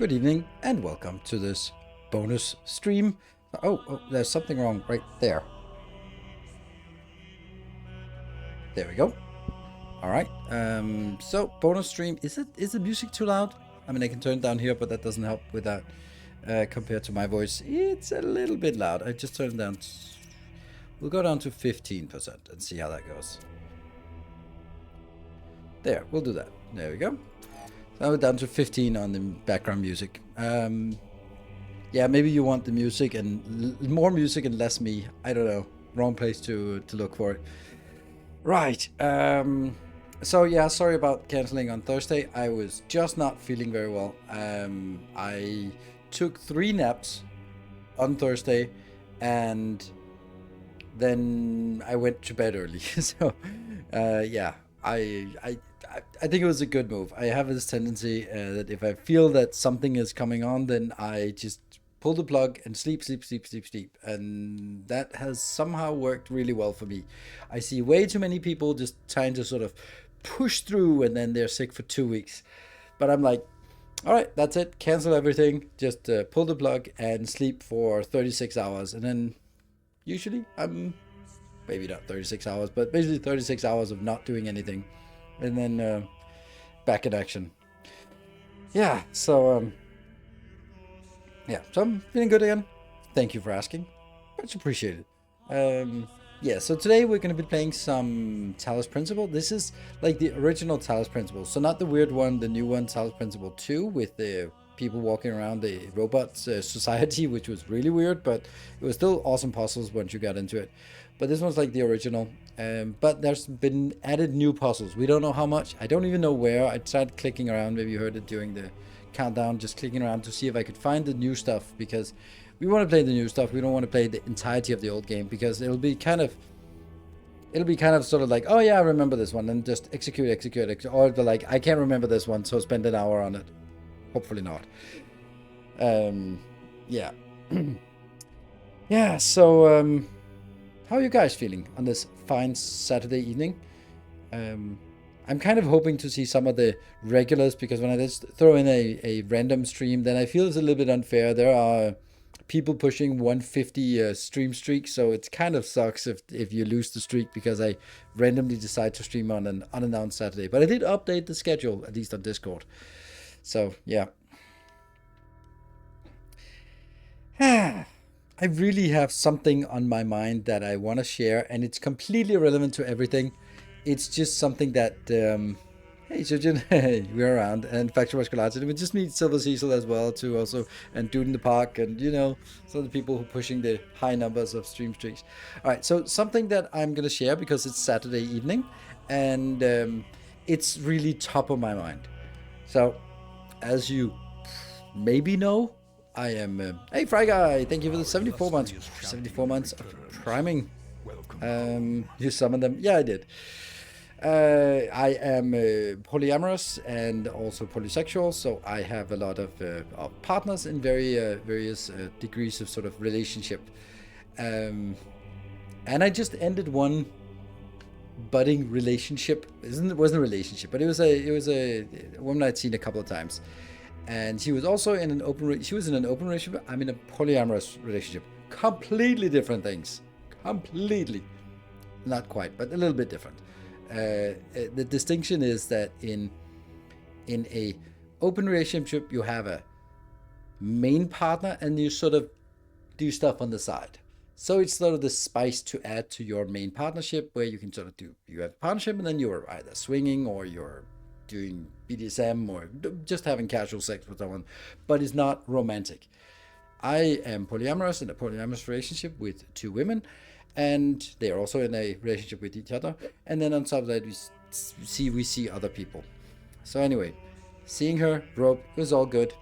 Good evening and welcome to this bonus stream. Oh, there's something wrong right there. There we go. All right. So bonus stream. Is the music too loud? I mean, I can turn it down here, but that doesn't help with that. Compared to my voice, it's a little bit loud. I just turned it down. We'll go down to 15% and see how that goes. There, we'll do that. There we go. Now we're down to 15 on the background music. Yeah, maybe you want the music and more music and less me. I don't know. Wrong place to look for it. Right. So yeah, sorry about canceling on Thursday. I was just not feeling very well. I took 3 naps on Thursday, and then I went to bed early. So yeah, I think it was a good move. I have this tendency that if I feel that something is coming on, then I just pull the plug and sleep. And that has somehow worked really well for me. I see way too many people just trying to sort of push through and then they're sick for 2 weeks. But I'm like, all right, that's it. Cancel everything. Just pull the plug and sleep for 36 hours. And then usually I'm maybe not 36 hours, but basically 36 hours of not doing anything. And then back in action. Yeah, so so I'm feeling good again. Thank you for asking. Much appreciated. Yeah, so today we're going to be playing some Talos Principle. This is like the original Talos Principle. So not the weird one, the new one, Talos Principle 2, with the people walking around the robots society, which was really weird, but it was still awesome puzzles once you got into it. But this one's like the original. But there's been added new puzzles. We don't know how much. I don't even know where. I tried clicking around. Maybe you heard it during the countdown, just clicking around to see if I could find the new stuff, because we want to play the new stuff. We don't want to play the entirety of the old game, because it'll be kind of sort of like, oh yeah, I remember this one, and just execute, or they're like, I can't remember this one, so spend an hour on it. Hopefully not. Yeah. Yeah, so how are you guys feeling on this fine Saturday evening? I'm kind of hoping to see some of the regulars, because when I just throw in a random stream, then I feel it's a little bit unfair. There are people pushing 150 stream streak, so it kind of sucks if you lose the streak because I randomly decide to stream on an unannounced Saturday. But I did update the schedule, at least on Discord. So, yeah. I really have something on my mind that I want to share, and it's completely irrelevant to everything. It's just something that, hey, Surgeon, hey, we're around, and Factorio Musculature. We just meet Silver Cecil as well, too, also, and Dude in the Park, and, you know, some of the people who are pushing the high numbers of stream streaks. All right, so something that I'm going to share because it's Saturday evening, and it's really top of my mind. So, as you maybe know, I am. Hey, Fry Guy! Thank you for the 74 months. 74 months of priming. You summoned them. Yeah, I did. I am polyamorous and also polysexual, so I have a lot of partners in various degrees of sort of relationship. And I just ended one budding relationship. It wasn't a relationship, but it was a woman I'd seen a couple of times. And she was also in an open relationship. I'm in a polyamorous relationship. Completely different things. Completely. Not quite, but a little bit different. The distinction is that in a open relationship, you have a main partner and you sort of do stuff on the side. So it's sort of the spice to add to your main partnership, where you can sort of you have a partnership and then you're either swinging or you're doing BDSM or just having casual sex with someone, but it's not romantic. I am polyamorous in a polyamorous relationship with 2 women, and they are also in a relationship with each other. And then on top of that, we see other people. So anyway, seeing her, rope, it was all good.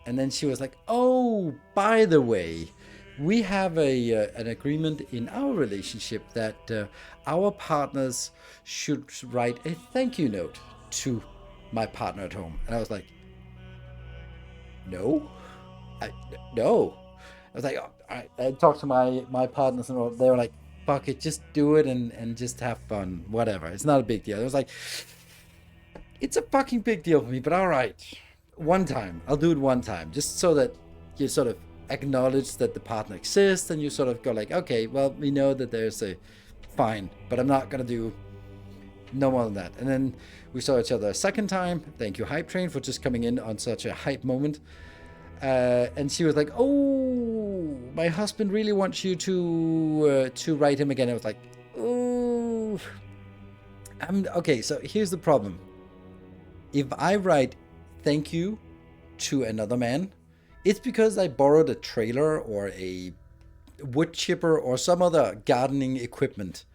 And then she was like, "Oh, by the way, we have an agreement in our relationship that our partners should write a thank you note to my partner at home." And I was like, no. I was like, oh, I talked to my partners and they were like, fuck it, just do it and just have fun, whatever, it's not a big deal. I was like, it's a fucking big deal for me, but all right, one time. I'll do it one time, just so that you sort of acknowledge that the partner exists, and you sort of go like, okay, well, we know that there's a fine, but I'm not gonna do no more than that. And then we saw each other a second time. Thank you, Hype Train, for just coming in on such a hype moment. And she was like, "Oh, my husband really wants you to write him again." I was like, "Oh, okay." So here's the problem: if I write "thank you" to another man, it's because I borrowed a trailer or a wood chipper or some other gardening equipment.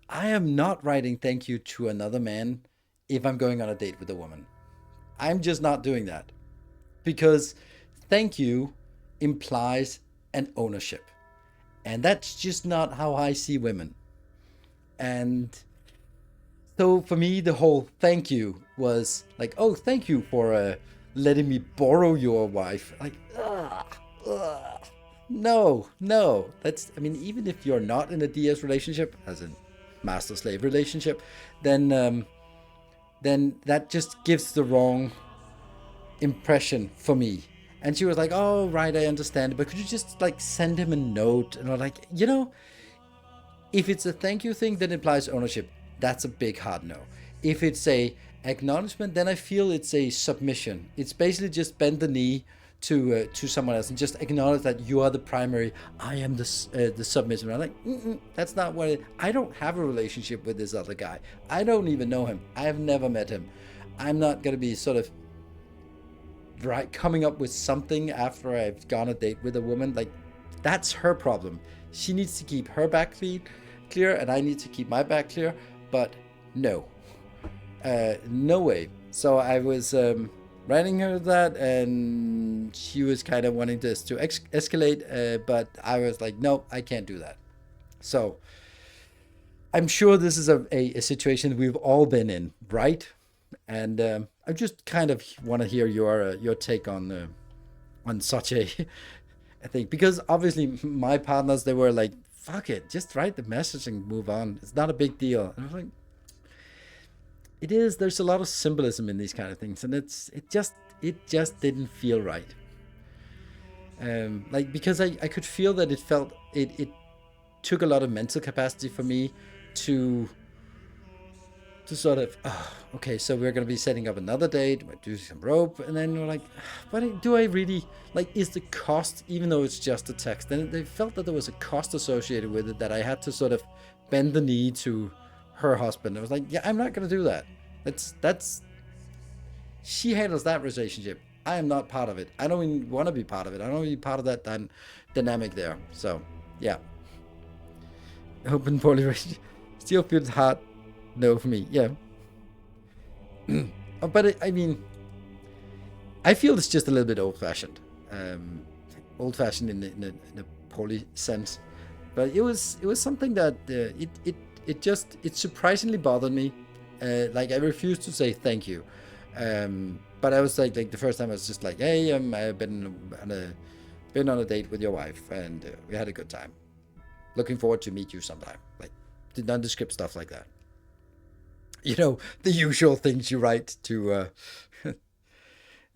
I am not writing "thank you" to another man if I'm going on a date with a woman. I'm just not doing that, because "thank you" implies an ownership. And that's just not how I see women. And so for me, the whole "thank you" was like, oh, thank you for letting me borrow your wife. Like, ugh. No, no. That's, I mean, even if you're not in a DS relationship, as in master slave relationship, then that just gives the wrong impression for me. And she was like, "Oh, right, I understand, but could you just like send him a note?" And I'm like, if it's a thank you thing that implies ownership, that's a big hard no. If it's a acknowledgement, then I feel it's a submission. It's basically just bend the knee to someone else and just acknowledge that you are the primary. I am the submissive. And I'm like, that's not what I don't have a relationship with this other guy. I don't even know him. I have never met him. I'm not gonna be sort of right coming up with something after I've gone a date with a woman. Like, that's her problem. She needs to keep her back clear, and I need to keep my back clear. But no, no way. So I was writing her that, and she was kind of wanting this to escalate, but I was like, no, I can't do that. So I'm sure this is a situation we've all been in, right? And I just kind of want to hear your take on such a thing, because obviously my partners, they were like, "Fuck it, just write the message and move on. It's not a big deal." And I was like, "It is. There's a lot of symbolism in these kind of things, and it just didn't feel right." Like, because I could feel that it took a lot of mental capacity for me to sort of, oh, okay, so we're going to be setting up another date, we'll do some rope, and then we're like, but do I really, like, is the cost, even though it's just a text, then they felt that there was a cost associated with it, that I had to sort of bend the knee to her husband. I was like, yeah, I'm not going to do that. That's she handles that relationship. I am not part of it. I don't even want to be part of it. I don't want to be part of that dynamic there. So yeah, open poly relationship still feels hard. No, for me, yeah. But I mean, I feel it's just a little bit old-fashioned. Old-fashioned in a poly sense. But it was something that it surprisingly bothered me. Like, I refused to say thank you. But I was like the first time I was just like, hey, I've been on a date with your wife, and we had a good time. Looking forward to meet you sometime. Like, the nondescript stuff like that. The usual things you write to.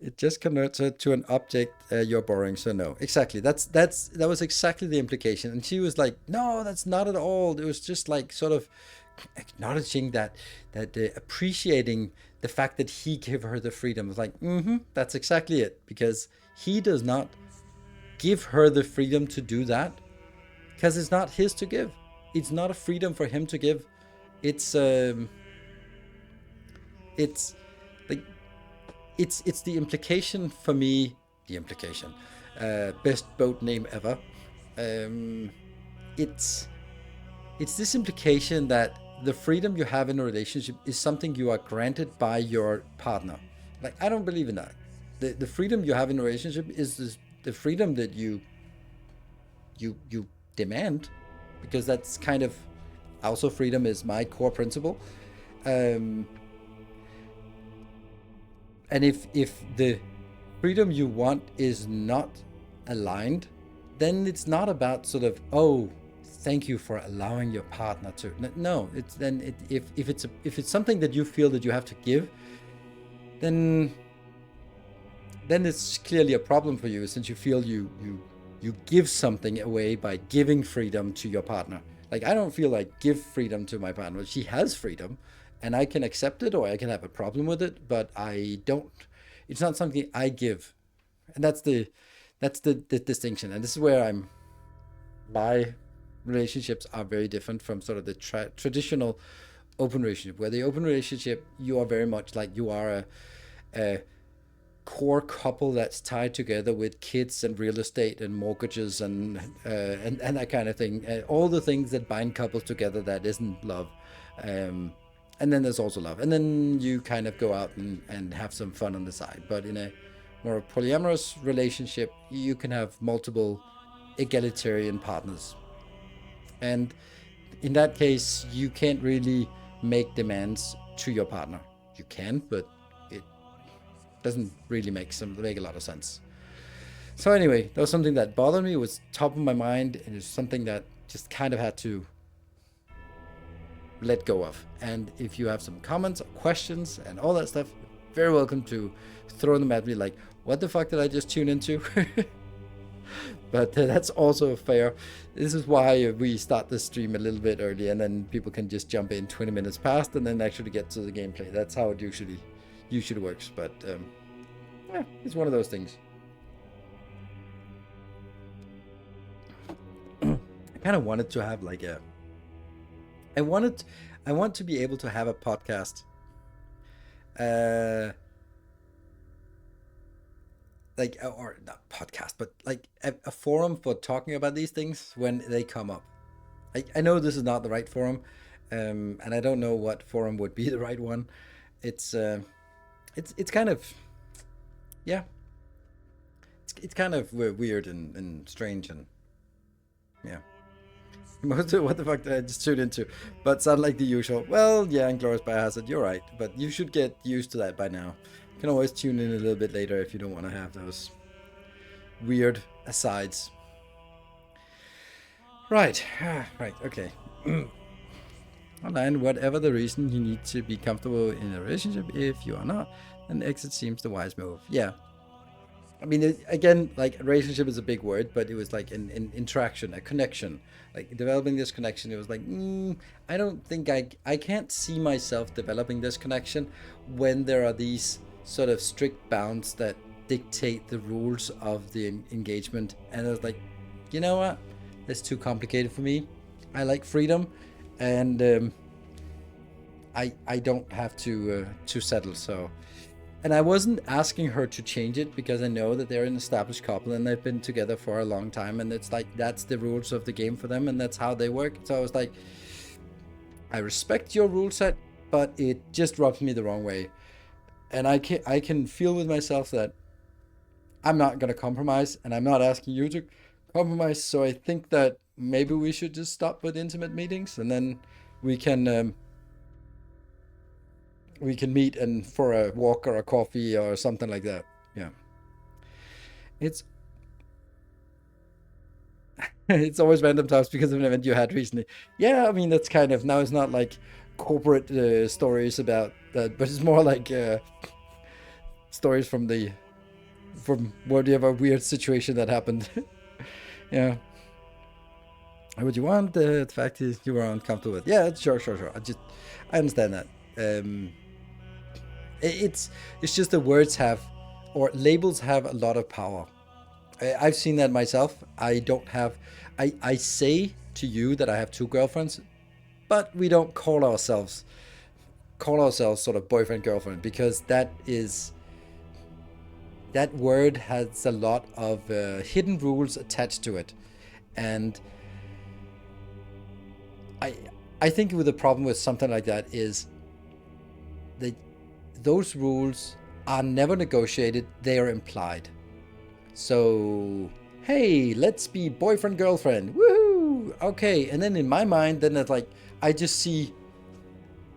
It just converts her to an object you're borrowing. So no, exactly. That was exactly the implication. And she was like, "No, that's not at all." It was just like sort of acknowledging that appreciating the fact that he gave her the freedom. It was like, that's exactly it, because he does not give her the freedom to do that, because it's not his to give. It's not a freedom for him to give. It's like it's the implication for me. The implication, best boat name ever. It's this implication that the freedom you have in a relationship is something you are granted by your partner. Like, I don't believe in that. The freedom you have in a relationship is the freedom that you demand, because that's kind of also, freedom is my core principle. Um, and if the freedom you want is not aligned, then it's not about sort of, oh, thank you for allowing your partner to. No, it's then if it's something that you feel that you have to give, then then it's clearly a problem for you, since you feel you give something away by giving freedom to your partner. Like, I don't feel like give freedom to my partner. She has freedom, and I can accept it or I can have a problem with it, but I don't. It's not something I give, and that's the distinction. And this is where my relationships are very different from sort of the traditional open relationship, where the open relationship, you are very much like you are a core couple that's tied together with kids and real estate and mortgages and that kind of thing. All the things that bind couples together that isn't love. Um, and then there's also love. And then you kind of go out and have some fun on the side. But in a more polyamorous relationship, you can have multiple egalitarian partners. And in that case, you can't really make demands to your partner. You can, but it doesn't really make a lot of sense. So anyway, that was something that bothered me. It was top of my mind, and it's something that just kind of had to let go of. And if you have some comments or questions and all that stuff, very welcome to throw them at me. Like, what the fuck did I just tune into? But that's also fair. This is why we start the stream a little bit early, and then people can just jump in 20 minutes past and then actually get to the gameplay. That's how it usually works. But yeah, it's one of those things. I kind of wanted to have like I want to be able to have a podcast, uh like, or not podcast, but like a forum for talking about these things when they come up. I know this is not the right forum, and I don't know what forum would be the right one. It's it's kind of, yeah, it's kind of weird and strange, and yeah. Most of what the fuck did I just tune into? But sound like the usual. Well, yeah, Inglourious Basterds, you're right, but you should get used to that by now. You can always tune in a little bit later if you don't want to have those weird asides. Right, right, okay. Online, whatever the reason, you need to be comfortable in a relationship. If you are not, then exit seems the wise move. Yeah. I mean, again, like, relationship is a big word, but it was like an interaction, a connection. Like, developing this connection, it was like, I don't think I can't see myself developing this connection when there are these sort of strict bounds that dictate the rules of the engagement. And I was like, you know what? That's too complicated for me. I like freedom, and I don't have to settle. So, and I wasn't asking her to change it because I know that they're an established couple and they've been together for a long time, and it's like that's the rules of the game for them and that's how they work. So I was like, I respect your rule set, but it just rubs me the wrong way. And I can feel with myself that I'm not gonna compromise, and I'm not asking you to compromise. So I think that maybe we should just stop with intimate meetings, and then we can we can meet and for a walk or a coffee or something like that. Yeah, it's it's always random times because of an event you had recently. Yeah, I mean that's kind of, now it's not like corporate stories about that, but it's more like stories from whatever weird situation that happened. Yeah. What you want? The fact is you were uncomfortable with. Yeah, sure, sure, sure. I understand that. Um, it's just the words have, or labels have a lot of power. I've seen that myself. I don't have. I say to you that I have two girlfriends, but we don't call ourselves sort of boyfriend girlfriend, because that word has a lot of hidden rules attached to it, and I I think with the problem with something like that is that those rules are never negotiated; they are implied. So, hey, let's be boyfriend girlfriend. Woohoo! Okay, and then in my mind, then it's like I just see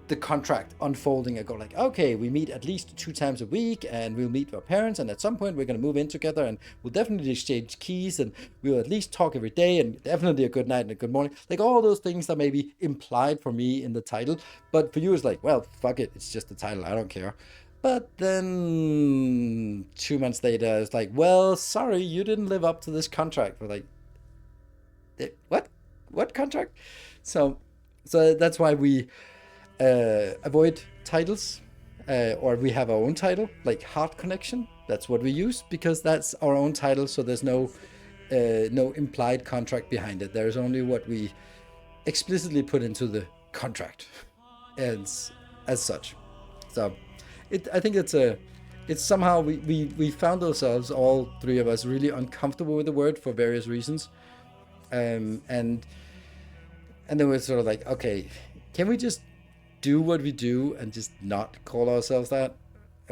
the contract unfolding. I go like, okay, we meet at least 2 times a week, and we'll meet our parents, and at some point we're gonna move in together, and we'll definitely exchange keys, and we'll at least talk every day, and definitely a good night and a good morning. Like all those things that may be implied for me in the title, but for you it's like, well, fuck it, it's just the title. I don't care. But then 2 months later, it's like, well, sorry, you didn't live up to this contract. We're like, what? What contract? So, so that's why we avoid titles, or we have our own title, like Heart Connection. That's what we use because that's our own title. So there's no implied contract behind it. There's only what we explicitly put into the contract, as such. So, I think it's somehow we found ourselves, all three of us, really uncomfortable with the word for various reasons, and then we're sort of like, okay, can we just do what we do and just not call ourselves that?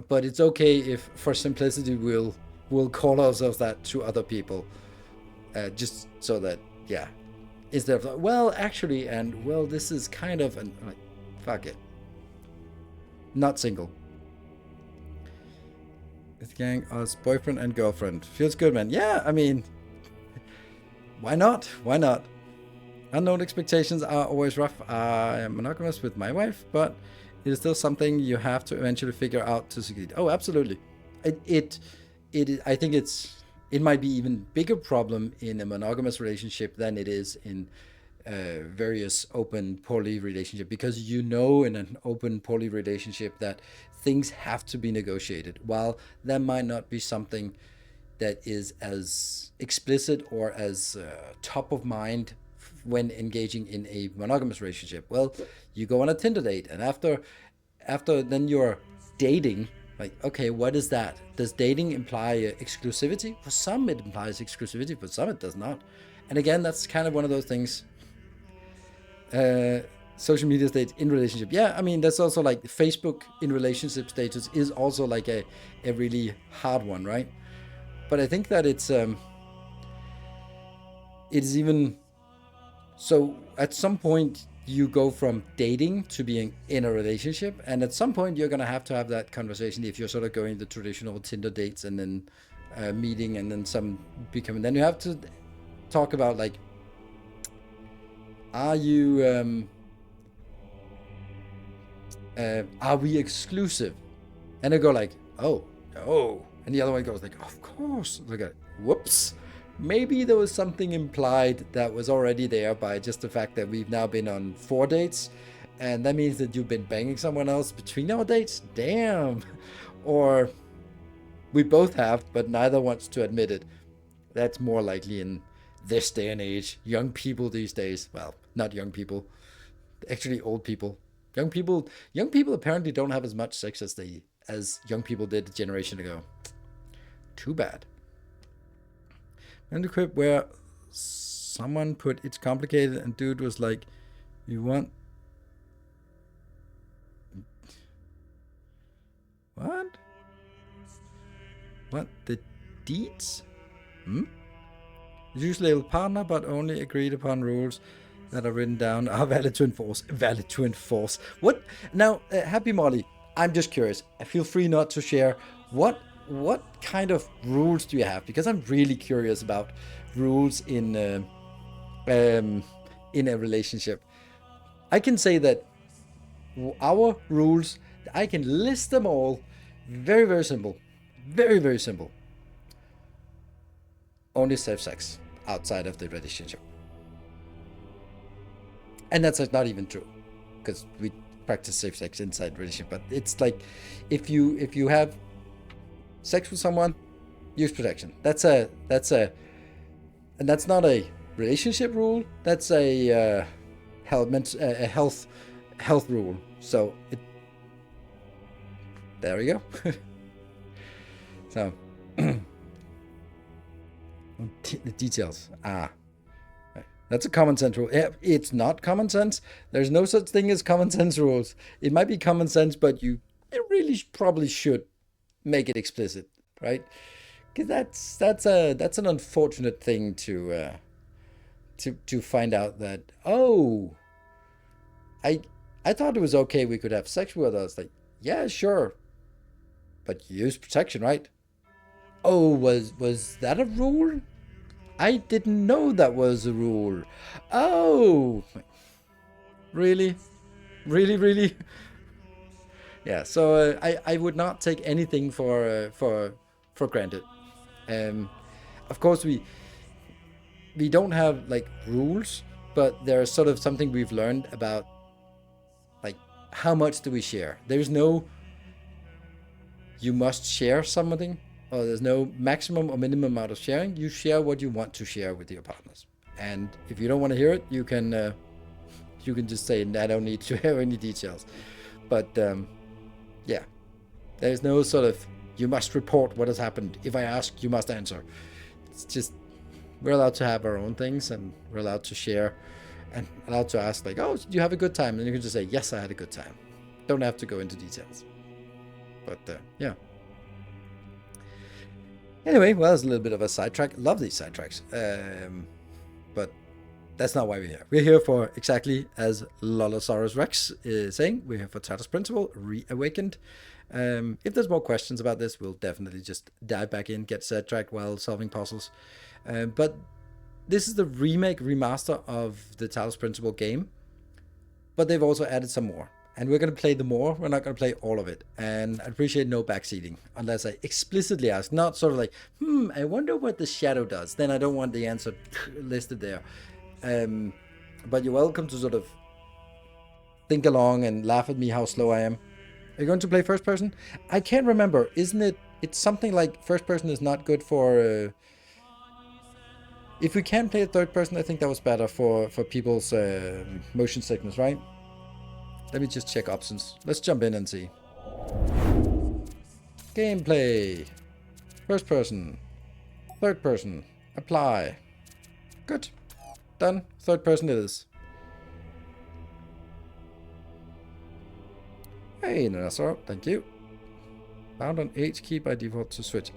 But it's okay if, for simplicity, we'll call ourselves that to other people, just so that, yeah, instead of like, well, actually, and well, this is kind of an, like, fuck it, not single. It's gang us boyfriend and girlfriend. Feels good, man. Yeah, I mean, why not? Why not? Unknown expectations are always rough. I am monogamous with my wife, but it is still something you have to eventually figure out to succeed. Oh, absolutely. I think it might be even bigger problem in a monogamous relationship than it is in various open poly relationship, because in an open poly relationship that things have to be negotiated, while that might not be something that is as explicit or as top of mind when engaging in a monogamous relationship. Well, you go on a Tinder date, and after then you're dating. Like, okay, what is that? Does dating imply exclusivity? For some, it implies exclusivity. For some, it does not. And again, that's kind of one of those things. Social media status in relationship. Yeah, I mean, that's also like Facebook in relationship status is also like a really hard one, right? But I think that it is even so. At some point, you go from dating to being in a relationship, and at some point, you're gonna have to have that conversation if you're sort of going the traditional Tinder dates and then meeting and then some becoming. Then you have to talk about, like, are you are we exclusive? And they go like, oh no, and the other one goes like, of course. Like, whoops, maybe there was something implied that was already there by just the fact that we've now been on 4 dates, and that means that you've been banging someone else between our dates. Damn. Or we both have, but neither wants to admit it. That's more likely in this day and age. Young people these days, well, not young people, actually old people. Young people apparently don't have as much sex as young people did a generation ago. Too bad. And the clip where someone put it's complicated and dude was like, you want what? What, the deeds? Usually a partner, but only agreed upon rules that are written down are valid to enforce. Valid to enforce. What? Now, Happy Molly, I'm just curious. Feel free not to share. What kind of rules do you have? Because I'm really curious about rules in a relationship. I can say that our rules, I can list them all. Very, very simple. Very, very simple. Only safe sex outside of the relationship. And that's not even true, because we practice safe sex inside the relationship. But it's like, if you have sex with someone, use protection. That's and that's not a relationship rule. That's a health rule. So there we go. So the details. That's a common sense rule. It's not common sense. There's no such thing as common sense rules. It might be common sense, but you really probably should make it explicit, right? Because that's an unfortunate thing to find out that, oh, I thought it was okay we could have sex with others. Like, yeah, sure, but use protection, right? Oh, was that a rule? I didn't know that was a rule. Oh, really? Really, really? Yeah, so I would not take anything for granted. Of course, we don't have like rules, but there's sort of something we've learned about like how much do we share. There's no you must share something, or there's no maximum or minimum amount of sharing. You share what you want to share with your partners, and if you don't want to hear it, you can just say I don't need to hear any details. But yeah, there's no sort of you must report what has happened. If I ask, you must answer. It's just we're allowed to have our own things, and we're allowed to share, and allowed to ask like, "Oh, did you have a good time?" And you can just say, "Yes, I had a good time." Don't have to go into details. But yeah. Anyway, well, it's a little bit of a sidetrack. Love these sidetracks. But that's not why we're here. We're here for exactly as Lolosaurus Rex is saying. We're here for Talos Principle, Reawakened. If there's more questions about this, we'll definitely just dive back in, get sidetracked while solving puzzles. But this is the remaster of the Talos Principle game. But they've also added some more. And we're going to play the more. We're not going to play all of it. And I appreciate no backseating unless I explicitly ask. Not sort of like, I wonder what the shadow does. Then I don't want the answer listed there. But you're welcome to sort of think along and laugh at me how slow I am. Are you going to play first person? I can't remember. Isn't it? It's something like first person is not good for... if we can play a third person, I think that was better for people's motion sickness, right? Let me just check options. Let's jump in and see. Gameplay. First person. Third person. Apply. Good. Done. Third person it is. Hey, Nilaus. Thank you. Bound on H key by default to switch.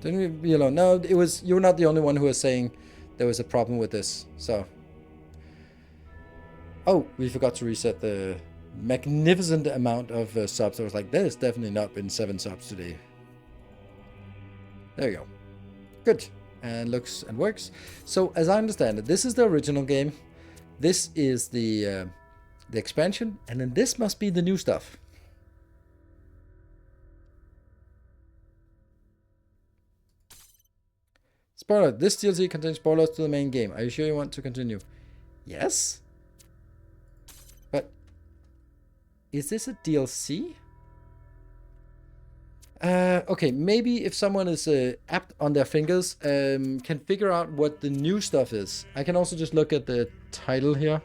Didn't we be alone? No, it was... You're not the only one who was saying there was a problem with this, so... Oh, we forgot to reset the magnificent amount of subs. I was like, there's definitely not been 7 subs today. There you go. Good. And looks and works. So, as I understand it, this is the original game. This is the expansion. And then this must be the new stuff. Spoiler. This DLC contains spoilers to the main game. Are you sure you want to continue? Yes. But is this a DLC? Okay, maybe if someone is apt on their fingers, can figure out what the new stuff is. I can also just look at the title here.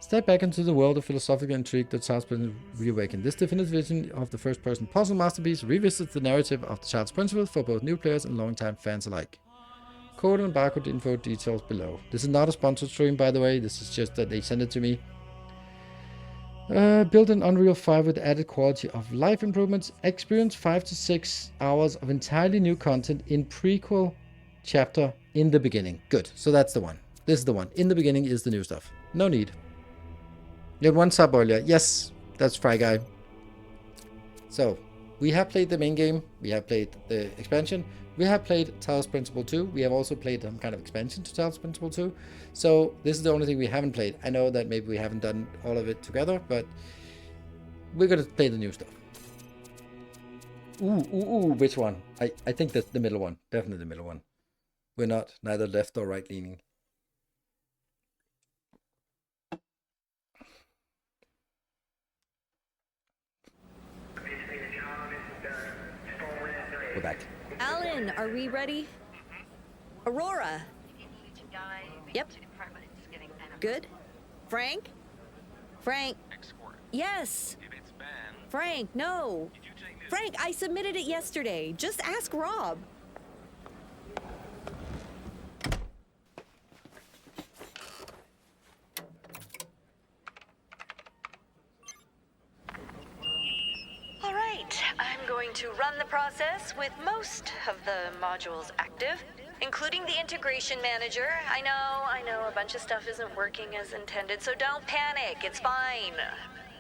Step back into the world of philosophical intrigue that Child's Principle Reawakened. This definitive vision of the first-person puzzle masterpiece revisits the narrative of the Child's Principle for both new players and long-time fans alike. Code and barcode info details below. This is not a sponsored stream, by the way. This is just that they sent it to me. Build an Unreal 5 with added quality of life improvements. Experience 5 to 6 hours of entirely new content in prequel chapter in the beginning. Good. So that's the one. This is the one. In the beginning is the new stuff. No need. You had 1 sub earlier. Yes, that's Fry Guy. So, we have played the main game. We have played the expansion. We have played Talos Principle 2. We have also played some kind of expansion to Talos Principle 2. So this is the only thing we haven't played. I know that maybe we haven't done all of it together, but we're going to play the new stuff. Ooh, which one? I think that's the middle one. Definitely the middle one. We're not neither left or right leaning. We're back. Alan, are we ready? Aurora. Yep. Good. Frank? Frank. Yes. Frank, no. Frank, I submitted it yesterday. Just ask Rob. All right, I'm going to run the process with most of the modules active, including the integration manager. I know, a bunch of stuff isn't working as intended, so don't panic, it's fine.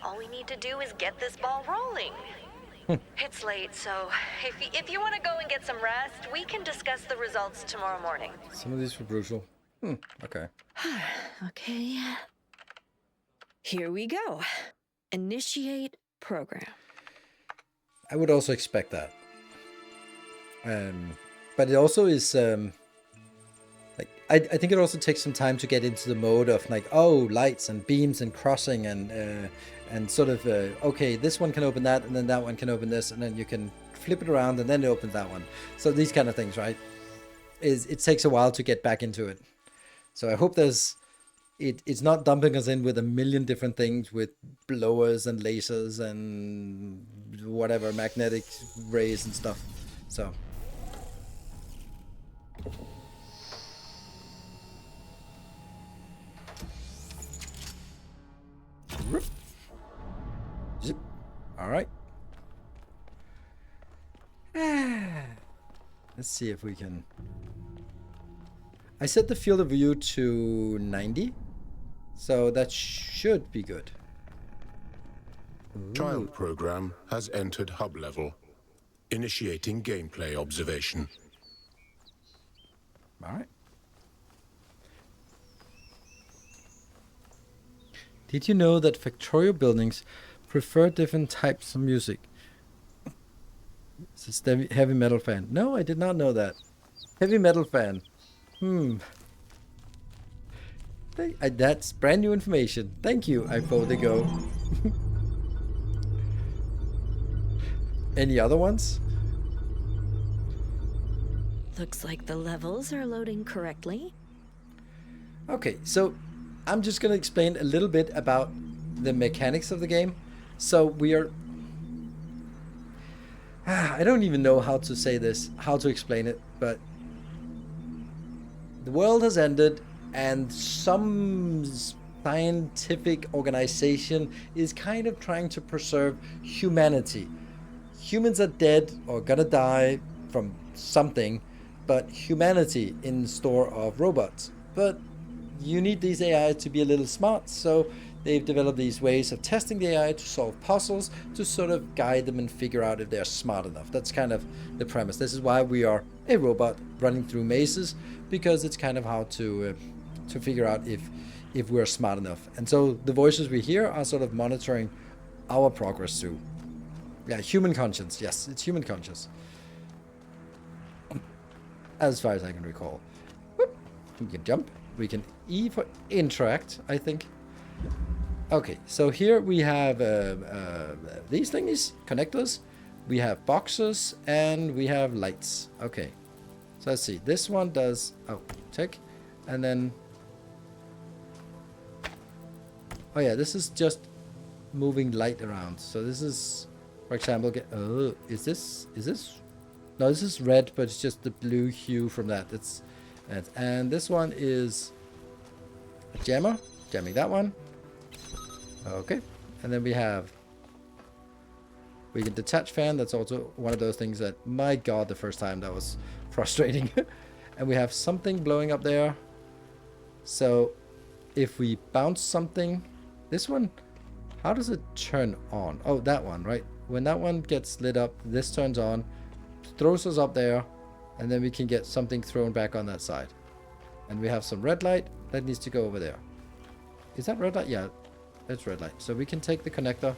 All we need to do is get this ball rolling. It's late, so if you want to go and get some rest, we can discuss the results tomorrow morning. Some of these were brutal. Okay. Okay. Here we go. Initiate program. I would also expect that. But it also is like I think it also takes some time to get into the mode of like, oh, lights and beams and crossing and sort of okay, this one can open that, and then that one can open this, and then you can flip it around, and then it opens that one. So these kind of things, right? It takes a while to get back into it. So I hope it's not dumping us in with a million different things with blowers and lasers and whatever, magnetic rays and stuff. So. Zip. All right. Let's see if we can. I set the field of view to 90, so that should be good. Child program has entered hub level. Initiating gameplay observation. All right. Did you know that factorio buildings prefer different types of music? Is this heavy metal fan? No, I did not know that. Heavy metal fan. That's brand new information. Thank you, iPhone. Any other ones? Looks like the levels are loading correctly. Okay, so I'm just going to explain a little bit about the mechanics of the game. So we are... I don't even know how to say this, how to explain it, but the world has ended and some scientific organization is kind of trying to preserve humanity. Humans are dead or gonna die from something, but humanity in store of robots. But you need these AI to be a little smart, so they've developed these ways of testing the AI to solve puzzles, to sort of guide them and figure out if they're smart enough. That's kind of the premise. This is why we are a robot running through mazes, because it's kind of how to figure out if we're smart enough. And so the voices we hear are sort of monitoring our progress too. Yeah, human conscience. Yes, it's human conscience. As far as I can recall. Whoop. We can jump. We can E for interact, I think. Okay, so here we have these thingies, connectors. We have boxes and we have lights. Okay, so let's see. This one does, oh, check. And then, oh yeah, this is just moving light around. So this is, for example, oh, is this, no, this is red, but it's just the blue hue from that. And this one is a jammer, jamming that one. Okay, and then we can detach fan. That's also one of those things that, my god, the first time that was frustrating. And we have something blowing up there. So if we bounce something, this one, how does it turn on? Oh, that one, right? When that one gets lit up, this turns on, throws us up there, and then we can get something thrown back on that side. And we have some red light that needs to go over there. Is that red light? Yeah, that's red light. So we can take the connector.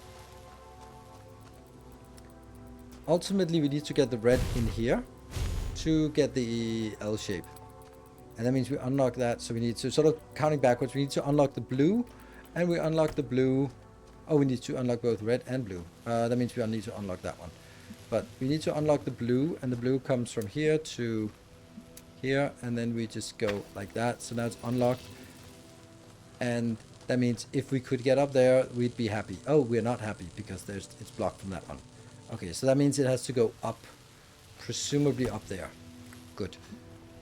Ultimately, we need to get the red in here to get the L shape. And that means we unlock that. So we need to, sort of counting backwards, we need to unlock the blue. And we unlock the blue. Oh, we need to unlock both red and blue. That means we need to unlock that one. But we need to unlock the blue. And the blue comes from here to here. And then we just go like that. So now it's unlocked. And that means if we could get up there, we'd be happy. Oh, we're not happy because it's blocked from that one. Okay, so that means it has to go up, presumably up there. Good.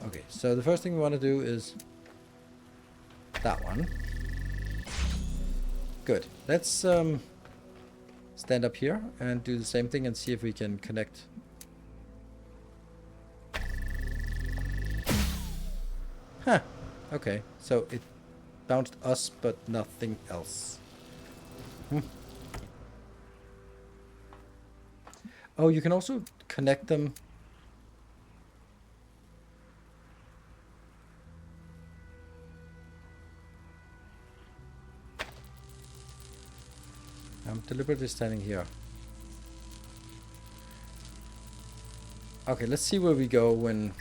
Okay, so the first thing we want to do is that one. Good. Let's stand up here and do the same thing and see if we can connect. Huh. Okay, so it bounced us, but nothing else. Oh, you can also connect them. I'm deliberately standing here. Okay, let's see where we go when...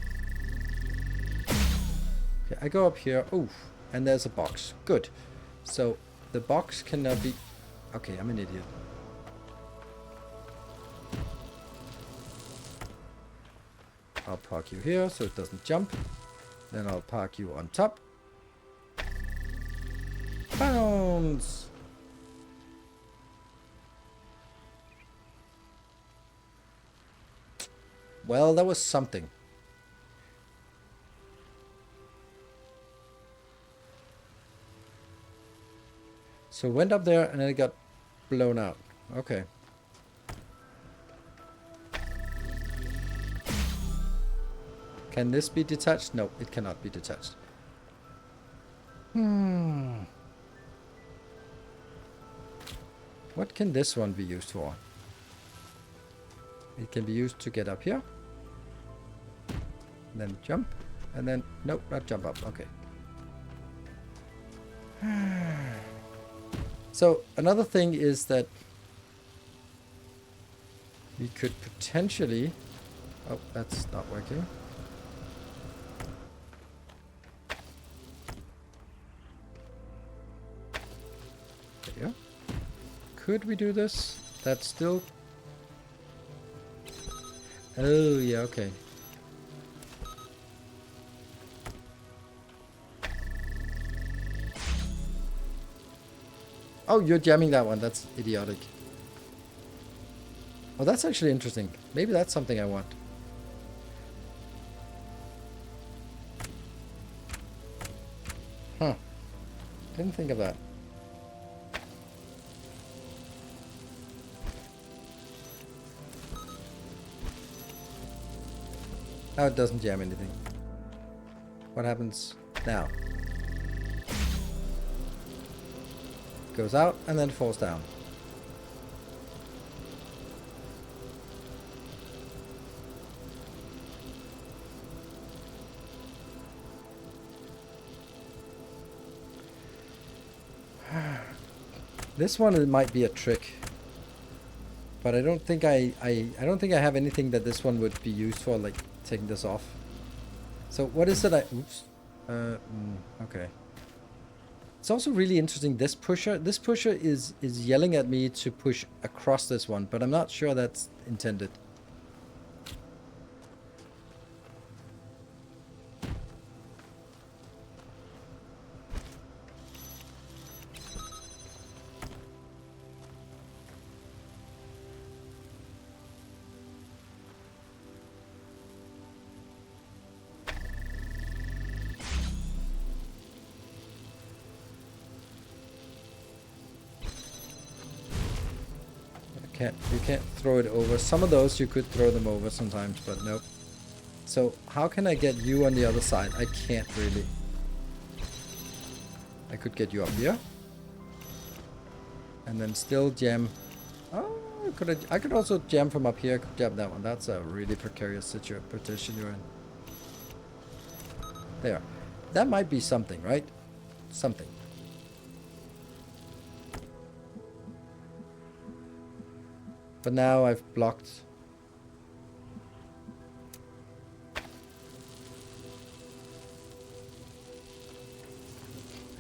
Okay, I go up here. Oof. And there's a box. Good. So, the box cannot be... Okay, I'm an idiot. I'll park you here so it doesn't jump. Then I'll park you on top. Bounce! Well, that was something. So went up there and then it got blown out. Okay. Can this be detached? No, it cannot be detached. What can this one be used for? It can be used to get up here. Then jump. And then, nope, not jump up. Okay. So, another thing is that we could potentially... Oh, that's not working. There you go. Could we do this? That's still... Oh, yeah, okay. Oh, you're jamming that one. That's idiotic. Oh, that's actually interesting. Maybe that's something I want. Huh. Didn't think of that. Now it doesn't jam anything. What happens now? Goes out and then falls down. This one, it might be a trick, but I don't think I don't think I have anything that this one would be used for, like taking this off. So what is it? Oops. Okay. It's also really interesting. This pusher is yelling at me to push across this one, but I'm not sure that's intended. You can't throw it over. Some of those you could throw them over sometimes, but nope. So how can I get you on the other side? I can't really. I could get you up here. And then still jam. Oh, I could also jam from up here. I could jam that one. That's a really precarious position you're in. There. That might be something, right? Something. But now I've blocked.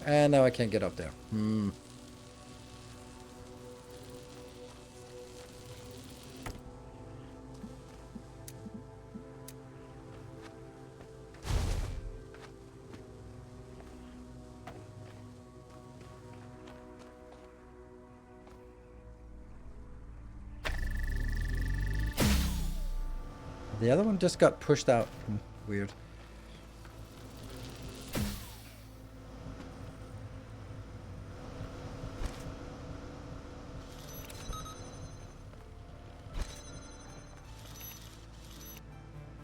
And now I can't get up there. The other one just got pushed out. Weird.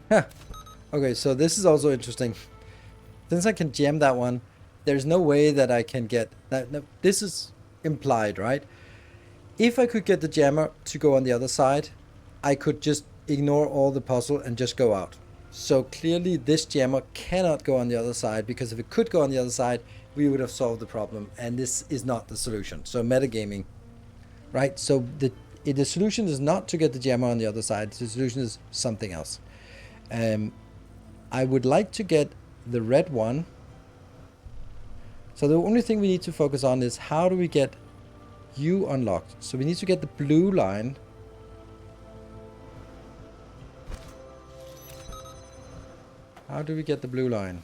Huh. Okay, so this is also interesting. Since I can jam that one, there's no way that I can get that. No, this is implied, right? If I could get the jammer to go on the other side, I could just ignore all the puzzle and just go out. So clearly this jammer cannot go on the other side, because if it could go on the other side, we would have solved the problem, and this is not the solution. So metagaming, right? So the solution is not to get the jammer on the other side. The solution is something else. I would like to get the red one. So the only thing we need to focus on is how do we get you unlocked. So we need to get the blue line. How do we get the blue line?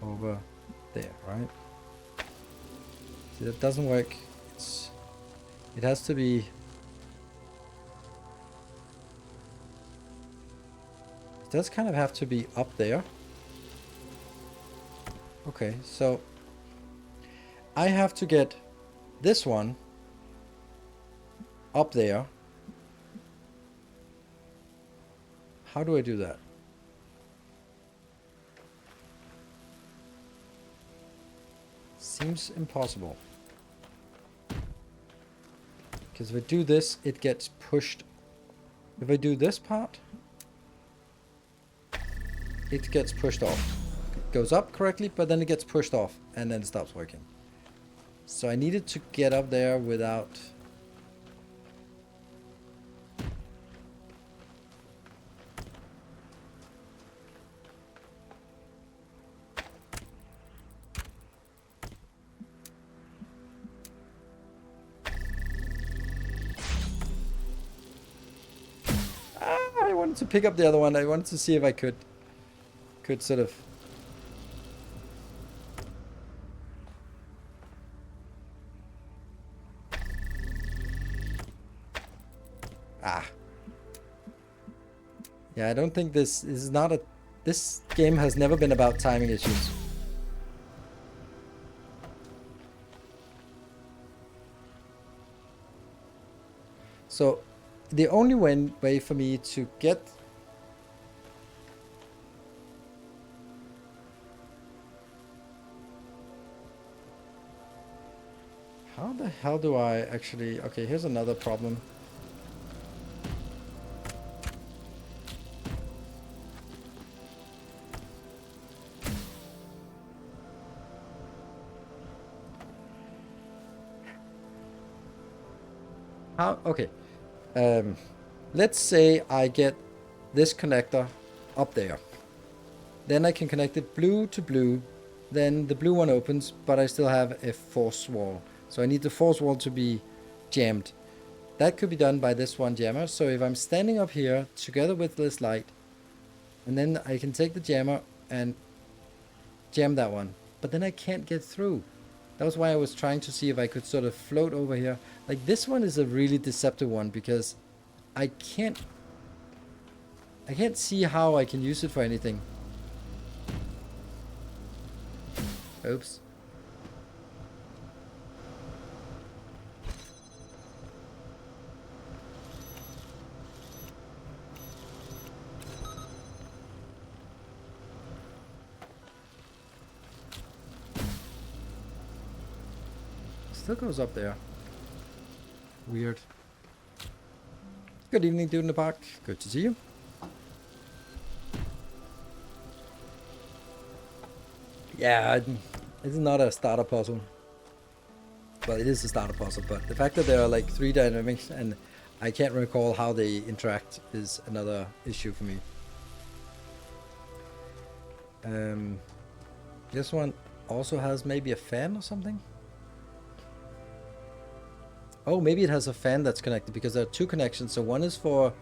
Over there, right? See, that doesn't work. It has to be... It does kind of have to be up there. Okay, so I have to get this one up there. How do I do that? Seems impossible. Because if I do this, it gets pushed. If I do this part, it gets pushed off. It goes up correctly, but then it gets pushed off and then it stops working. So I needed to get up there without... I wanted to pick up the other one. I wanted to see if I could sort of... Yeah, I don't think this is not a... This game has never been about timing issues. So, the only way for me to get... How the hell do I actually... Okay, here's another problem. How... Okay. Let's say I get this connector up there. Then I can connect it blue to blue. Then the blue one opens, but I still have a force wall. So I need the force wall to be jammed. That could be done by this one jammer. So if I'm standing up here together with this light, and then I can take the jammer and jam that one. But then I can't get through. That was why I was trying to see if I could sort of float over here. Like this one is a really deceptive one because I can't see how I can use it for anything. Oops. Still goes up there. Weird. Good evening, dude in the park. Good to see you. Yeah, it's not a starter puzzle. Well, it is a starter puzzle, but the fact that there are like 3 dynamics and I can't recall how they interact is another issue for me. This one also has maybe a fan or something. Oh, maybe it has a fan that's connected because there are 2 connections. So one is for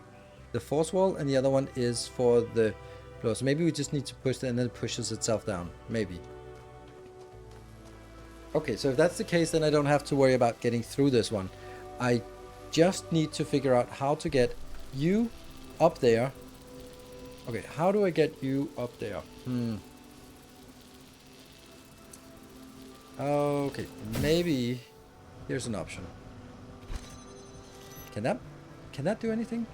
the force wall and the other one is for the blow. So maybe we just need to push it and then it pushes itself down. Maybe. Okay, so if that's the case, then I don't have to worry about getting through this one. I just need to figure out how to get you up there. Okay, how do I get you up there? Okay, maybe here's an option. Can that do anything?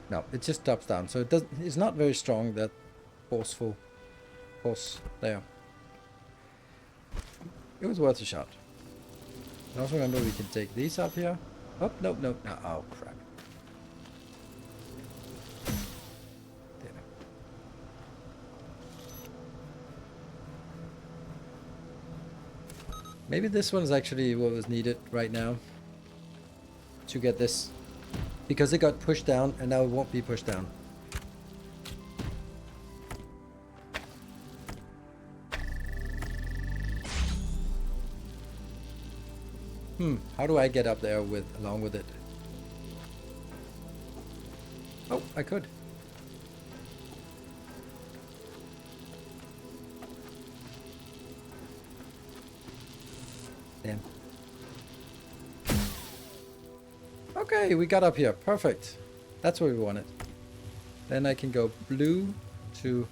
No, it just drops down. So it doesn't. It's not very strong. That force there. It was worth a shot. And also remember we can take these up here. Oh, no, no, no. Oh, crap. There. Maybe this one is actually what was needed right now to get this. Because it got pushed down and now it won't be pushed down. How do I get up there along with it? Oh, I could. Damn. Okay, we got up here. Perfect. That's what we wanted. Then I can go blue to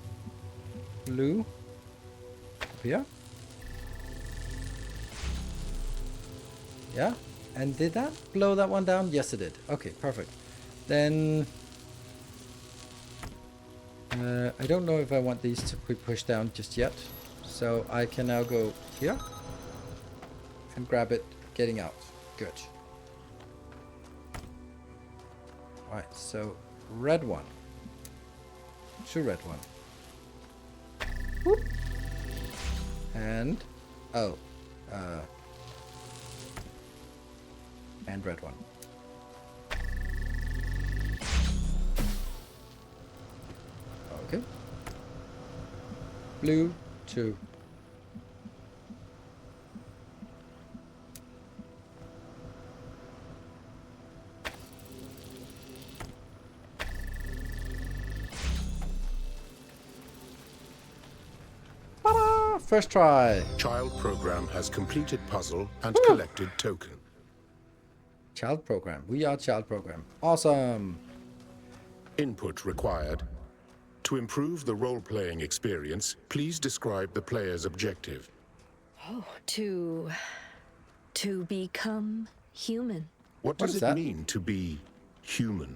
blue. Up here. Yeah, and did that blow that one down? Yes, it did. Okay, perfect. Then I don't know if I want these to be pushed down just yet. So I can now go here and grab it getting out. Good. Alright, so red one. To red one. Whoop. And and red one. Okay. Blue, 2. Ta-da! First try. Child program has completed puzzle and collected token. Child program. We are child program. Awesome. Input required. To improve the role-playing experience, please describe the player's objective. Oh, to become human. What does is it that? mean to be human?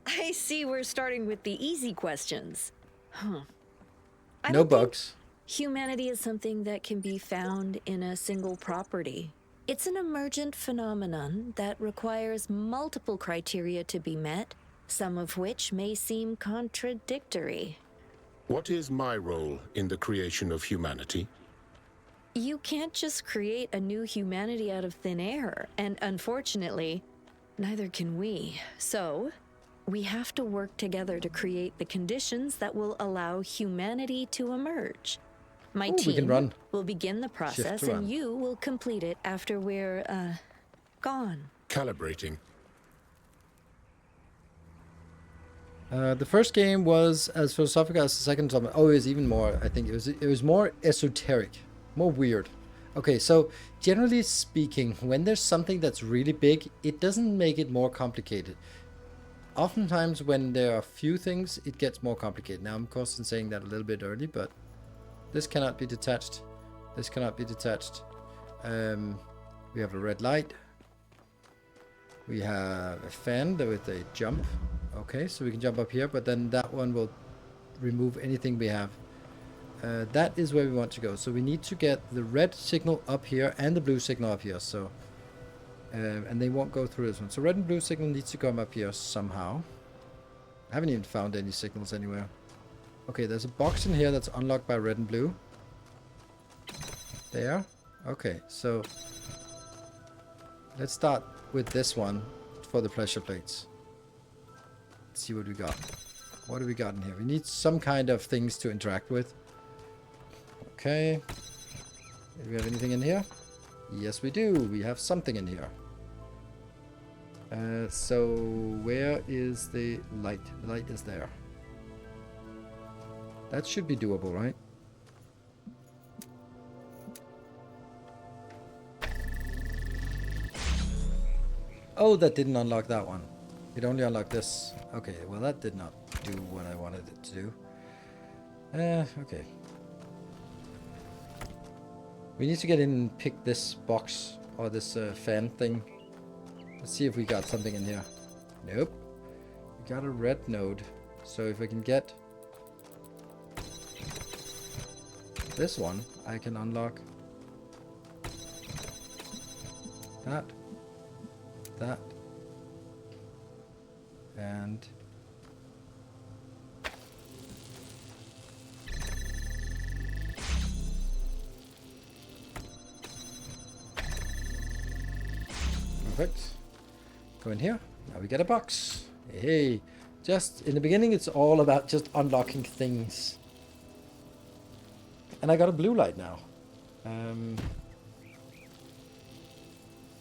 I see we're starting with the easy questions. Huh. I No don't think bugs. humanity is something that can be found in a single property. It's an emergent phenomenon that requires multiple criteria to be met, some of which may seem contradictory. What is my role in the creation of humanity? You can't just create a new humanity out of thin air, and unfortunately, neither can we. So, we have to work together to create the conditions that will allow humanity to emerge. My Ooh, we can team run. will begin the process, to run. and you will complete it after we're, gone. Calibrating. The first game was as philosophical as the second one. Oh, it was even more. I think it was more esoteric, more weird. Okay, so generally speaking, when there's something that's really big, it doesn't make it more complicated. Oftentimes, when there are few things, it gets more complicated. Now, I'm of course saying that a little bit early, but this cannot be detached. This cannot be detached. We have a red light. We have a fan with a jump. Okay, so we can jump up here, but then that one will remove anything we have. That is where we want to go. So we need to get the red signal up here and the blue signal up here. So, and they won't go through this one. So red and blue signal needs to come up here somehow. I haven't even found any signals anywhere. Okay, there's a box in here that's unlocked by red and blue. There. Okay, so let's start with this one for the pressure plates. Let's see what we got. What do we got in here? We need some kind of things to interact with. Okay. Do we have anything in here? Yes, we do. We have something in here. So where is the light? The light is there. That should be doable, right? Oh, that didn't unlock that one. It only unlocked this. Okay, well that did not do what I wanted it to do. Okay. We need to get in and pick this box or this fan thing. Let's see if we got something in here. Nope. We got a red node. So if I can get this one, I can unlock that, that, and perfect. Go in here. Now we get a box. Hey, just in the beginning, it's all about just unlocking things. And I got a blue light now.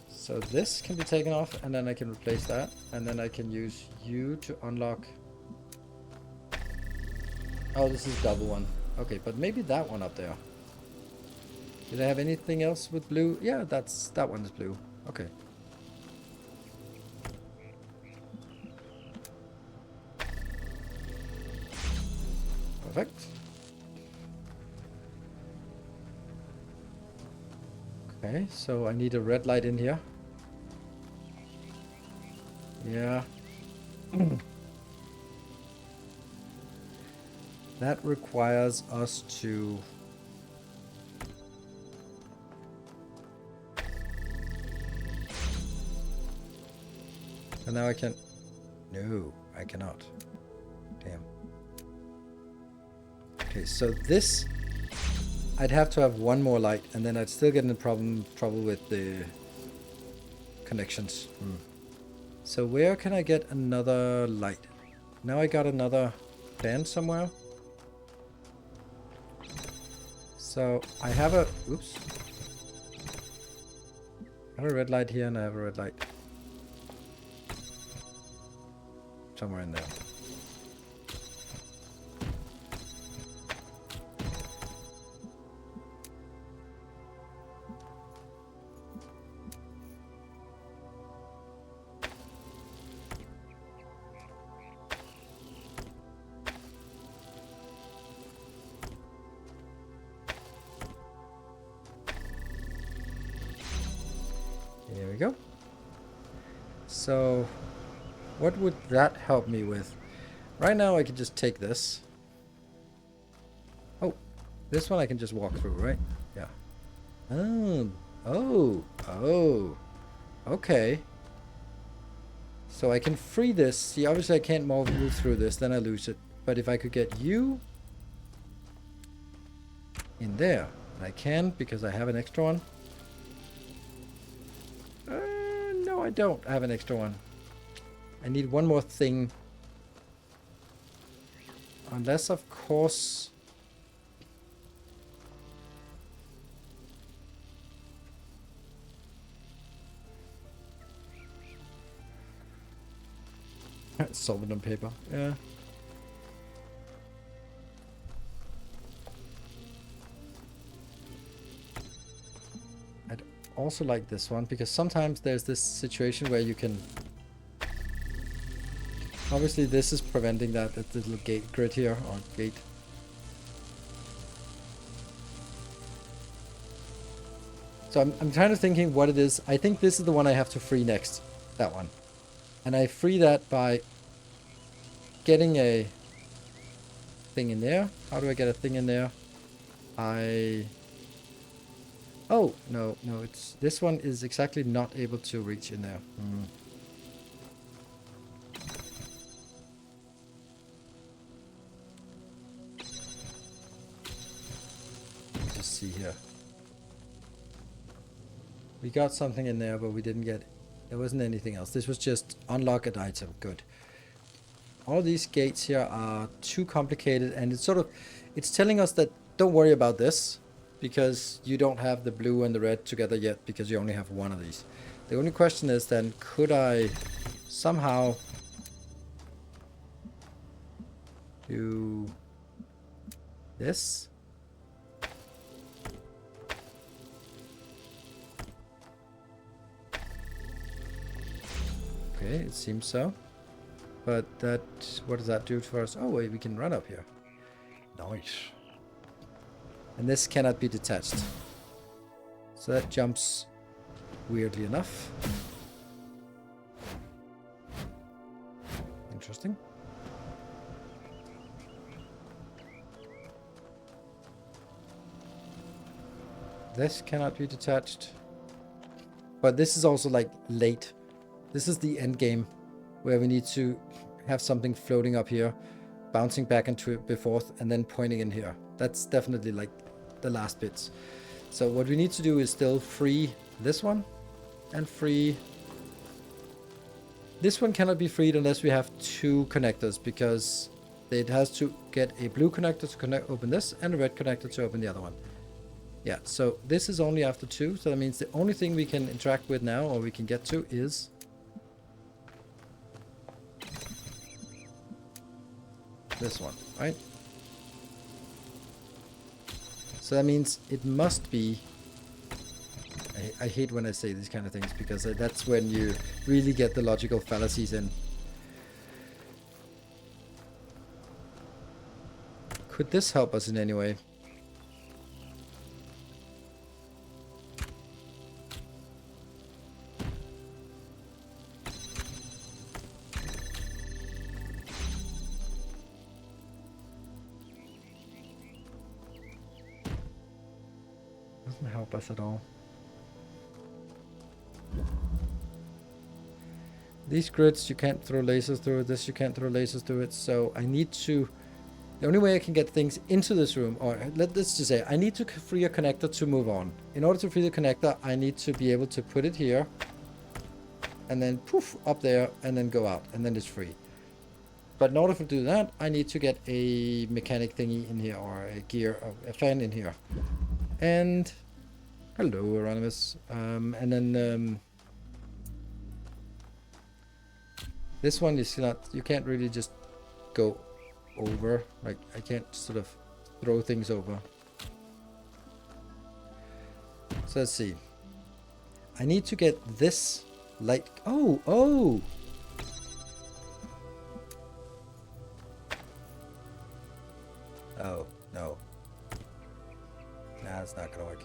So this can be taken off, and then I can replace that, and then I can use you to unlock. Oh, this is double one. Okay, but maybe that one up there. Did I have anything else with blue? Yeah, that one is blue. Okay. Perfect. Okay, so I need a red light in here. Yeah. That requires us to... And now I can... No, I cannot. Damn. Okay, so this... I'd have to have one more light, and then I'd still get in trouble with the connections. So where can I get another light? Now I got another fan somewhere. So I have a... Oops. I have a red light here, and I have a red light somewhere in there. There we go. So, what would that help me with? Right now I could just take this. Oh, this one I can just walk through, right? Yeah. Oh. Okay. So I can free this. See, obviously I can't move through this, then I lose it. But if I could get you in there, I can because I have an extra one. No, I don't have an extra one. I need one more thing. Unless, of course... Solvent on paper, yeah. I'd also like this one, because sometimes there's this situation where you can... Obviously this is preventing that little gate grid here, or gate. So I'm kind of thinking what it is. I think this is the one I have to free next. That one. And I free that by getting a thing in there. How do I get a thing in there? Oh, no, it's... This one is exactly not able to reach in there. Let's see here. We got something in there, but we didn't get... There wasn't anything else. This was just unlock an item. Good. All these gates here are too complicated, and it's sort of... It's telling us that don't worry about this, because you don't have the blue and the red together yet, because you only have one of these. The only question is then, could I somehow do this? Okay, it seems so. But that, what does that do for us? Oh wait, we can run up here. Nice. And this cannot be detached. So that jumps weirdly enough. Interesting. This cannot be detached. But this is also like late. This is the end game where we need to have something floating up here, bouncing back and forth, and then pointing in here. That's definitely like the last bits. So what we need to do is still free this one and free. This one cannot be freed unless we have 2 connectors, because it has to get a blue connector to open this and a red connector to open the other one. Yeah, so this is only after 2, so that means the only thing we can interact with now, or we can get to, is this one, right? So that means it must be... I hate when I say these kind of things, because that's when you really get the logical fallacies in. Could this help us in any way? Doesn't help us at all. These grids, you can't throw lasers through it. This, you can't throw lasers through it. So I need to... The only way I can get things into this room, or let's just say, I need to free a connector to move on. In order to free the connector, I need to be able to put it here, and then poof, up there, and then go out, and then it's free. But in order to do that, I need to get a mechanic thingy in here, or a gear, a fan in here. And... Hello, Anonymous. And then... this one is not, you can't really just go over, like I can't sort of throw things over. So let's see. I need to get this light. Oh, oh! Oh, no. Nah, it's not gonna work.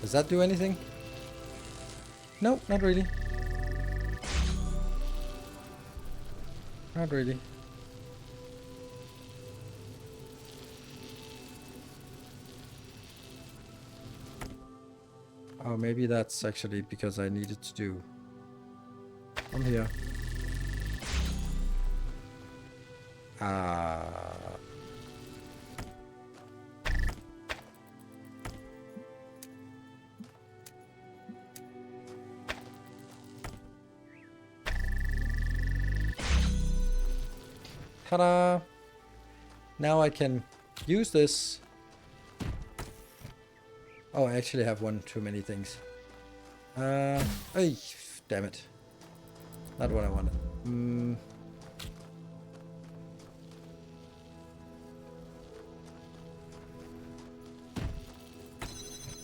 Does that do anything? No, not really. Not really. Oh, maybe that's actually because I needed to do... I'm here. Ta-da! Now I can use this. Oh, I actually have one too many things. Ay, damn it. Not what I wanted.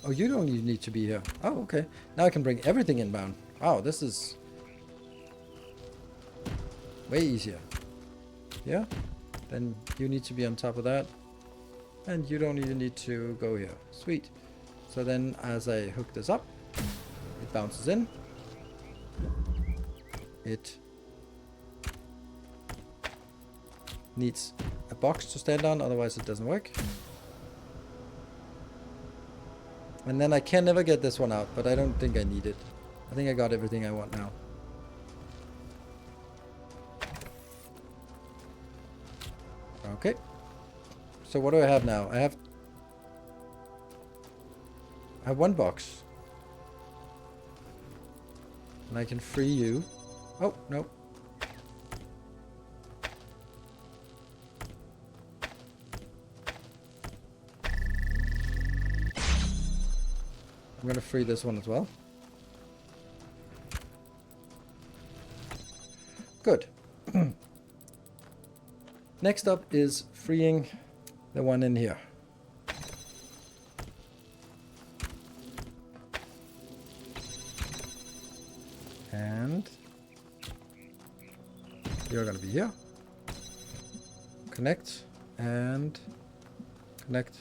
Oh, you don't even need to be here. Oh, okay. Now I can bring everything inbound. Wow, this is way easier. Yeah, then you need to be on top of that, and you don't even need to go here. Sweet. So then as I hook this up, it bounces in. It needs a box to stand on, otherwise it doesn't work. And then I can never get this one out, but I don't think I need it. I think I got everything I want now. Okay, so what do I have now? I have one box. And I can free you. Oh, no. I'm going to free this one as well. Good. Next up is freeing the one in here. And you're going to be here. Connect and connect.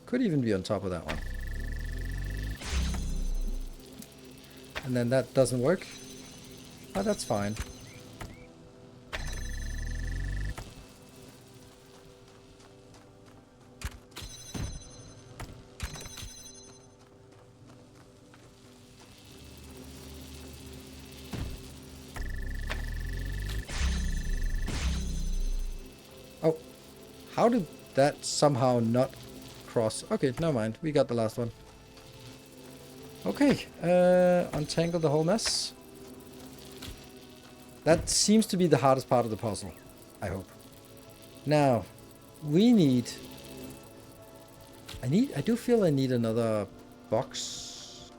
Could even be on top of that one. And then that doesn't work. Oh, that's fine. How did that somehow not cross? Okay, never mind. We got the last one. Okay, untangle the whole mess. That seems to be the hardest part of the puzzle, I hope. Now, we need... I do feel I need another box.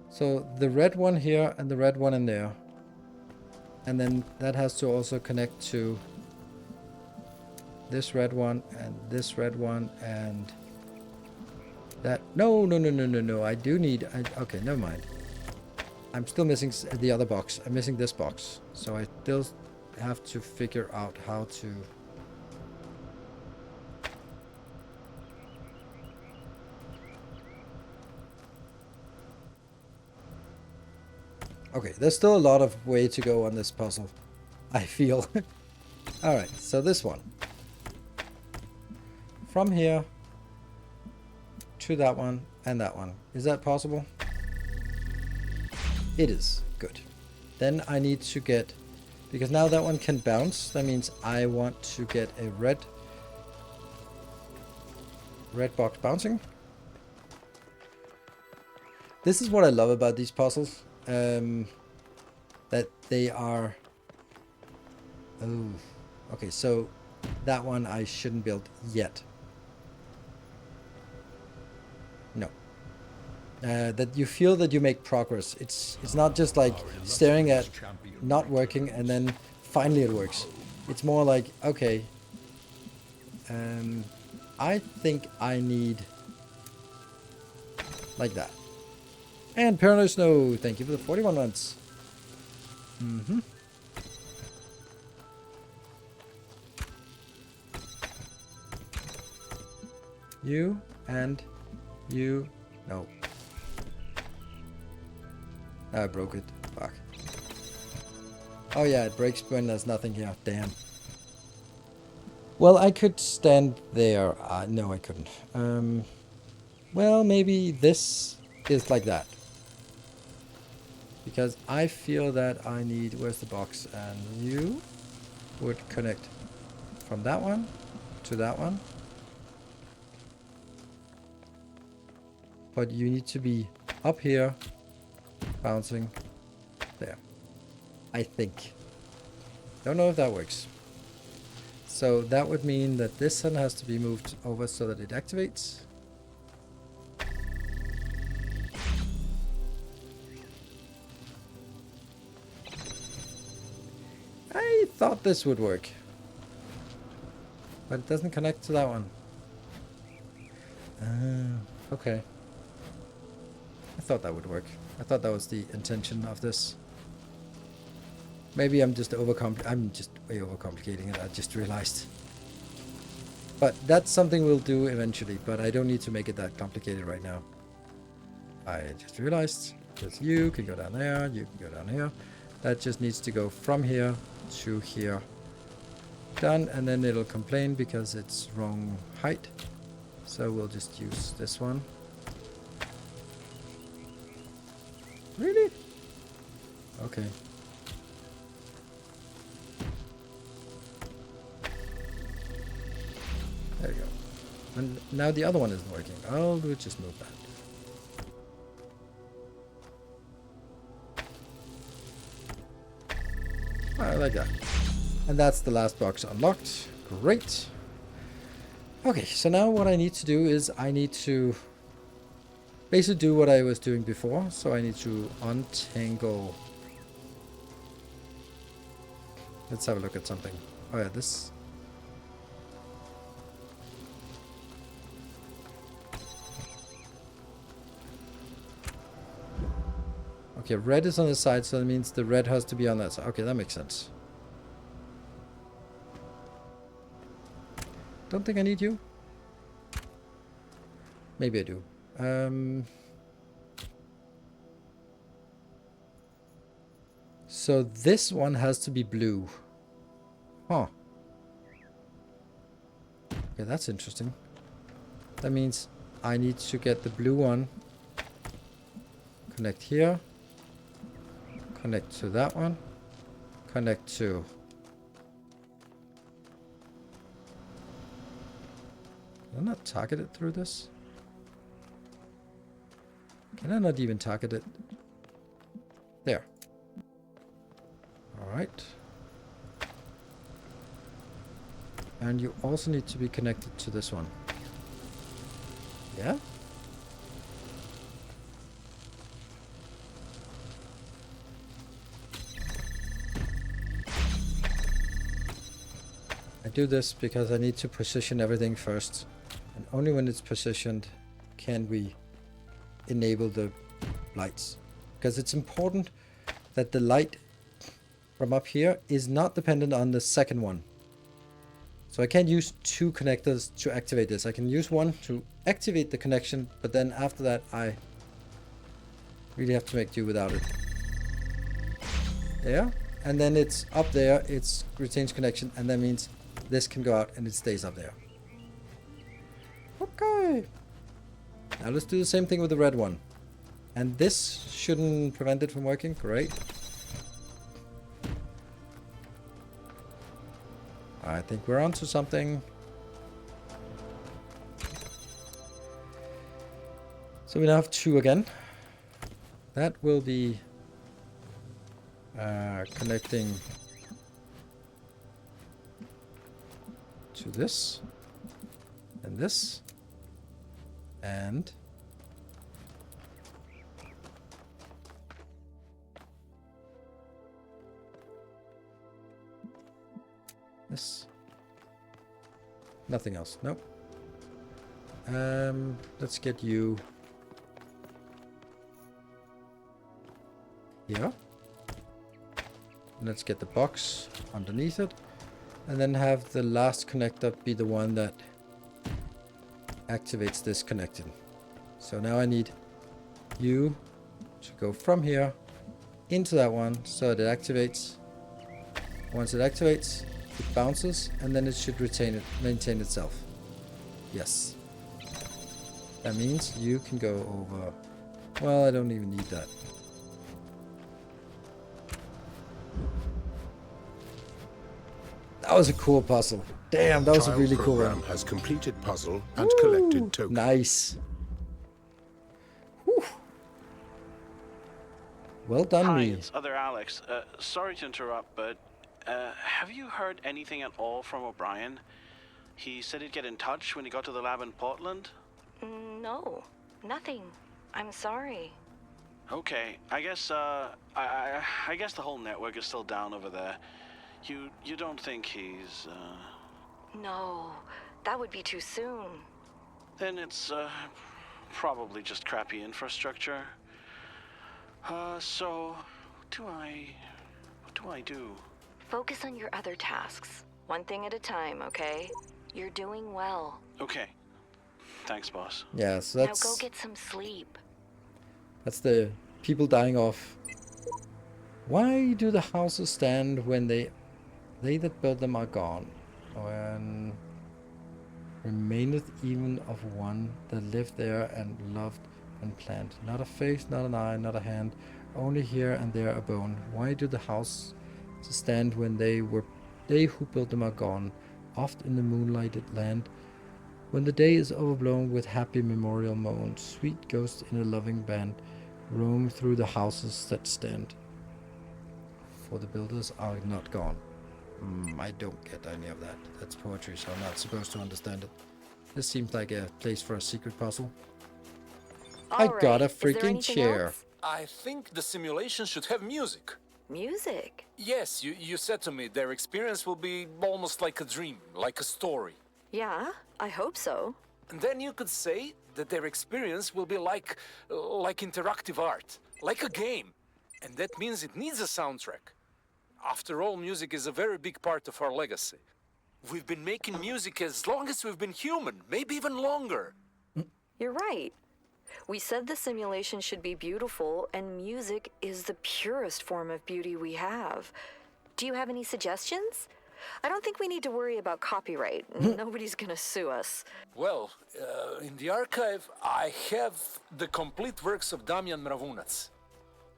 So the red one here and the red one in there. And then that has to also connect to this red one and this red one and that. No. I do need... okay, never mind. I'm still missing the other box. I'm missing this box. So I still have to figure out how to... Okay, there's still a lot of way to go on this puzzle, I feel. Alright, so this one. From here to that one and that one. Is that possible? It is. Good. Then I need to get... because now that one can bounce. That means I want to get a red box bouncing. This is what I love about these puzzles. That they are... oh, okay, so that one I shouldn't build yet. No. That you feel that you make progress. It's not just like staring at not working and then finally it works. It's more like, okay, I think I need like that. And Paranoid Snow, thank you for the 41 months. You and you. No. I broke it. Fuck. Oh yeah, it breaks when there's nothing here. Damn. Well, I could stand there. No, I couldn't. Well, maybe this is like that. Because I feel that I need... where's the box? And you would connect from that one to that one. But you need to be up here, bouncing there. I think. Don't know if that works. So that would mean that this one has to be moved over so that it activates. I thought this would work. But it doesn't connect to that one. Okay. I thought that would work. I thought that was the intention of this. Maybe I'm just way overcomplicating it, I just realized. But that's something we'll do eventually, but I don't need to make it that complicated right now. I just realized, because you can go down there, you can go down here. That just needs to go from here to here. Done, and then it'll complain because it's wrong height. So we'll just use this one. Really? Okay. There you go. And now the other one isn't working. I'll just move that. I like that. And that's the last box unlocked. Great. Okay, so now what I need to do is I need to basically do what I was doing before. So I need to untangle. Let's have a look at something. Oh yeah, this. Okay, red is on the side, so that means the red has to be on that side. Okay, that makes sense. Don't think I need you. Maybe I do. So this one has to be blue. Huh. Okay, that's interesting. That means I need to get the blue one Connect here. Connect to that one. Connect to... Can I not target it through this? Can I not even target it? There. Alright. And you also need to be connected to this one. Yeah? I do this because I need to position everything first. And only when it's positioned can we enable the lights. Because it's important that the light from up here is not dependent on the second one. So I can't use two connectors to activate this. I can use one to activate the connection, but then after that I really have to make do without it. There. And then it's up there, it retains connection, and that means this can go out and it stays up there. Okay. Now let's do the same thing with the red one. And this shouldn't prevent it from working. Great. I think we're onto something. So we now have two again. That will be connecting to this and this and this. Nothing else. Nope. Let's get you here. Let's get the box underneath it. And then have the last connector be the one that activates this connection. So now I need you to go from here into that one so that it activates. Once it activates, it bounces and then it should maintain itself. Yes. That means you can go over. Well, I don't even need that. That was a cool puzzle. Damn, that was a really cool one. Has completed puzzle and collected tokens. Nice. Whew. Well done, Hi, me. it's Other Alex. Sorry to interrupt, but have you heard anything at all from O'Brien? He said he'd get in touch when he got to the lab in Portland. No, nothing. I'm sorry. Okay, I guess I guess the whole network is still down over there. You don't think he's No, that would be too soon. Then it's probably just crappy infrastructure. So what do I do? Focus on your other tasks. One thing at a time, okay? You're doing well. Okay. Thanks, boss. Yeah, so Now that's go get some sleep. that's the people dying off. Why do the houses stand when they that built them are gone? When remaineth even of one that lived there and loved and planned. Not a face, not an eye, not a hand, only here and there a bone. Why do the houses stand when they who built them are gone, oft in the moonlighted land? When the day is overblown with happy memorial moans, sweet ghosts in a loving band roam through the houses that stand. For the builders are not gone. I don't get any of that. That's poetry, so I'm not supposed to understand it. This seems like a place for a secret puzzle. I got a freaking chair. I think the simulation should have music. Music? Yes, you said to me their experience will be almost like a dream, like a story. Yeah, I hope so. And then you could say that their experience will be like interactive art, like a game. And that means it needs a soundtrack. After all, music is a very big part of our legacy. We've been making music as long as we've been human, maybe even longer. You're right. We said the simulation should be beautiful, and music is the purest form of beauty we have. Do you have any suggestions? I don't think we need to worry about copyright. Nobody's gonna sue us. Well, in the archive, I have the complete works of Damian Mravunac.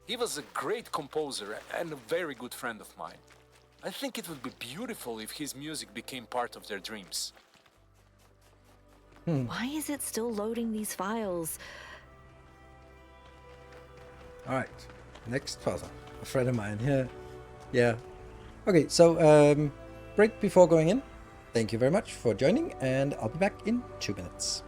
He was a great composer and a very good friend of mine. I think it would be beautiful if his music became part of their dreams. Why is it still loading these files? Alright, next puzzle. A friend of mine here. Yeah. Okay, so break before going in. Thank you very much for joining, and I'll be back in 2 minutes.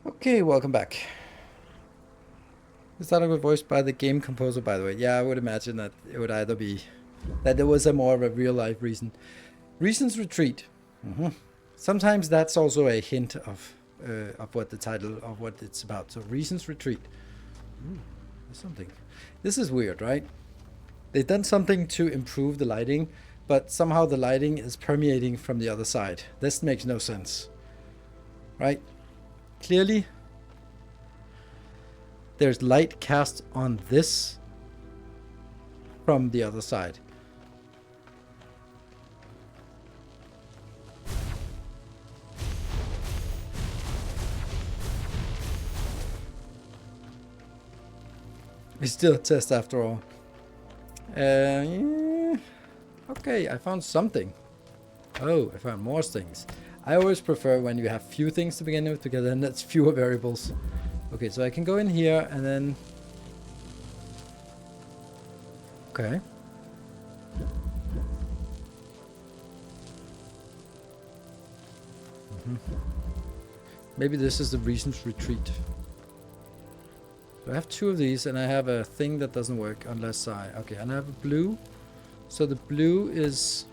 Okay, welcome back. This dialogue was voiced by the game composer, by the way. Yeah, I would imagine that it would either be that there was a more of a real life reason. Reason's Retreat. Sometimes that's also a hint of what the title of what it's about. So Reason's Retreat. Ooh, there's something. This is weird, right? They've done something to improve the lighting, but somehow the lighting is permeating from the other side. This makes no sense, right? Clearly, there's light cast on this from the other side. It's still a test after all. Yeah. Okay, I found something. Oh, I found more things. I always prefer when you have few things to begin with, because then that's fewer variables. Okay, so I can go in here and then... Okay. Maybe this is the Reason's Retreat. So I have two of these, and I have a thing that doesn't work unless I... Okay, and I have a blue. So the blue is...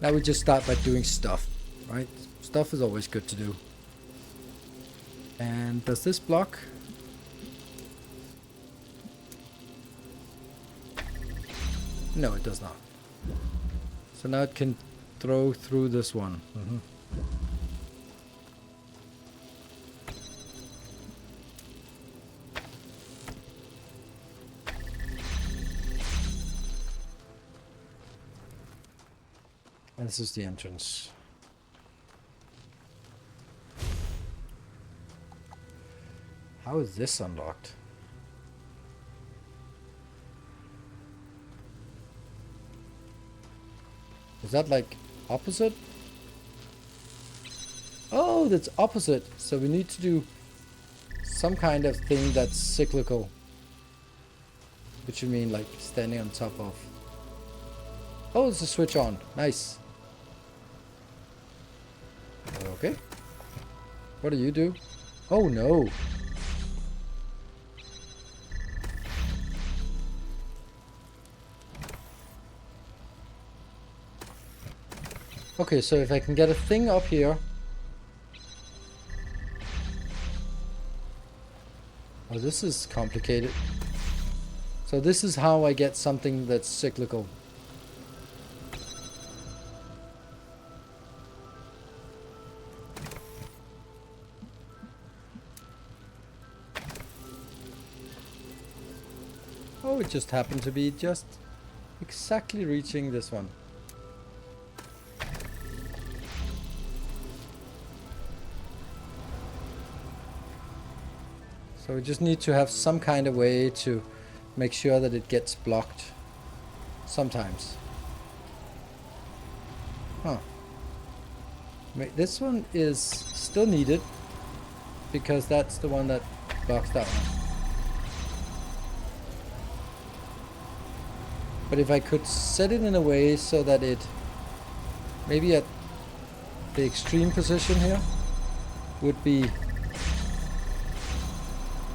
Now we just start by doing stuff, right? Stuff is always good to do. And does this block? No, it does not. So now it can throw through this one. And this is the entrance. How is this unlocked? Is that like opposite? Oh, that's opposite. So we need to do some kind of thing that's cyclical. Which you mean like standing on top of. Oh, it's a switch on. Nice. Okay. What do you do? Oh no. Okay, so if I can get a thing up here. Oh, this is complicated. So this is how I get something that's cyclical. Oh, it just happened to be just exactly reaching this one. So we just need to have some kind of way to make sure that it gets blocked sometimes. Huh. Wait, this one is still needed because that's the one that blocks that one. But if I could set it in a way so that it maybe at the extreme position here would be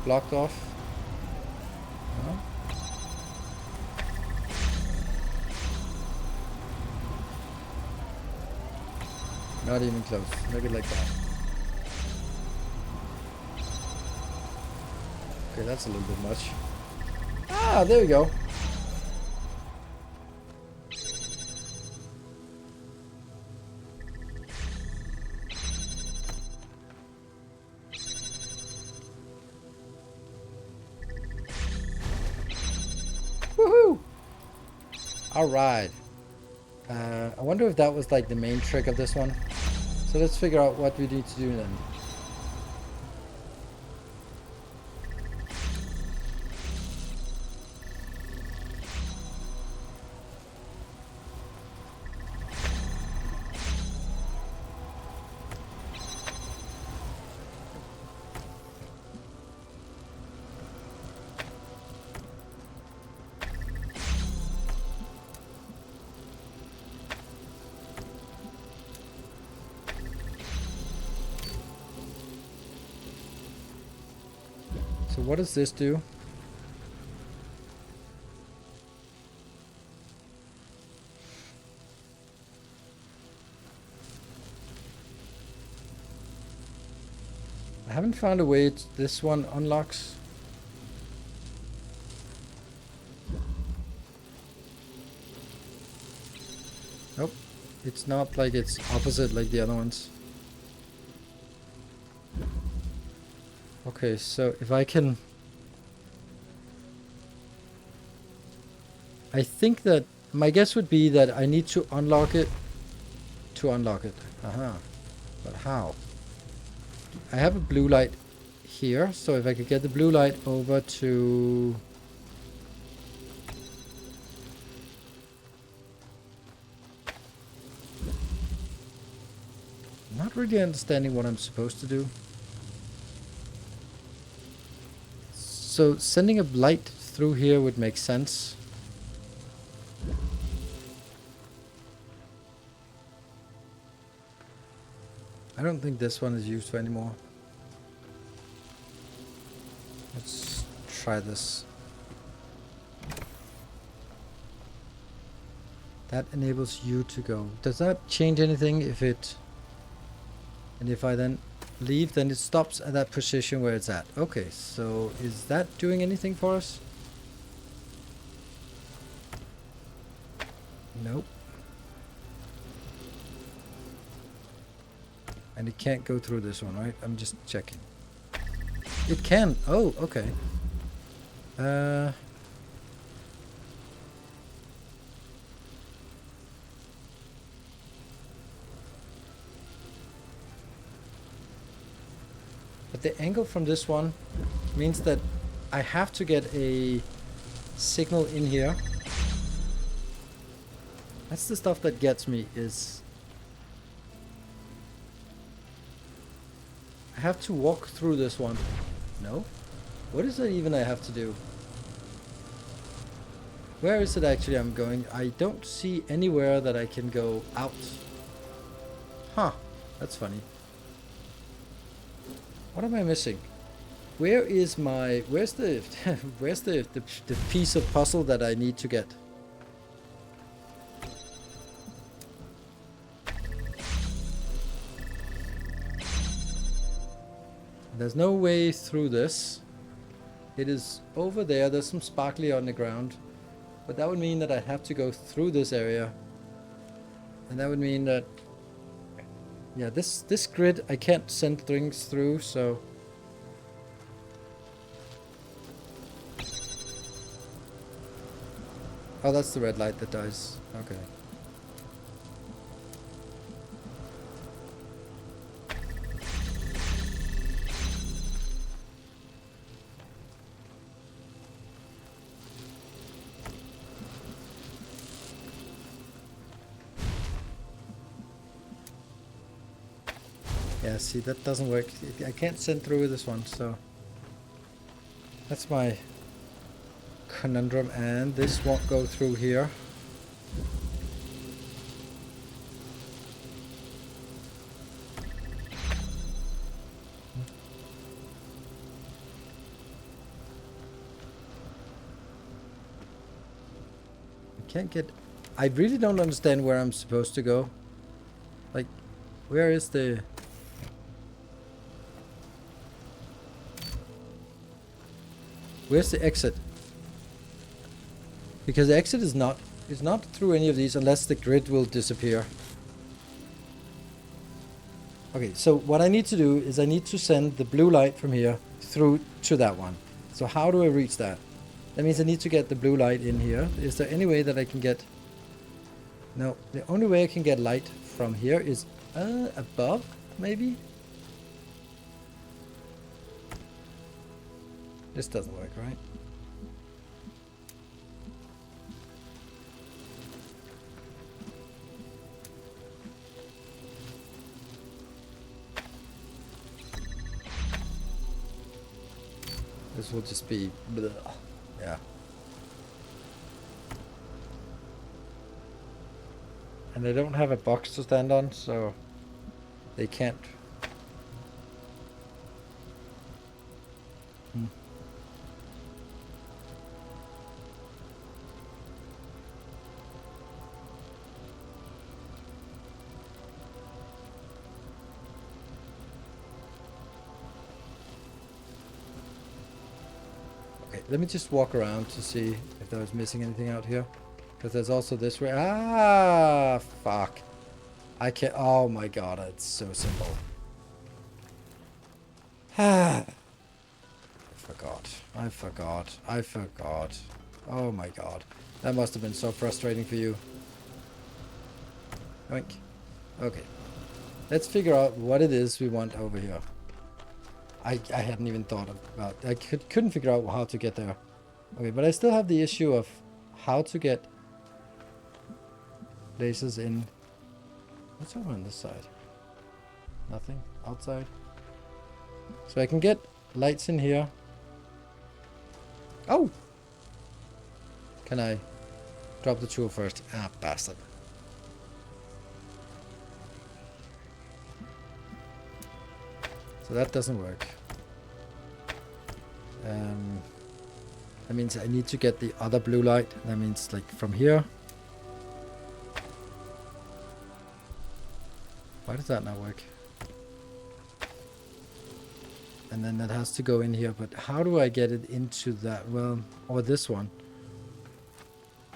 blocked off. No? Not even close. Make it like that. Okay, that's a little bit much. Ah, there we go. Woohoo! Alright. I wonder if that was like the main trick of this one. So let's figure out what we need to do then. So what does this do? I haven't found a way this one unlocks. Nope. It's not like it's opposite like the other ones. Okay, so if I can... I think that my guess would be that I need to unlock it to unlock it. But how? I have a blue light here, so if I could get the blue light over to... Not really understanding what I'm supposed to do. So sending a light through here would make sense. I don't think this one is used for anymore. Let's try this. That enables you to go. Does that change anything if it... And if I then leave, then it stops at that position where it's at. Okay, so is that doing anything for us? Nope. And it can't go through this one, right? I'm just checking. It can. Oh, okay. But the angle from this one means that I have to get a signal in here. That's the stuff that gets me, is I have to walk through this one. No? What is it even I have to do? Where is it actually I'm going? I don't see anywhere that I can go out. Huh. That's funny. What am I missing? Where is my... Where's the... where's the piece of puzzle that I need to get? There's no way through this. It is over there. There's some sparkly on the ground. But that would mean that I have to go through this area. And that would mean that... Yeah, this grid I can't send things through, so... Oh, that's the red light that dies. Okay. Yeah, see, that doesn't work. I can't send through this one, so... That's my conundrum, and this won't go through here. I can't get... I really don't understand where I'm supposed to go. Like, where is the... Where's the exit? Because the exit is not through any of these unless the grid will disappear. Okay, so what I need to do is I need to send the blue light from here through to that one. So how do I reach that? That means I need to get the blue light in here. Is there any way that I can get... No, the only way I can get light from here is above, maybe? This doesn't work, right? This will just be bleh. Yeah. And they don't have a box to stand on, so they can't. Let me just walk around to see if I was missing anything out here. Because there's also this way. Ah, fuck. I can't. Oh my god, it's so simple. Ah. I forgot. Oh my god. That must have been so frustrating for you. Oink. Okay. Let's figure out what it is we want over here. I hadn't even thought about... I couldn't figure out how to get there. Okay, but I still have the issue of how to get lasers in... What's over on this side? Nothing? Outside? So I can get lights in here. Oh! Can I drop the tool first? Ah, bastard. So that doesn't work. That means I need to get the other blue light. That means like from here. Why does that not work? And then that has to go in here. But how do I get it into that? Well, or this one.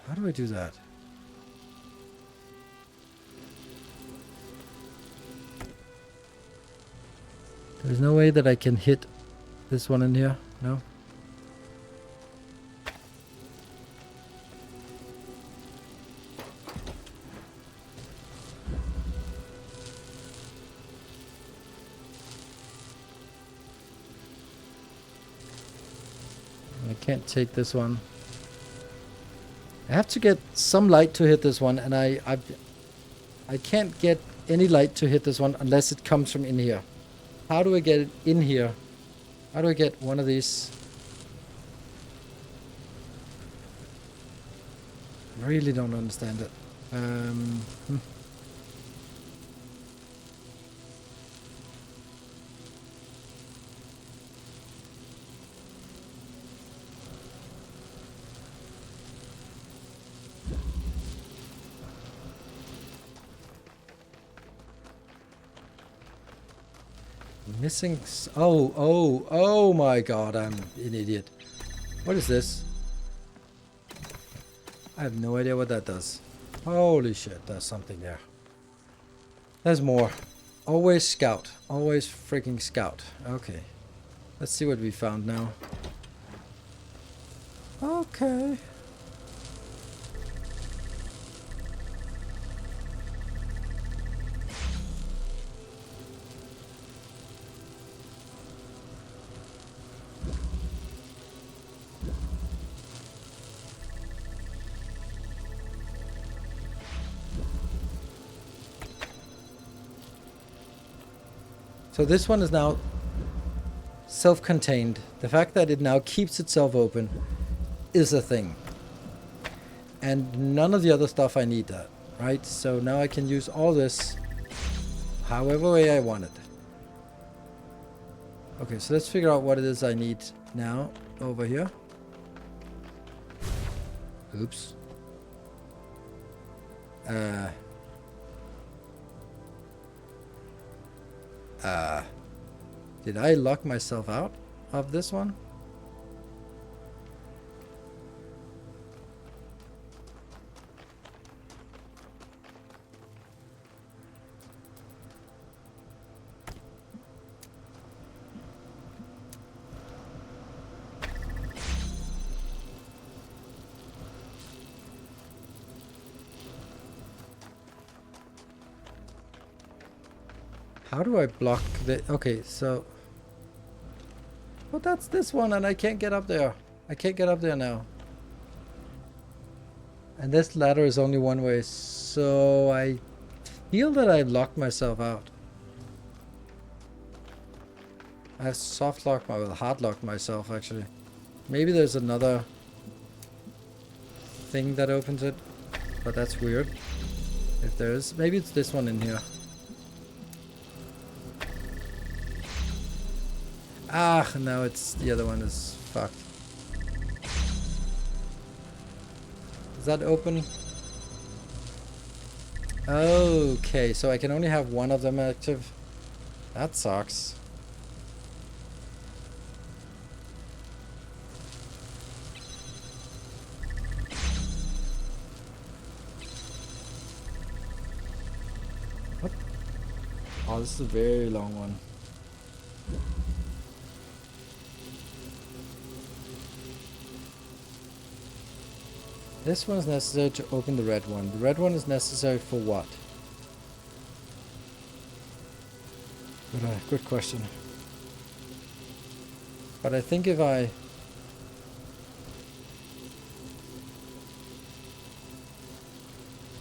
How do I do that? There's no way that I can hit this one in here, no? I can't take this one. I have to get some light to hit this one, and I can't get any light to hit this one unless it comes from in here. How do I get it in here? How do I get one of these? Really don't understand it. Missing... Oh my god, I'm an idiot. What is this? I have no idea what that does. Holy shit, there's something there. There's more. Always scout. Always freaking scout. Okay. Let's see what we found now. Okay. So this one is now self-contained. The fact that it now keeps itself open is a thing. And none of the other stuff I need that, right? So now I can use all this however way I want it. Okay, so let's figure out what it is I need now over here. Oops. Did I lock myself out of this one? How do I block the... Okay, so... Well, that's this one, and I can't get up there. I can't get up there now. And this ladder is only one way, so I feel that I locked myself out. I have soft locked my... Well, hard locked myself, actually. Maybe there's another thing that opens it, but that's weird. If there is... Maybe it's this one in here. Ah, no, it's the other one is fucked. Is that open? Okay, so I can only have one of them active. That sucks. What? Oh, this is a very long one. This one is necessary to open the red one. The red one is necessary for what? Good question. But I think if I...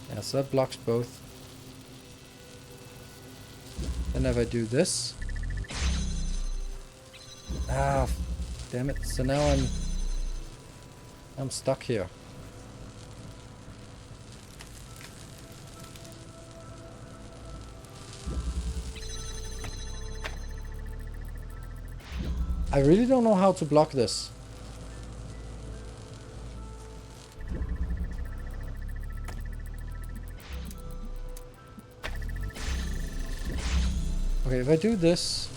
Yeah, so that blocks both. Then if I do this... Ah, damn it. So now I'm stuck here. I really don't know how to block this. Okay, if I do this,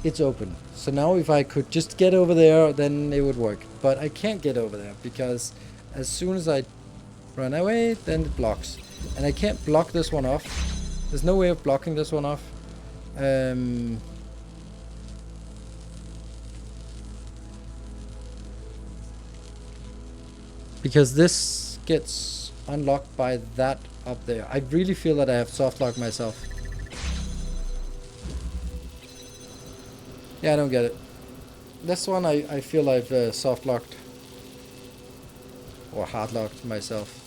it's open. So now if I could just get over there, then it would work. But I can't get over there because as soon as I run away, then it blocks. And I can't block this one off. There's no way of blocking this one off. Because this gets unlocked by that up there. I really feel that I have soft locked myself. Yeah, I don't get it. This one I feel I've soft locked. Or hard locked myself.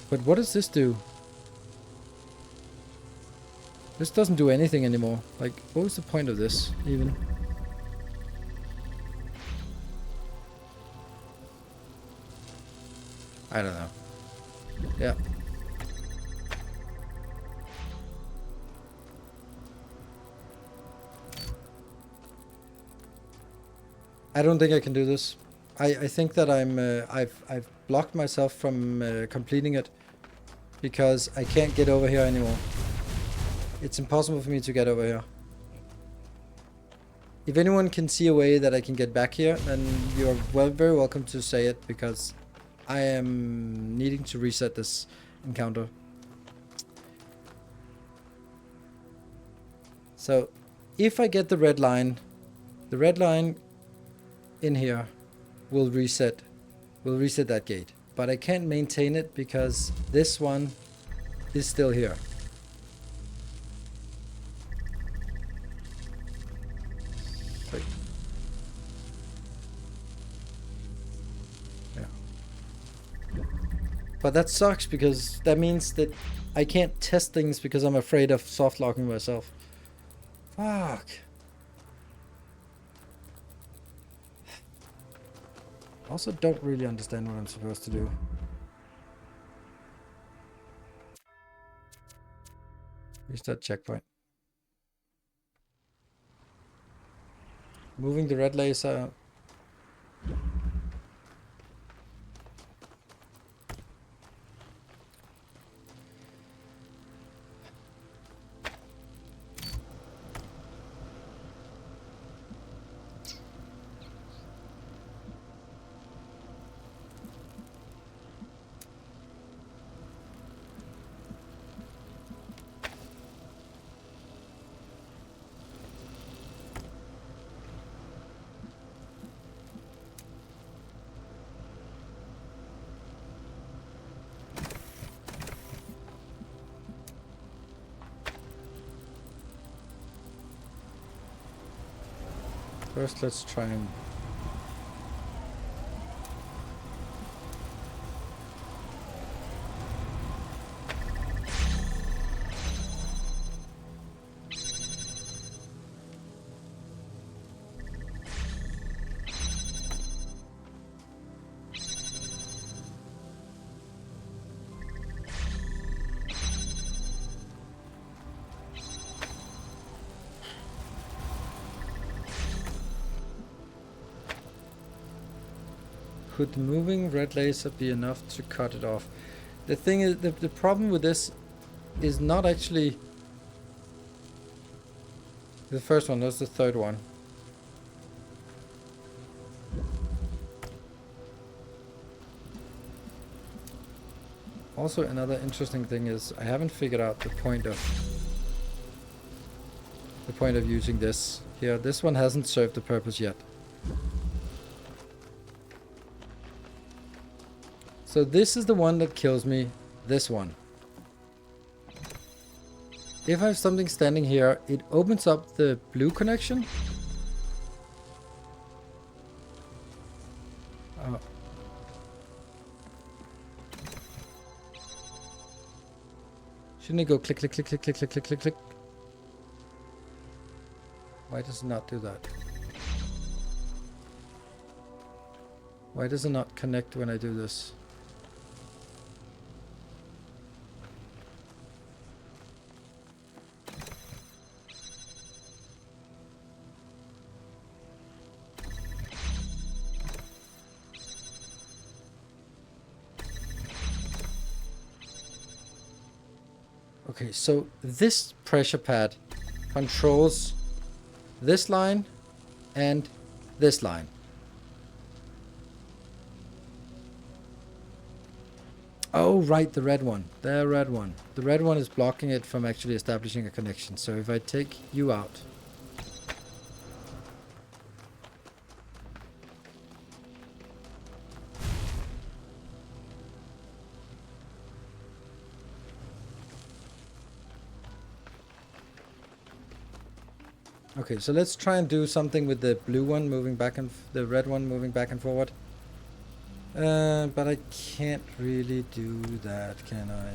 But what does this do? This doesn't do anything anymore. Like, what was the point of this, even? I don't know. Yeah. I don't think I can do this. I think that I've blocked myself from completing it because I can't get over here anymore. It's impossible for me to get over here. If anyone can see a way that I can get back here, then you're very welcome to say it, because I am needing to reset this encounter. So, if I get the red line in here will reset that gate. But I can't maintain it because this one is still here. But that sucks, because that means that I can't test things because I'm afraid of soft locking myself. Fuck. Also don't really understand what I'm supposed to do. Restart checkpoint. Moving the red laser. First, let's try and... Could the moving red laser be enough to cut it off? The thing is, the problem with this is not actually the first one, that's the third one. Also, another interesting thing is I haven't figured out the point of using this here. This one hasn't served the purpose yet. So this is the one that kills me, this one. If I have something standing here, it opens up the blue connection. Oh. Shouldn't it go click, click, click, click, click, click, click, click, click? Why does it not do that? Why does it not connect when I do this? Okay, so this pressure pad controls this line and this line. Oh, right, the red one. The red one. The red one is blocking it from actually establishing a connection. So if I take you out... Okay, so let's try and do something with the blue one moving back and the red one moving back and forward. But I can't really do that, can I?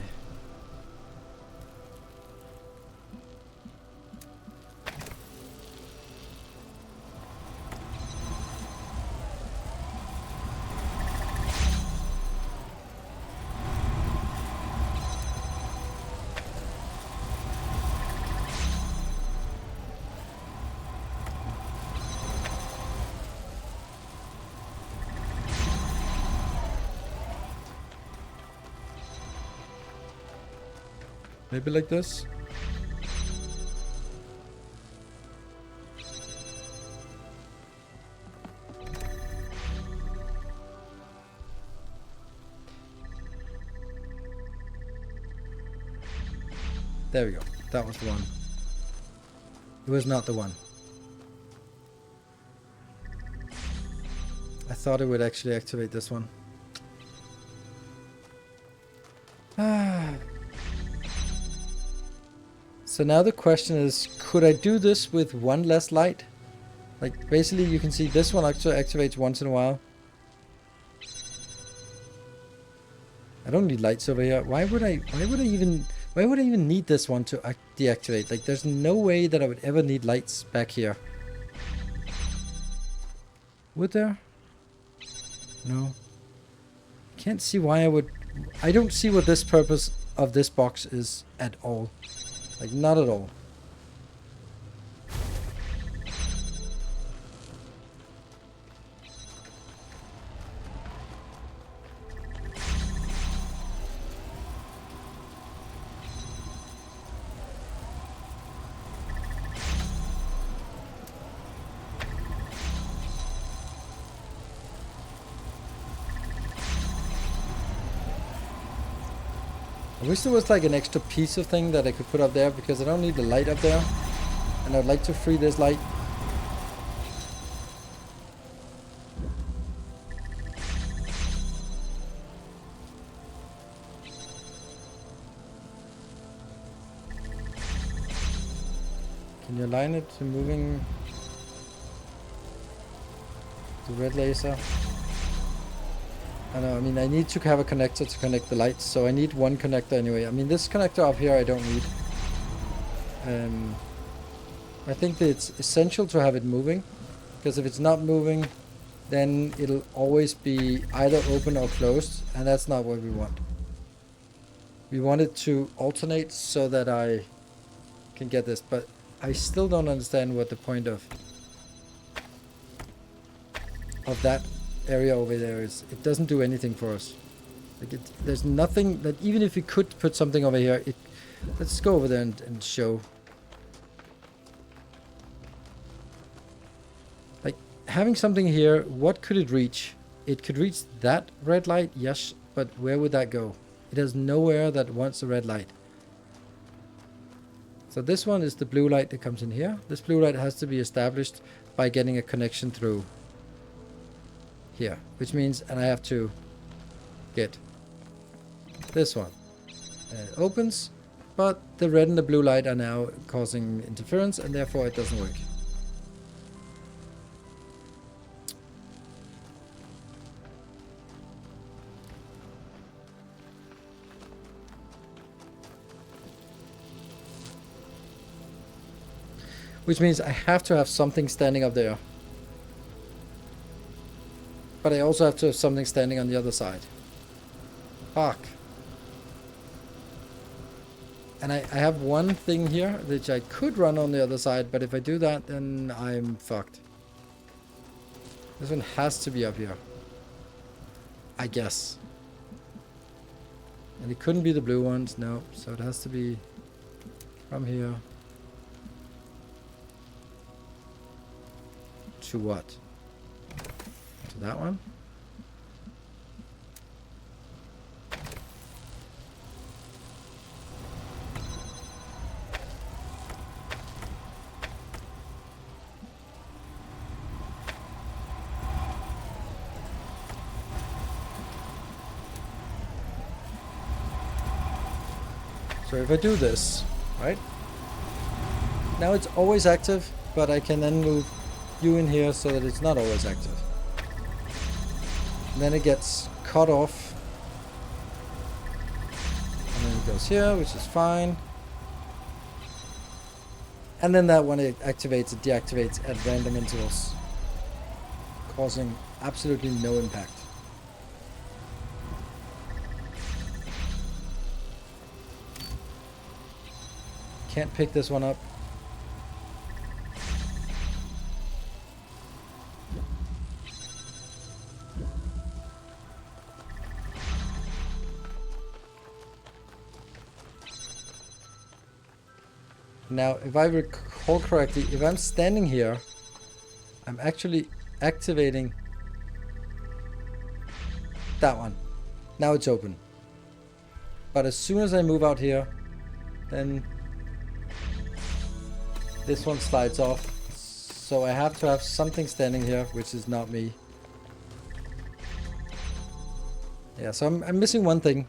Maybe like this. There we go. That was the one. It was not the one. I thought it would actually activate this one. So now the question is, could I do this with one less light? Like basically you can see this one actually activates once in a while. I don't need lights over here. Why would I even need this one to deactivate? Like there's no way that I would ever need lights back here. Would there? No. Can't see why I would. I don't see what this purpose of this box is at all. Like not at all. I wish there was like an extra piece of thing that I could put up there because I don't need the light up there. And I'd like to free this light. Can you align it to moving the red laser? I know, I mean, I need to have a connector to connect the lights, so I need one connector anyway. I mean, this connector up here I don't need. I think that it's essential to have it moving, because if it's not moving, then it'll always be either open or closed, and that's not what we want. We want it to alternate so that I can get this, but I still don't understand what the point of that area over there is. It doesn't do anything for us. Like there's nothing that, even if we could put something over here, let's go over there and show. Like having something here, what could it reach? It could reach that red light, yes, but where would that go? It has nowhere that wants a red light. So this one is the blue light that comes in here. This blue light has to be established by getting a connection through here, which means, and I have to get this one. It opens, but the red and the blue light are now causing interference, and therefore it doesn't work. Which means I have to have something standing up there. But I also have to have something standing on the other side. Fuck. And I have one thing here which I could run on the other side, but if I do that, then I'm fucked. This one has to be up here, I guess. And it couldn't be the blue ones, no. So it has to be from here to what? To that one? So if I do this, right? Now it's always active, but I can then move you in here so that it's not always active. And then it gets cut off. And then it goes here, which is fine. And then that one, it activates, it deactivates at random intervals, causing absolutely no impact. Can't pick this one up. Now, if I recall correctly, if I'm standing here, I'm actually activating that one. Now it's open. But as soon as I move out here, then this one slides off. So I have to have something standing here, which is not me. Yeah, so I'm missing one thing.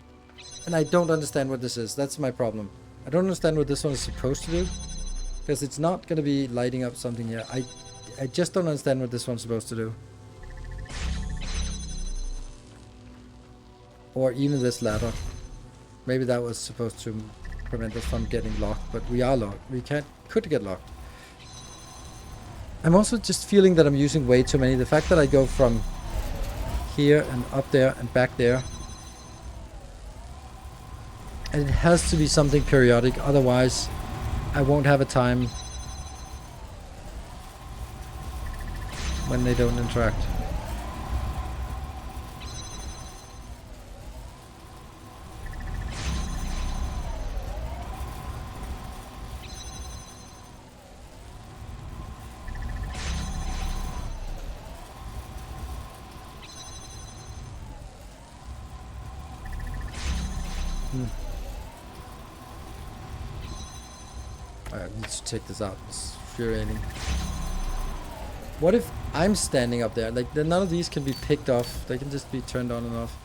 And I don't understand what this is. That's my problem. I don't understand what this one is supposed to do. Because it's not going to be lighting up something here. I just don't understand what this one's supposed to do. Or even this ladder. Maybe that was supposed to prevent us from getting locked. But we are locked. We could get locked. I'm also just feeling that I'm using way too many. The fact that I go from here and up there and back there. And it has to be something periodic. Otherwise, I won't have a time when they don't interact. I need to check this out. It's infuriating. What if I'm standing up there? Like, none of these can be picked off. They can just be turned on and off.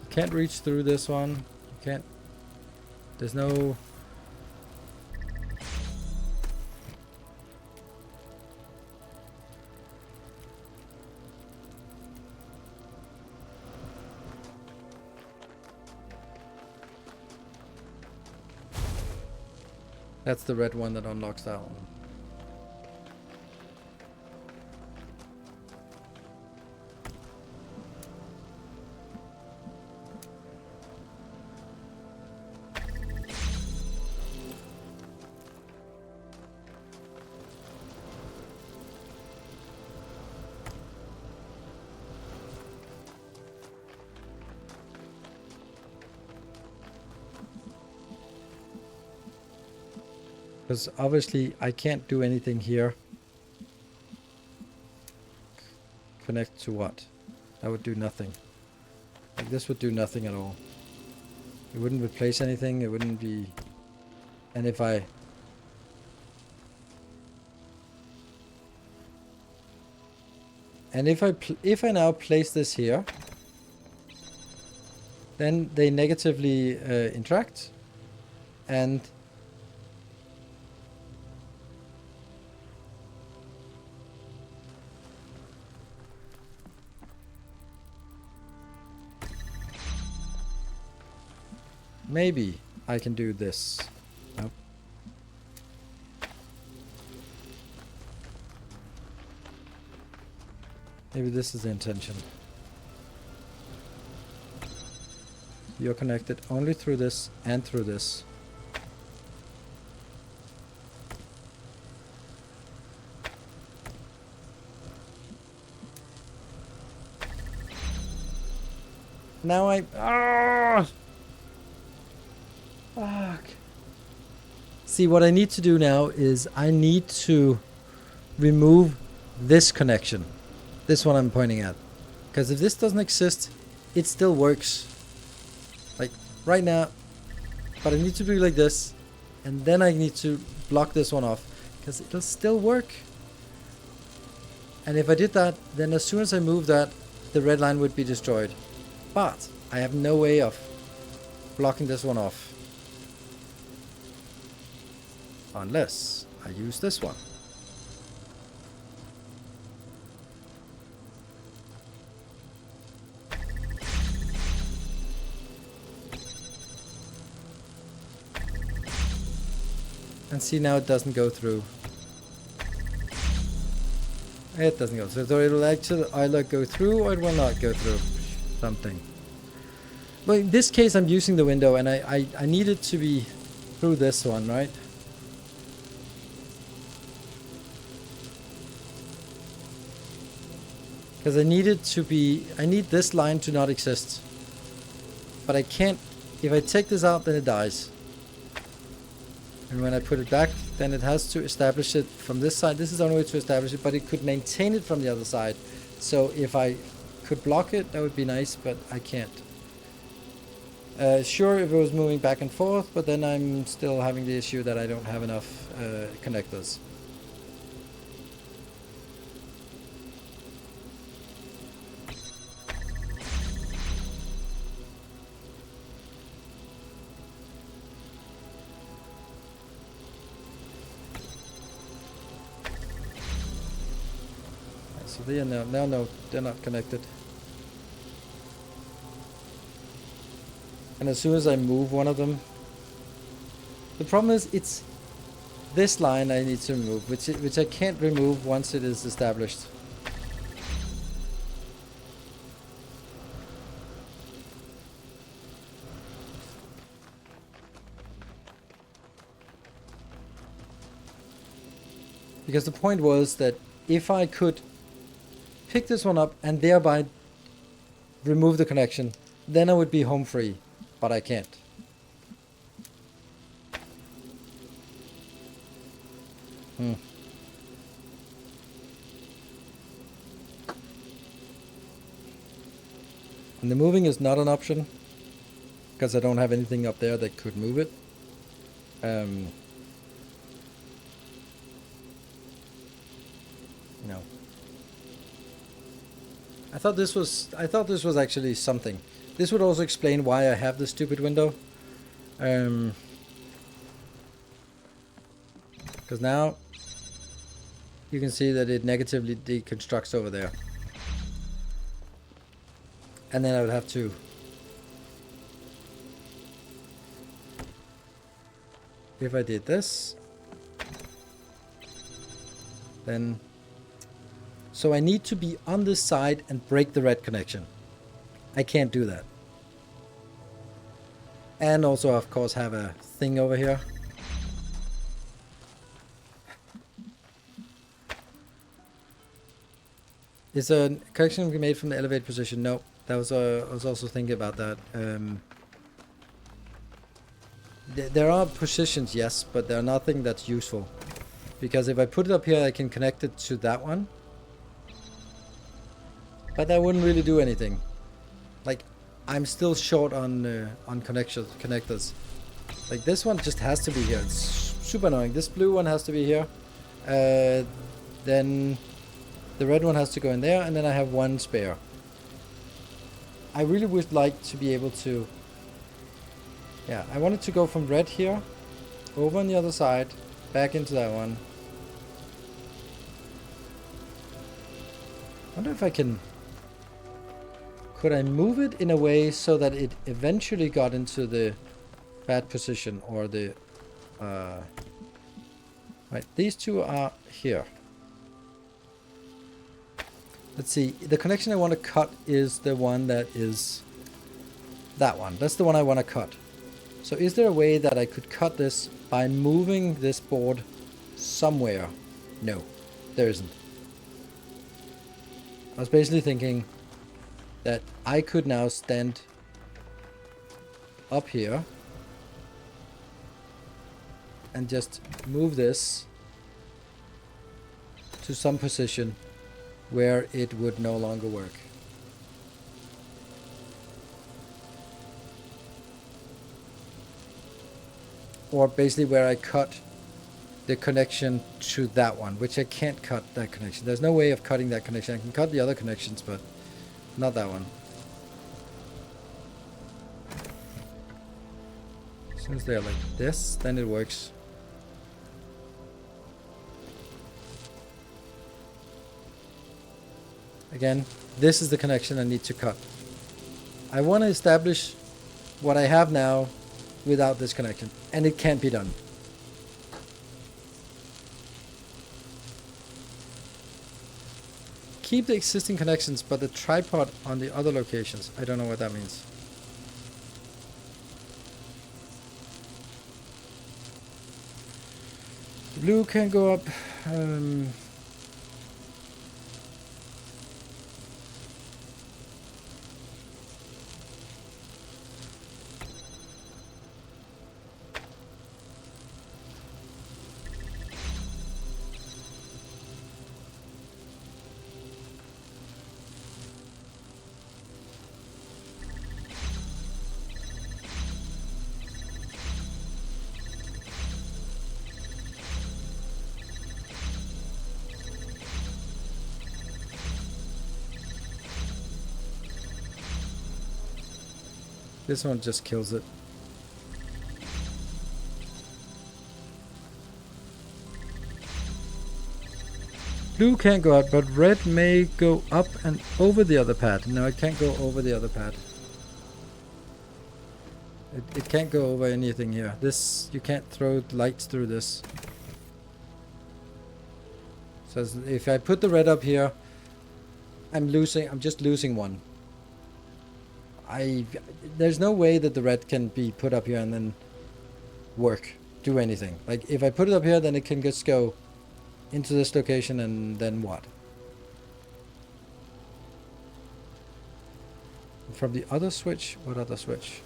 Can't reach through this one. Can't. There's no. That's the red one that unlocks that one. Because obviously I can't do anything here. Connect to what? That would do nothing. Like, this would do nothing at all. It wouldn't replace anything. It wouldn't be. And if I if I now place this here, then they negatively interact, and maybe I can do this. Nope. Maybe this is the intention. You're connected only through this and through this. Now I... Ah! Fuck. See, what I need to do now is I need to remove this connection. This one I'm pointing at. Because if this doesn't exist, it still works. Like, right now. But I need to do it like this. And then I need to block this one off. Because it'll still work. And if I did that, then as soon as I move that, the red line would be destroyed. But I have no way of blocking this one off. Unless I use this one. And see, now it doesn't go through. It doesn't go through. So it will actually either go through or it will not go through. Something. But in this case I'm using the window, and I need it to be through this one, right? Because I need it to be, I need this line to not exist. But I can't, if I take this out, then it dies. And when I put it back, then it has to establish it from this side. This is the only way to establish it, but it could maintain it from the other side. So if I could block it, that would be nice, but I can't. Sure, if it was moving back and forth, but then I'm still having the issue that I don't have enough connectors. So they are no, they're not connected. And as soon as I move one of them, the problem is it's this line I need to remove, which I can't remove once it is established. Because the point was that if I could pick this one up and thereby remove the connection, then I would be home free, but I can't. And the moving is not an option, because I don't have anything up there that could move it. No. I thought this was actually something. This would also explain why I have this stupid window. Because now you can see that it negatively deconstructs over there. And then I would have to if I did this, then so I need to be on this side and break the red connection. I can't do that. And also, of course, have a thing over here. Is a connection we made from the elevate position? No, that was I was also thinking about that. There are positions, yes, but they're nothing that's useful. Because if I put it up here, I can connect it to that one. But that wouldn't really do anything. Like, I'm still short on connectors. Like, this one just has to be here. It's super annoying. This blue one has to be here. Then the red one has to go in there, and then I have one spare. I really would like to be able to... Yeah, I wanted to go from red here, over on the other side, back into that one. I wonder if I can... Could I move it in a way so that it eventually got into the bad position, or the... Right, these two are here. Let's see, the connection I want to cut is the one that is... That one, that's the one I want to cut. So is there a way that I could cut this by moving this board somewhere? No, there isn't. I was basically thinking that I could now stand up here and just move this to some position where it would no longer work. Or basically where I cut the connection to that one, which I can't cut that connection. There's no way of cutting that connection. I can cut the other connections, but not that one. As soon as they're like this, then it works. Again, this is the connection I need to cut. I want to establish what I have now without this connection, and it can't be done. Keep the existing connections, but the tripod on the other locations. I don't know what that means. The blue can go up. This one just kills it. Blue can't go out, but red may go up and over the other pad. No, it can't go over the other pad. It can't go over anything here. This, you can't throw lights through this. So if I put the red up here, I'm just losing one. There's no way that the red can be put up here and then do anything. Like if I put it up here, then it can just go into this location and then what? From the other switch? What other switch?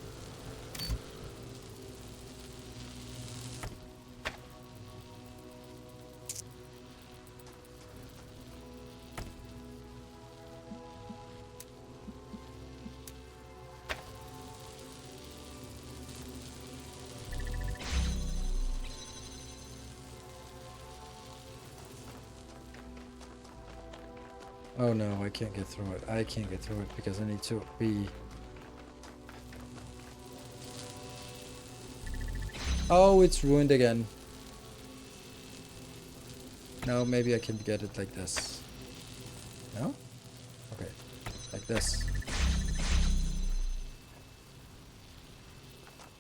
Oh no, I can't get through it. I can't get through it because I need to be... Oh, it's ruined again. No, maybe I can get it like this. No? Okay, like this.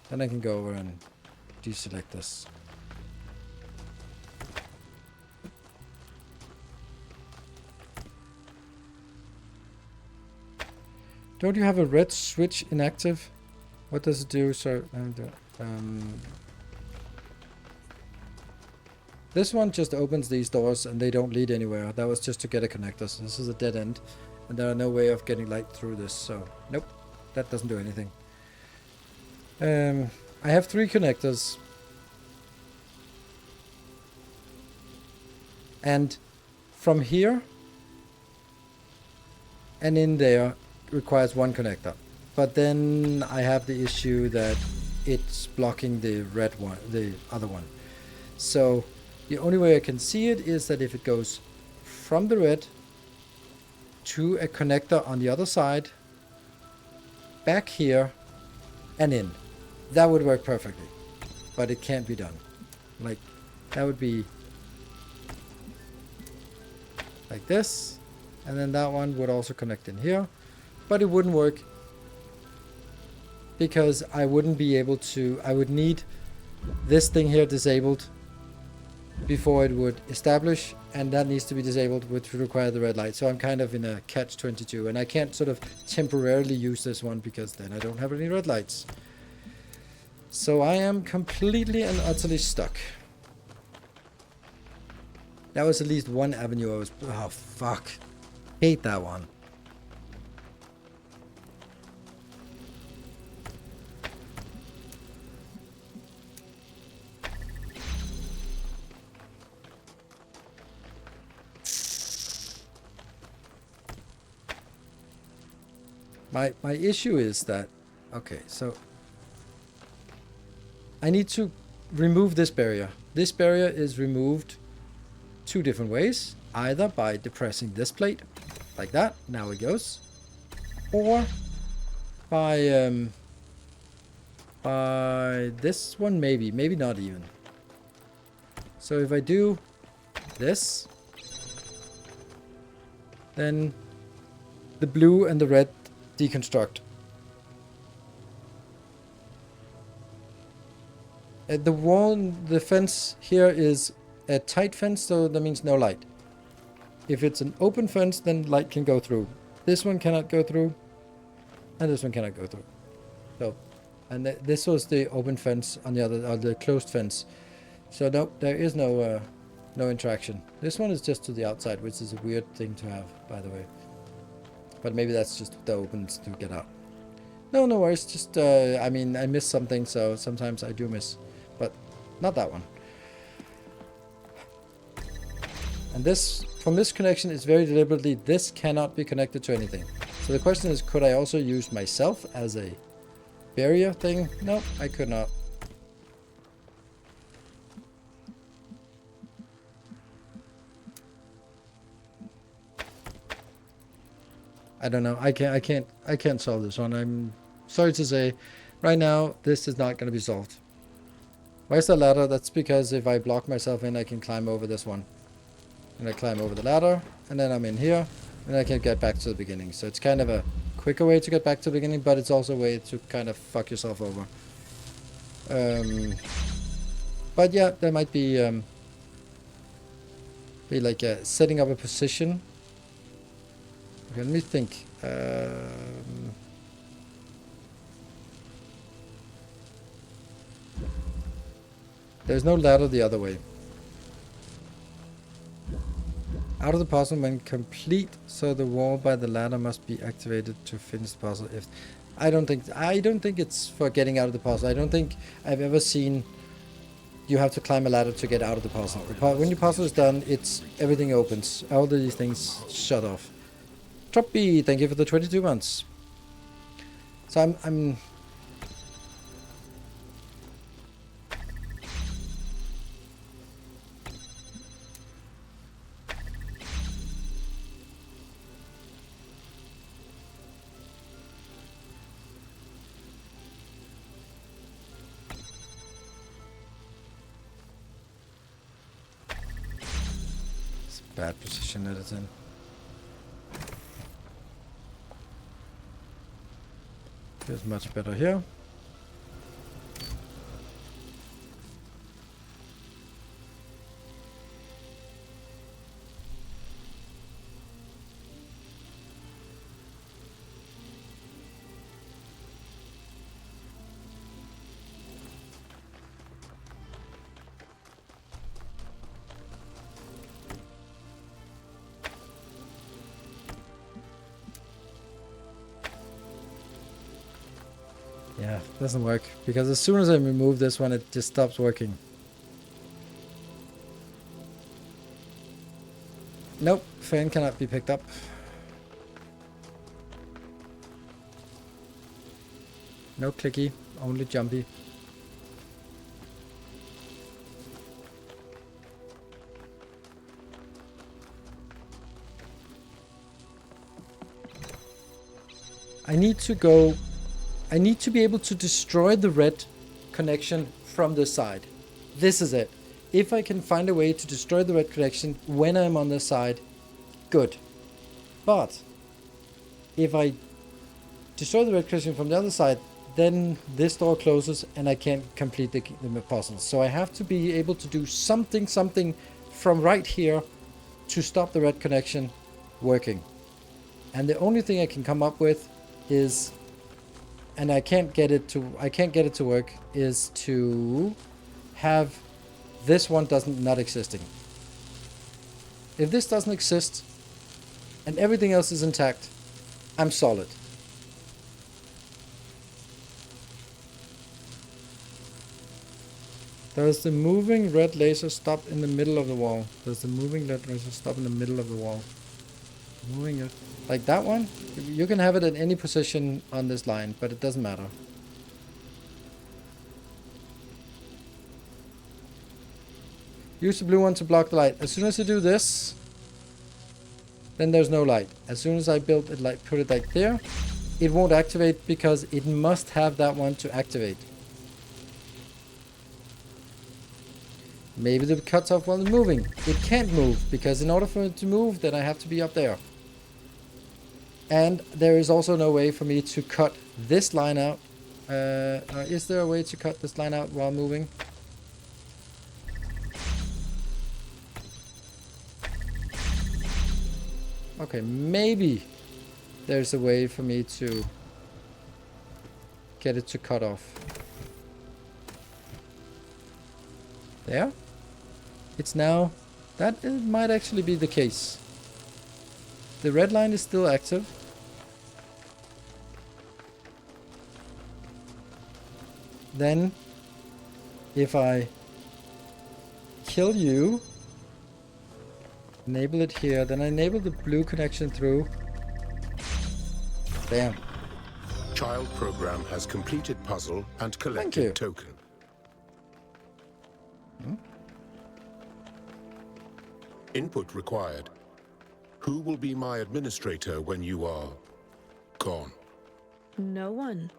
Then I can go over and deselect this. Don't you have a red switch inactive? What does it do? So, this one just opens these doors and they don't lead anywhere. That was just to get a connector. So this is a dead end. And there are no way of getting light through this. So, nope. That doesn't do anything. I have 3 connectors. And from here and in there requires 1 connector. But then I have the issue that it's blocking the red one, the other one. So the only way I can see it is that if it goes from the red to a connector on the other side, back here and in. That would work perfectly. But it can't be done. Like, that would be like this. And then that one would also connect in here. But it wouldn't work because I wouldn't be able to... I would need this thing here disabled before it would establish, and that needs to be disabled, which would require the red light. So I'm kind of in a catch-22, and I can't sort of temporarily use this one because then I don't have any red lights. So I am completely and utterly stuck. That was at least one avenue I was... Oh, fuck. Hate that one. My issue is that, okay, so I need to remove this barrier. This barrier is removed 2 different ways, either by depressing this plate, like that, now it goes, or by this one, maybe not even. So if I do this, then the blue and the red deconstruct. The fence here is a tight fence, so that means no light. If it's an open fence, then light can go through. This one cannot go through, and this one cannot go through. So, and this was the open fence on the other, or the closed fence. So no, there is no interaction. This one is just to the outside, which is a weird thing to have, by the way. But maybe that's just the opens to get out. No worries. Just, I mean, I missed something, so sometimes I do miss. But not that one. And this, from this connection, is very deliberately, this cannot be connected to anything. So the question is, could I also use myself as a barrier thing? No, I could not. I don't know. I can't solve this one. I'm sorry to say, right now, this is not going to be solved. Why is the ladder? That's because if I block myself in, I can climb over this one. And I climb over the ladder, and then I'm in here, and I can get back to the beginning. So it's kind of a quicker way to get back to the beginning, but it's also a way to kind of fuck yourself over. But yeah, there might be like setting up a position. Okay, let me think. There's no ladder the other way. Out of the puzzle when complete, so the wall by the ladder must be activated to finish the puzzle. If I don't think it's for getting out of the puzzle. I don't think I've ever seen you have to climb a ladder to get out of the puzzle. When your puzzle is done, everything opens. All these things shut off. Troppy, thank you for the 22 months. So I'm bad position that it's in. Feels much better here. Yeah, it doesn't work, because as soon as I remove this one, it just stops working. Nope, fan cannot be picked up. No clicky, only jumpy. I need to be able to destroy the red connection from this side. This is it. If I can find a way to destroy the red connection when I'm on this side, good. But if I destroy the red connection from the other side, then this door closes and I can't complete the puzzle. So I have to be able to do something from right here to stop the red connection working. And the only thing I can come up with is, and I can't get it to work, is to have this one not existing. If this doesn't exist and everything else is intact, I'm solid. Does the moving red laser stop in the middle of the wall? Does the moving red laser stop in the middle of the wall? Moving it like that one? You can have it at any position on this line, but it doesn't matter. Use the blue one to block the light. As soon as I do this, then there's no light. As soon as I build it, like put it like there, it won't activate because it must have that one to activate. Maybe the cuts off while it's moving. It can't move because in order for it to move, then I have to be up there. And there is also no way for me to cut this line out. Is there a way to cut this line out while moving? Okay, maybe there's a way for me to get it to cut off. There? It's now... That might actually be the case. The red line is still active. Then, if I kill you, enable it here, then I enable the blue connection through. Bam. Child program has completed puzzle and collected token. Input required. Who will be my administrator when you are gone? No one.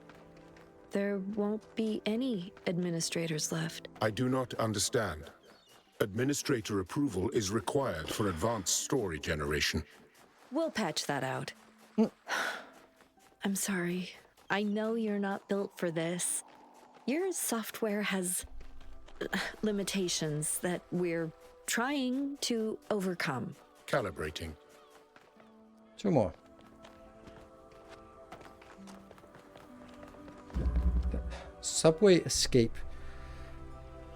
there won't be any administrators left. I do not understand. Administrator approval is required for advanced story generation. We'll patch that out. I'm sorry. I know you're not built for this. Your software has limitations that we're trying to overcome. Calibrating. 2 more. Subway escape.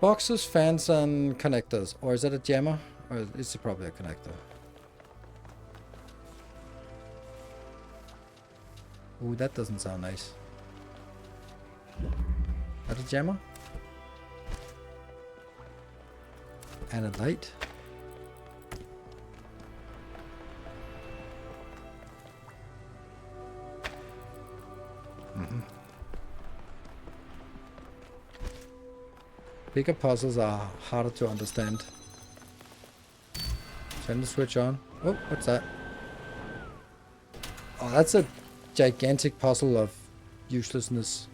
Boxes, fans, and connectors. Or is that a jammer? Or is it probably a connector? Ooh, that doesn't sound nice. That a jammer? And a light? Bigger puzzles are harder to understand. Turn the switch on. Oh, what's that? Oh, that's a gigantic puzzle of uselessness.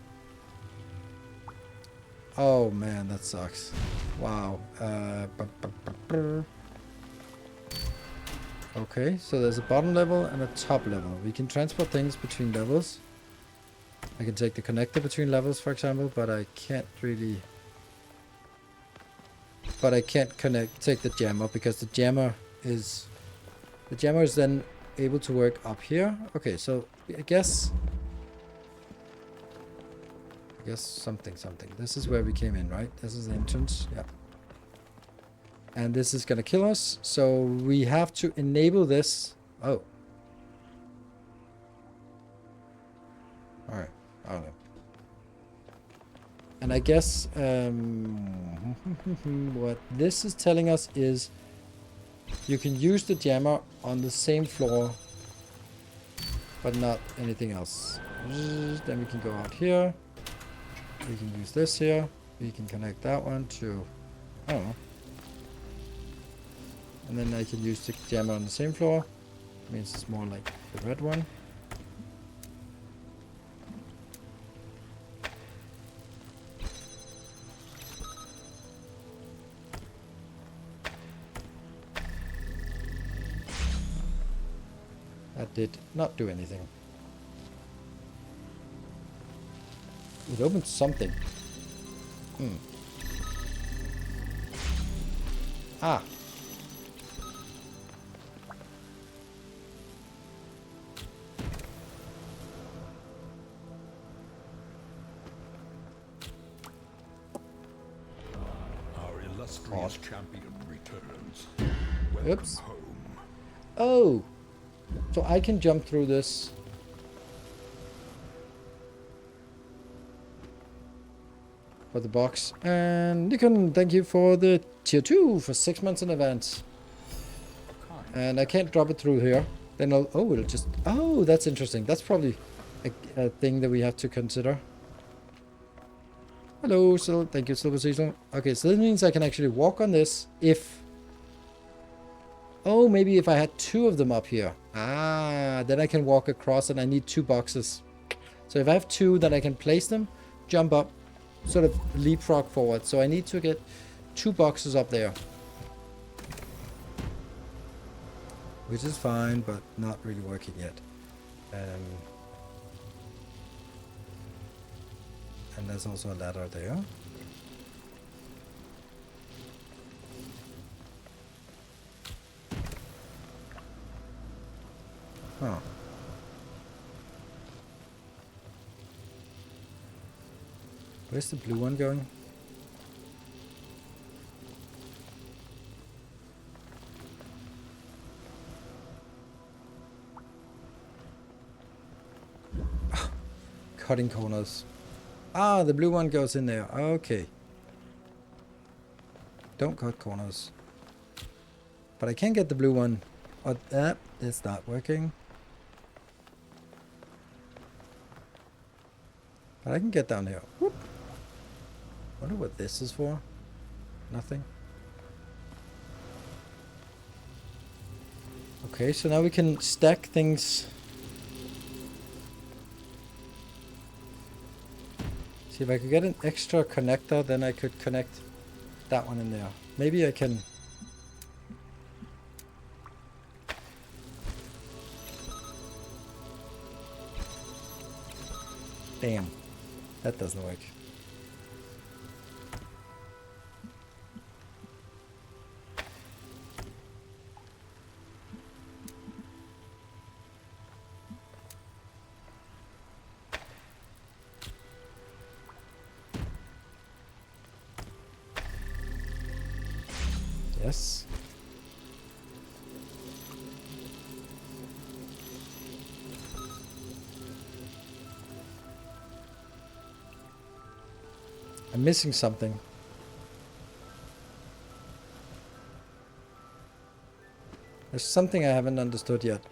Oh man, that sucks. Wow. Okay, so there's a bottom level and a top level. We can transport things between levels. I can take the connector between levels, for example, but I can't really... But I can't take the jammer because the jammer is then able to work up here. Okay, so I guess something. This is where we came in, right? This is the entrance. Yeah. And this is gonna kill us, so we have to enable this. Oh. Alright, I don't know. And I guess what this is telling us is you can use the jammer on the same floor, but not anything else. Then we can go out here. We can use this here. We can connect that one to, I don't know. And then I can use the jammer on the same floor. Means it's more like the red one. That did not do anything. It opened something. Ah. Our illustrious champion returns. Oops. Welcome home. Oh. So I can jump through this. For the box. And Nikon, thank you for the tier 2 for 6 months in advance. And I can't drop it through here. Then it'll just... Oh, that's interesting. That's probably a thing that we have to consider. Hello, thank you, Silver Cecil. Okay, so that means I can actually walk on this if... Oh, maybe if I had 2 of them up here. Ah, then I can walk across and I need 2 boxes. So if I have 2, then I can place them, jump up, sort of leapfrog forward. So I need to get 2 boxes up there. Which is fine, but not really working yet. And there's also a ladder there. Huh. Where's the blue one going? Cutting corners. Ah, the blue one goes in there. Okay. Don't cut corners. But I can get the blue one. Oh, that is not working. But I can get down here. Whoop. Wonder what this is for. Nothing. Okay, so now we can stack things. See if I could get an extra connector, then I could connect that one in there. Maybe I can... Damn, that doesn't work. Yes. I'm missing something. There's something I haven't understood yet.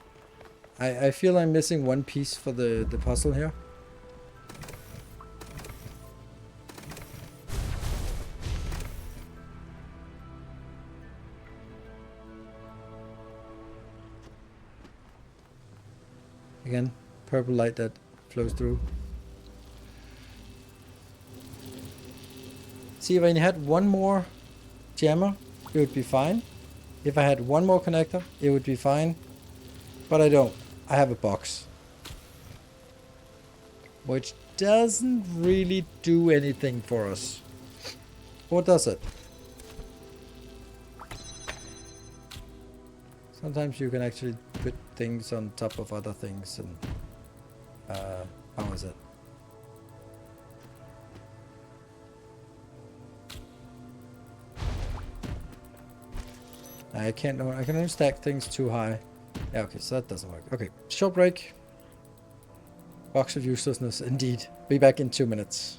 I feel I'm missing one piece for the puzzle here. Again, purple light that flows through. See, if I had one more jammer, it would be fine. If I had one more connector, it would be fine. But I don't. I have a box. Which doesn't really do anything for us. Or does it? Sometimes you can actually put things on top of other things and how is it? I can only stack things too high. Yeah, okay, so that doesn't work. Okay, short break. Box of uselessness, indeed. Be back in 2 minutes.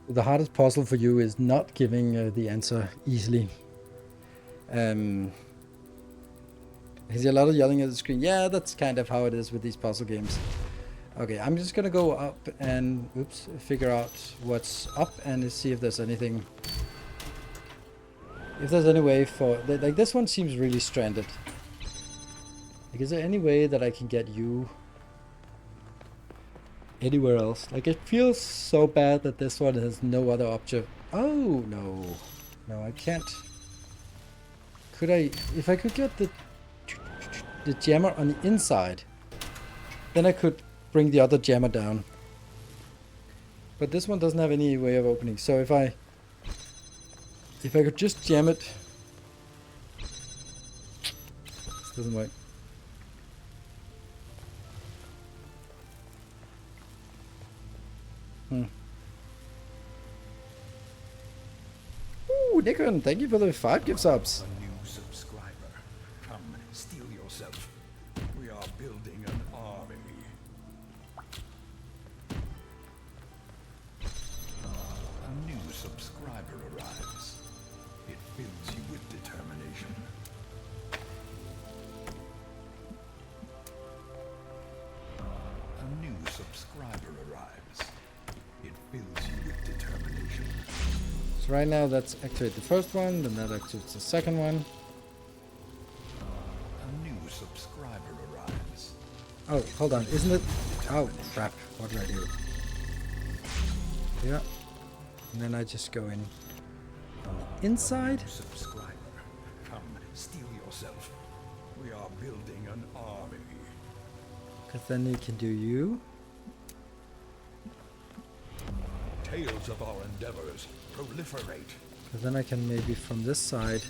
The hardest puzzle for you is not giving the answer easily. I see a lot of yelling at the screen. Yeah, that's kind of how it is with these puzzle games. Okay, I'm just gonna go up and figure out what's up and see if there's anything. If there's any way for like this one seems really stranded. Like, is there any way that I can get you anywhere else? Like, it feels so bad that this one has no other object. Oh no, no, I can't. Could I? If I could get the jammer on the inside, then I could bring the other jammer down. But this one doesn't have any way of opening. So if I could just jam it, this doesn't work. Ooh, Nikon, thank you for the 5 gift subs. A new subscriber. Come, steal yourself. We are building an army. subscriber arrives. It fills you with determination. A new subscriber arrives. It fills you with determination. So right now that's activate the first one, then that activates the second one. A new subscriber arrives. Oh, hold on, isn't it? Oh, crap. What did I do? Yeah. And then I just go in on the inside. Subscriber, come, steel yourself. We are building an army. Because then you can do you. Tales of our endeavors proliferate. Because then I can maybe from this side.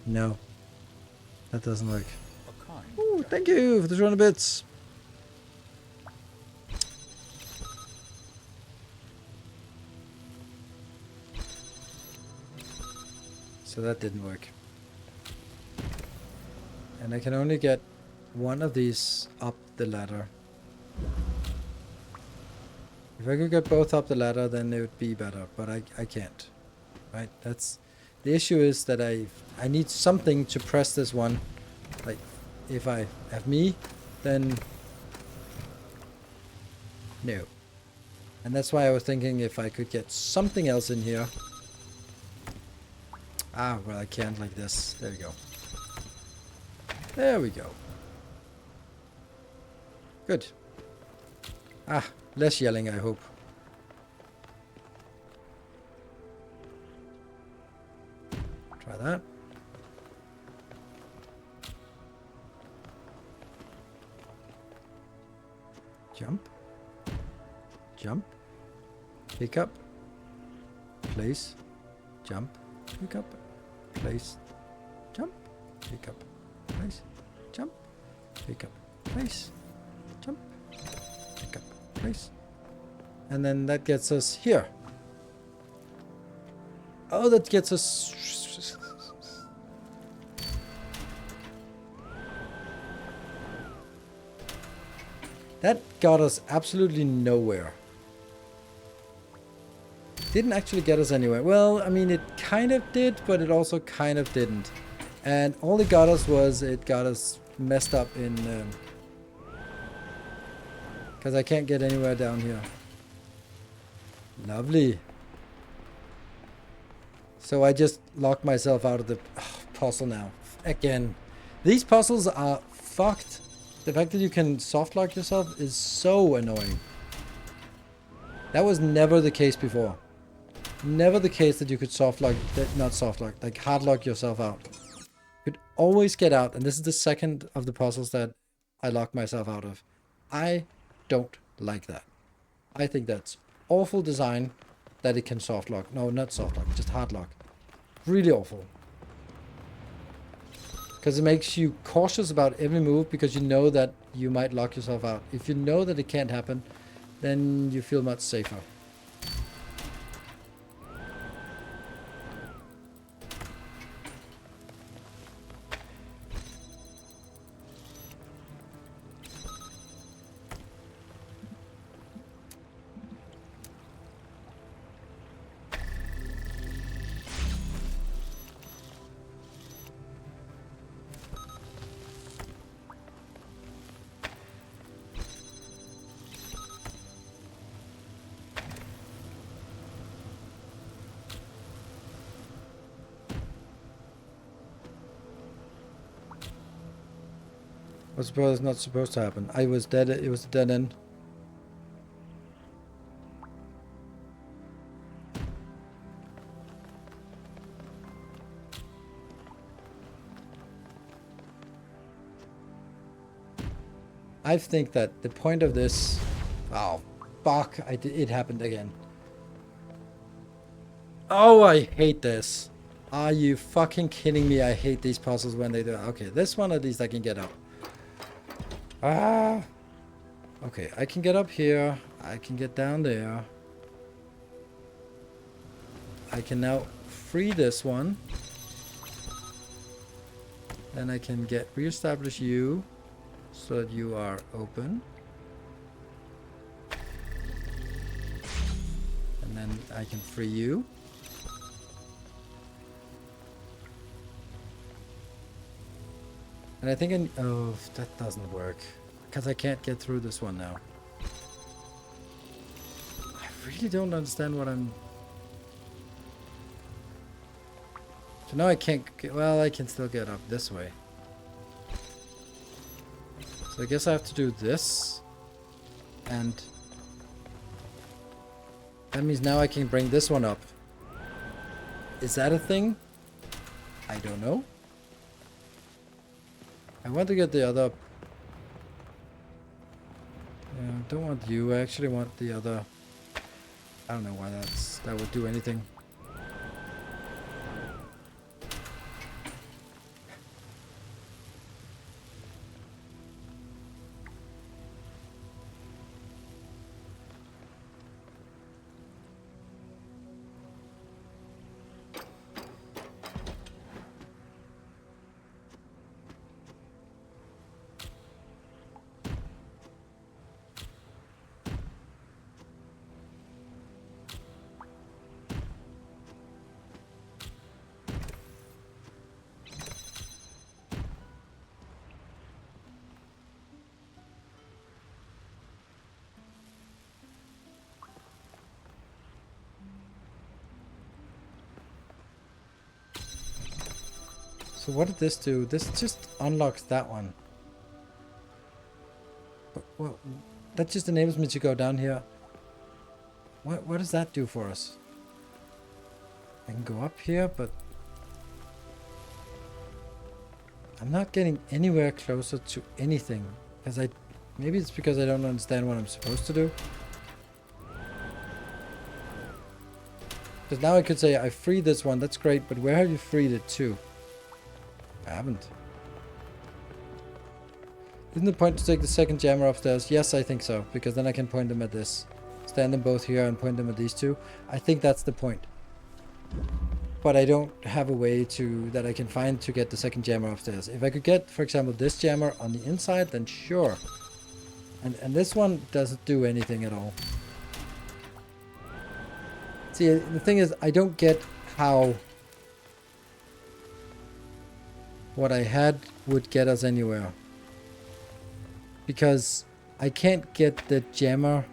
No. That doesn't work. A kind Ooh, thank you for the 200 bits. So that didn't work. And I can only get one of these up the ladder. If I could get both up the ladder, then it would be better, but I can't. Right? That's the issue, is that I need something to press this one. Like, if I have me, then no. And that's why I was thinking if I could get something else in here. Ah, well, I can't like this. There we go. There we go. Good. Ah, less yelling, I hope. Try that. Jump. Jump. Pick up. Place. Jump. Pick up. Place. Jump. Pick up. Place. Jump. Pick up. Place. Jump. Pick up. Place. And then that gets us here. Oh, that gets us... That got us absolutely nowhere. Didn't actually get us anywhere. Well, I mean, it kind of did, but it also kind of didn't. And all it got us was, it got us messed up in... because I can't get anywhere down here. Lovely. So I just locked myself out of the puzzle now. Again. These puzzles are fucked. The fact that you can soft lock yourself is so annoying. That was never the case before. Never the case that you could soft lock, not soft lock, like hard lock yourself out. You could always get out, and this is the second of the puzzles that I locked myself out of. I don't like that. I think that's awful design that it can soft lock. No, not soft lock, just hard lock. Really awful. Because it makes you cautious about every move, because you know that you might lock yourself out. If you know that it can't happen, then you feel much safer. I suppose it's not supposed to happen. I was dead. It was a dead end. I think that the point of this... Oh, fuck. It happened again. Oh, I hate this. Are you fucking kidding me? I hate these puzzles when they do... Okay, this one at least I can get up. Ah. Okay, I can get up here. I can get down there. I can now free this one. Then I can reestablish you so that you are open. And then I can free you. And I think oh, that doesn't work. Because I can't get through this one now. I really don't understand what I'm... So now I can't get... Well, I can still get up this way. So I guess I have to do this. And... that means now I can bring this one up. Is that a thing? I don't know. I want to get the other... yeah, I don't want you. I actually want the other... I don't know why that would do anything. So what did this do? This just unlocks that one. But, well, that just enables me to go down here. What does that do for us? I can go up here, but... I'm not getting anywhere closer to anything. Because maybe it's because I don't understand what I'm supposed to do. Because now I could say I freed this one, that's great, but where have you freed it to? I haven't. Isn't the point to take the second jammer upstairs? Yes, I think so, because then I can point them at this. Stand them both here and point them at these two. I think that's the point. But I don't have a way that I can find to get the second jammer upstairs. If I could get, for example, this jammer on the inside, then sure. And this one doesn't do anything at all. See, the thing is, I don't get how what I had would get us anywhere. Because I can't get the jammer.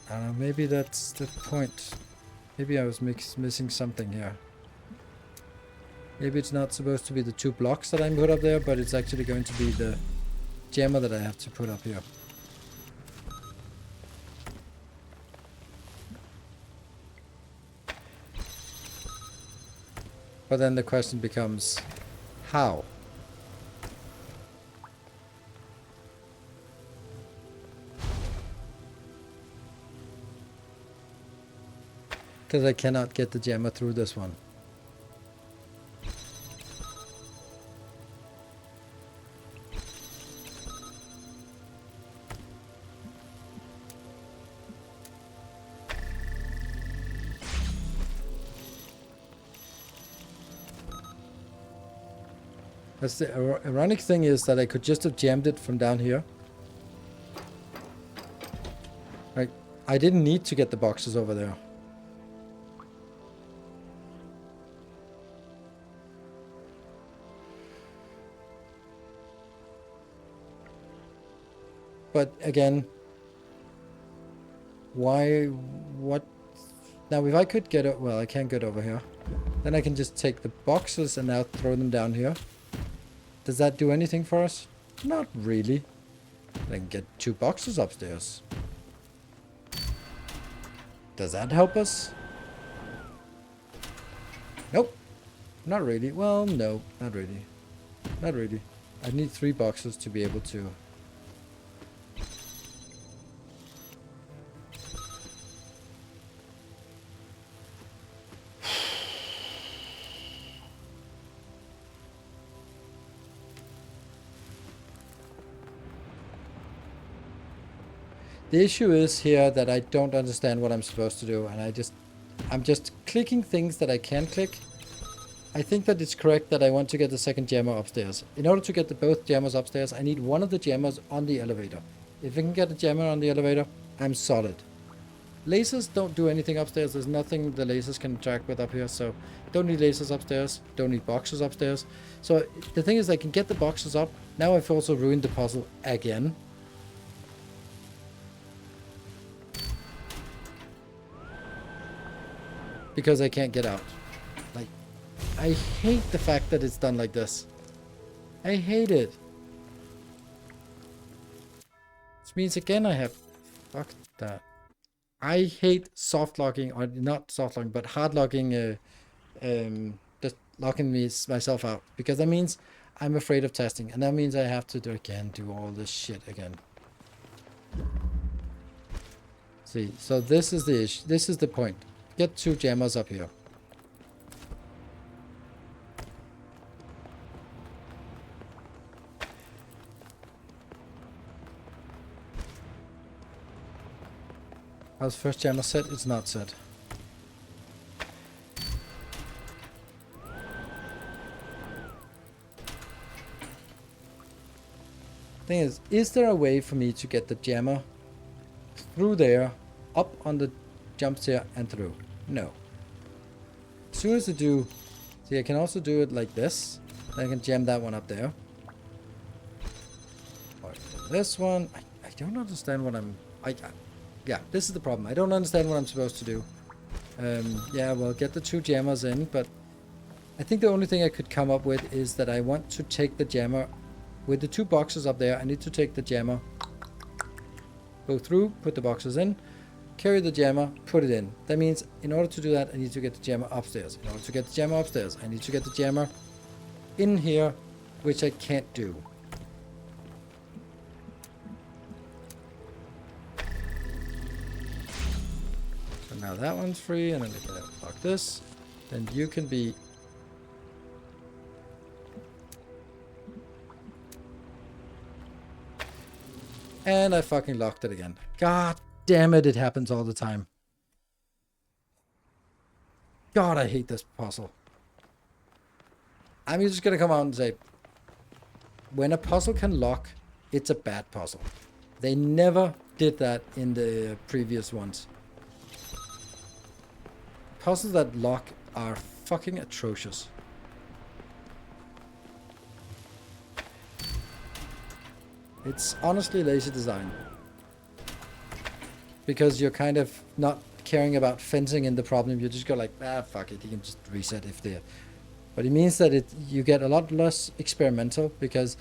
I don't know, maybe that's the point. Maybe I was missing something here. Maybe it's not supposed to be the 2 blocks that I put up there, but it's actually going to be the jammer that I have to put up here. But then the question becomes, how? Because I cannot get the jammer through this one. That's the ironic thing is that I could just have jammed it from down here. Like, I didn't need to get the boxes over there. But again, why, what? Now if I could get it, well, I can't get over here. Then I can just take the boxes and now throw them down here. Does that do anything for us? Not really. I can get 2 boxes upstairs. Does that help us? Nope. Not really. Well, no, not really. Not really. I need 3 boxes to be able to... The issue is here that I don't understand what I'm supposed to do, and I'm just clicking things that I can click, I think that it's correct that I want to get the second jammer upstairs. In order to get both jammers upstairs, I need one of the jammers on the elevator. If I can get a jammer on the elevator, I'm solid. Lasers don't do anything upstairs. There's nothing the lasers can interact with up here, so don't need lasers upstairs. Don't need boxes upstairs. So the thing is, I can get the boxes up. Now I've also ruined the puzzle again. Because I can't get out. Like, I hate the fact that it's done like this. I hate it. Which means again I have... Fuck that. I hate soft locking, or not soft locking, but hard locking, just locking myself out. Because that means I'm afraid of testing. And that means I have to do all this shit again. See, so this is the issue. This is the point. Get 2 jammers up here. How's first jammer set? It's not set. Thing is there a way for me to get the jammer through there, up on the jump stair and through? No. As soon as I do, see, I can also do it like this. Then I can jam that one up there. Or this one. I don't understand what yeah, this is the problem. I don't understand what I'm supposed to do. Yeah, well, get the 2 jammers in, but I think the only thing I could come up with is that I want to take the jammer with the 2 boxes up there. I need to take the jammer, go through, put the boxes in, carry the jammer, put it in. That means in order to do that, I need to get the jammer upstairs. In order to get the jammer upstairs, I need to get the jammer in here, which I can't do. So now that one's free, and then I can lock this. Then you can be... And I fucking locked it again. God damn it, it happens all the time. God, I hate this puzzle. I'm just gonna come out and say, when a puzzle can lock, it's a bad puzzle. They never did that in the previous ones. Puzzles that lock are fucking atrocious. It's honestly lazy design. Because you're kind of not caring about fencing in the problem. You just go like, ah, fuck it. You can just reset if they're... But it means that you get a lot less experimental, because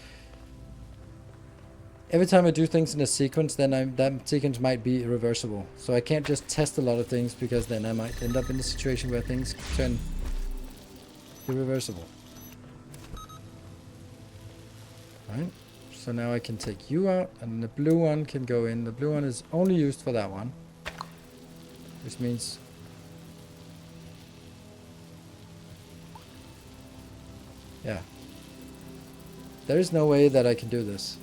every time I do things in a sequence, then that sequence might be irreversible. So I can't just test a lot of things, because then I might end up in a situation where things turn irreversible. Right? So now I can take you out, and the blue one can go in. The blue one is only used for that one. Which means... yeah. There is no way that I can do this.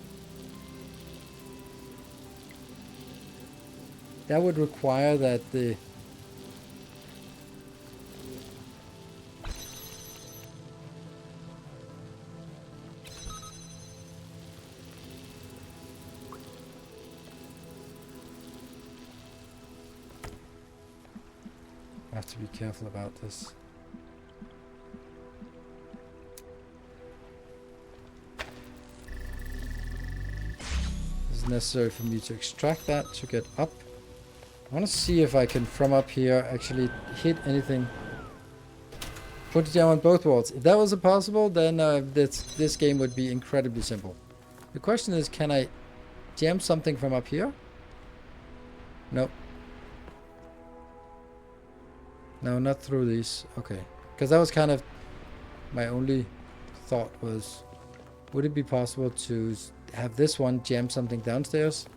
That would require that the... I have to be careful about this. It's necessary for me to extract that to get up. I want to see if I can, from up here, actually hit anything. Put it down on both walls. If that wasn't possible, then this game would be incredibly simple. The question is, can I jam something from up here? Nope. No, not through these. Okay. Because that was kind of my only thought was, would it be possible to have this one jam something downstairs?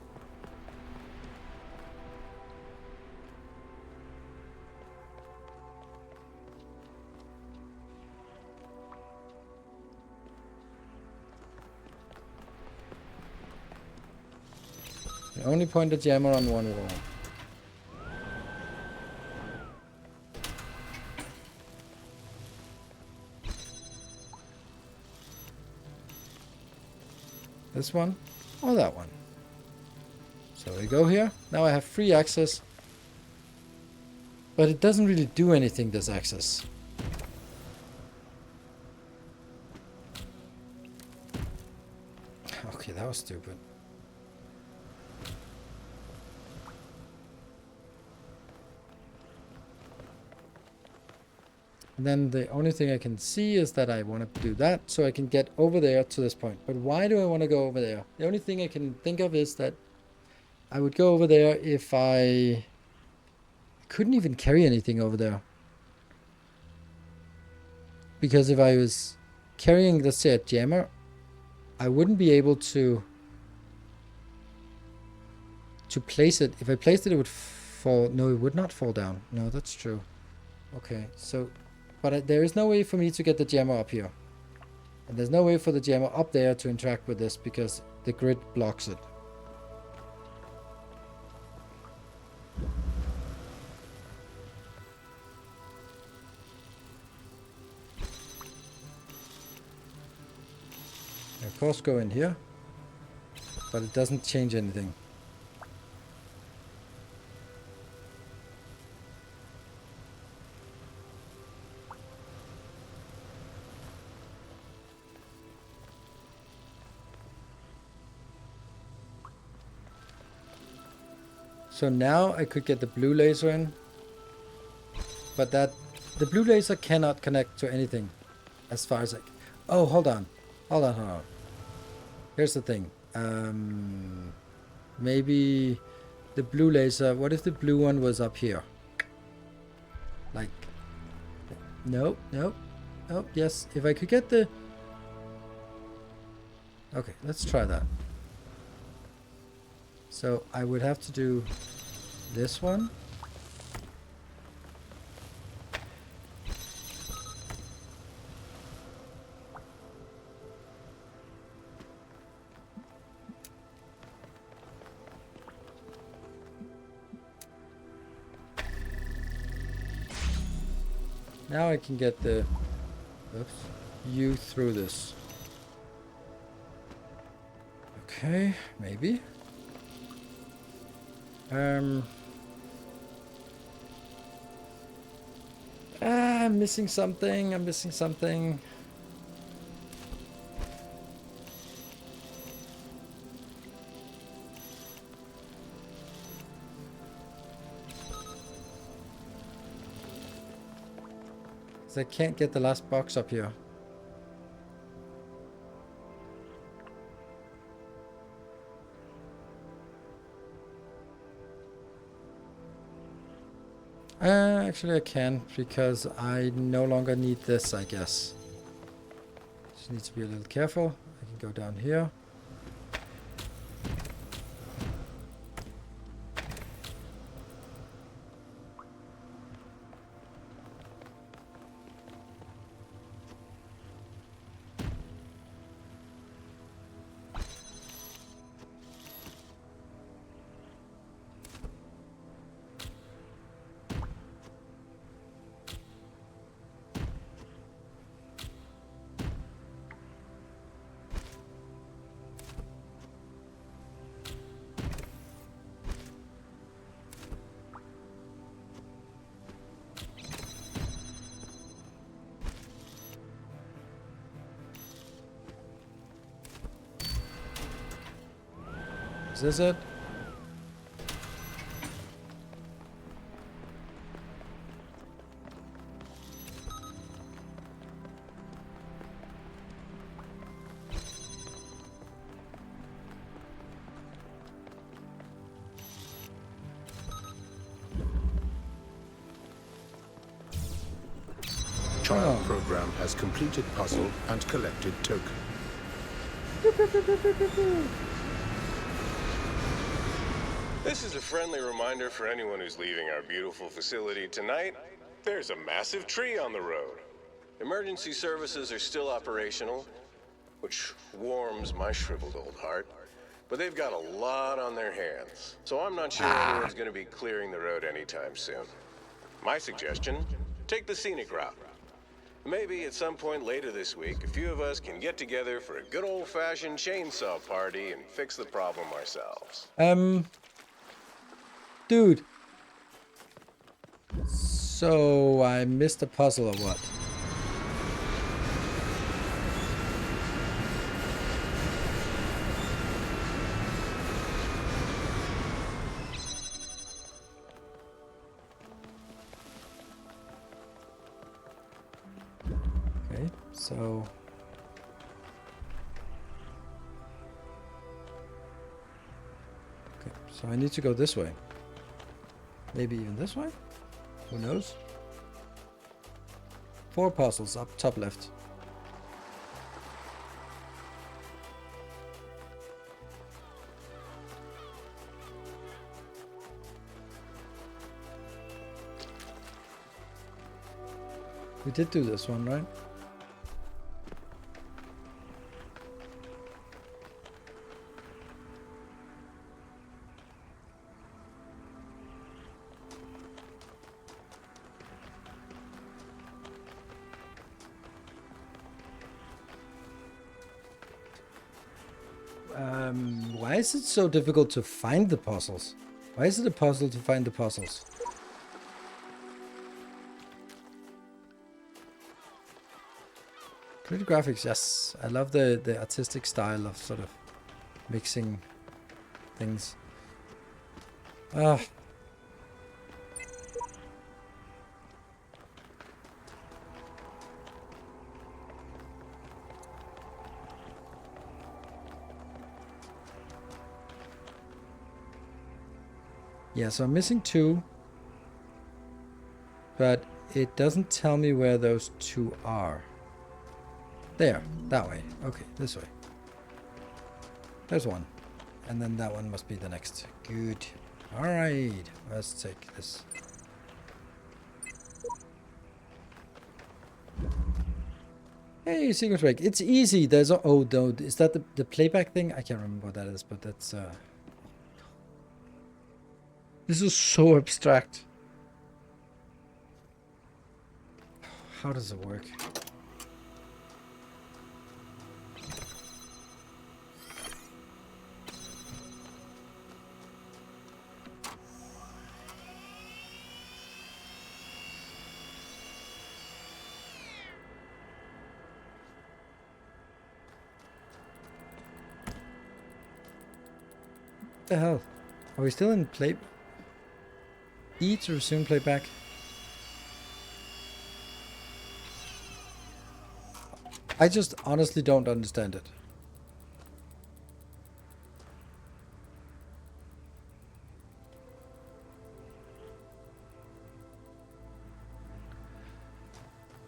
I only point the jammer on one wall. This one or that one. So we go here. Now I have free access. But it doesn't really do anything, this access. Okay, that was stupid. And then the only thing I can see is that I want to do that so I can get over there to this point. But why do I want to go over there? The only thing I can think of is that I would go over there if I couldn't even carry anything over there. Because if I was carrying, let's say, a jammer, I wouldn't be able to place it. If I placed it, it would fall. No, it would not fall down. No, that's true. Okay, so... But there is no way for me to get the jammer up here. And there's no way for the jammer up there to interact with this because the grid blocks it. I of course go in here, but it doesn't change anything. So now I could get the blue laser in, but the blue laser cannot connect to anything as far as oh, hold on. Here's the thing. Maybe the blue laser, what if the blue one was up here? Like, nope, yes, if I could get the... Okay, let's try that. So I would have to do this one. Now I can get the U through this. Okay, maybe. I'm missing something. I can't get the last box up here. Actually I can, because I no longer need this, I guess. Just need to be a little careful. I can go down here. Is this it? Child program has completed puzzle and collected token. This is a friendly reminder for anyone who's leaving our beautiful facility tonight. There's a massive tree on the road. Emergency services are still operational, which warms my shriveled old heart. But they've got a lot on their hands, so I'm not sure anyone's going to be clearing the road anytime soon. My suggestion, take the scenic route. Maybe at some point later this week, a few of us can get together for a good old-fashioned chainsaw party and fix the problem ourselves. Dude. So I missed a puzzle or what? Okay, so so I need to go this way. Maybe even this way? Who knows? 4 puzzles up top left. We did do this one, right? Why is it so difficult to find the puzzles? Why is it a puzzle to find the puzzles? Pretty graphics, yes. I love the artistic style of sort of mixing things. Ah. Yeah, so I'm missing 2. But it doesn't tell me where those 2 are. There, that way. Okay, this way. There's 1. And then that one must be the next. Good. Alright, let's take this. Hey, sequence break. It's easy. There's a... Oh, no, is that the playback thing? I can't remember what that is, but that's... This is so abstract. How does it work? What the hell? Are we still in play? E to resume playback. I just honestly don't understand it.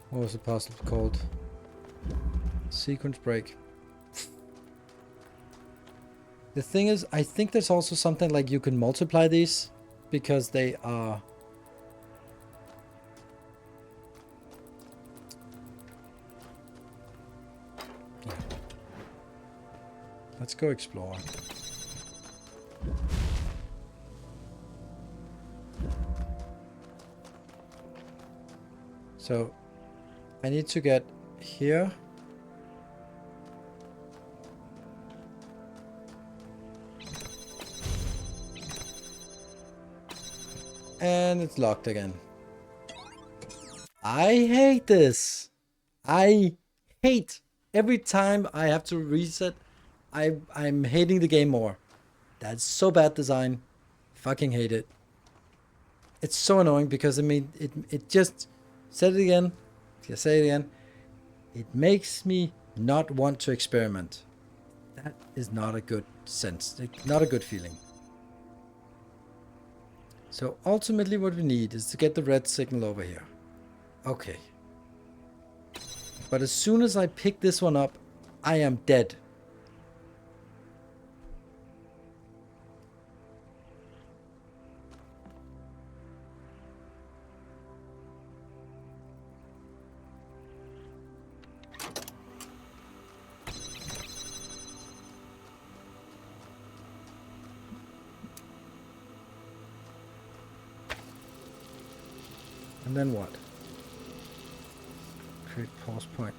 What was the puzzle called? Sequence break. The thing is, I think there's also something like you can multiply these because they are... Yeah. Let's go explore. So I need to get here. And it's locked again. I hate this. I hate every time I have to reset. I'm hating the game more. That's so bad design. Fucking hate it. It's so annoying because I mean it just said it again. Just say it again. It makes me not want to experiment. That is not a good sense. Not a good feeling. So ultimately what we need is to get the red signal over here. Okay. But as soon as I pick this one up, I am dead. And then what? Create pause point.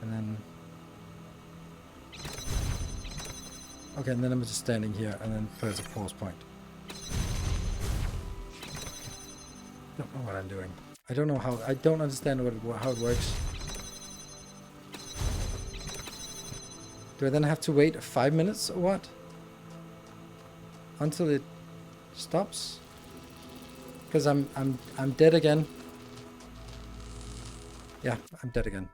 And then... Okay, and then I'm just standing here and then press a pause point. Don't know what I'm doing. I don't know how... I don't understand how it works. Do I then have to wait 5 minutes or what? Until it stops? Because I'm dead again. Yeah, I'm dead again.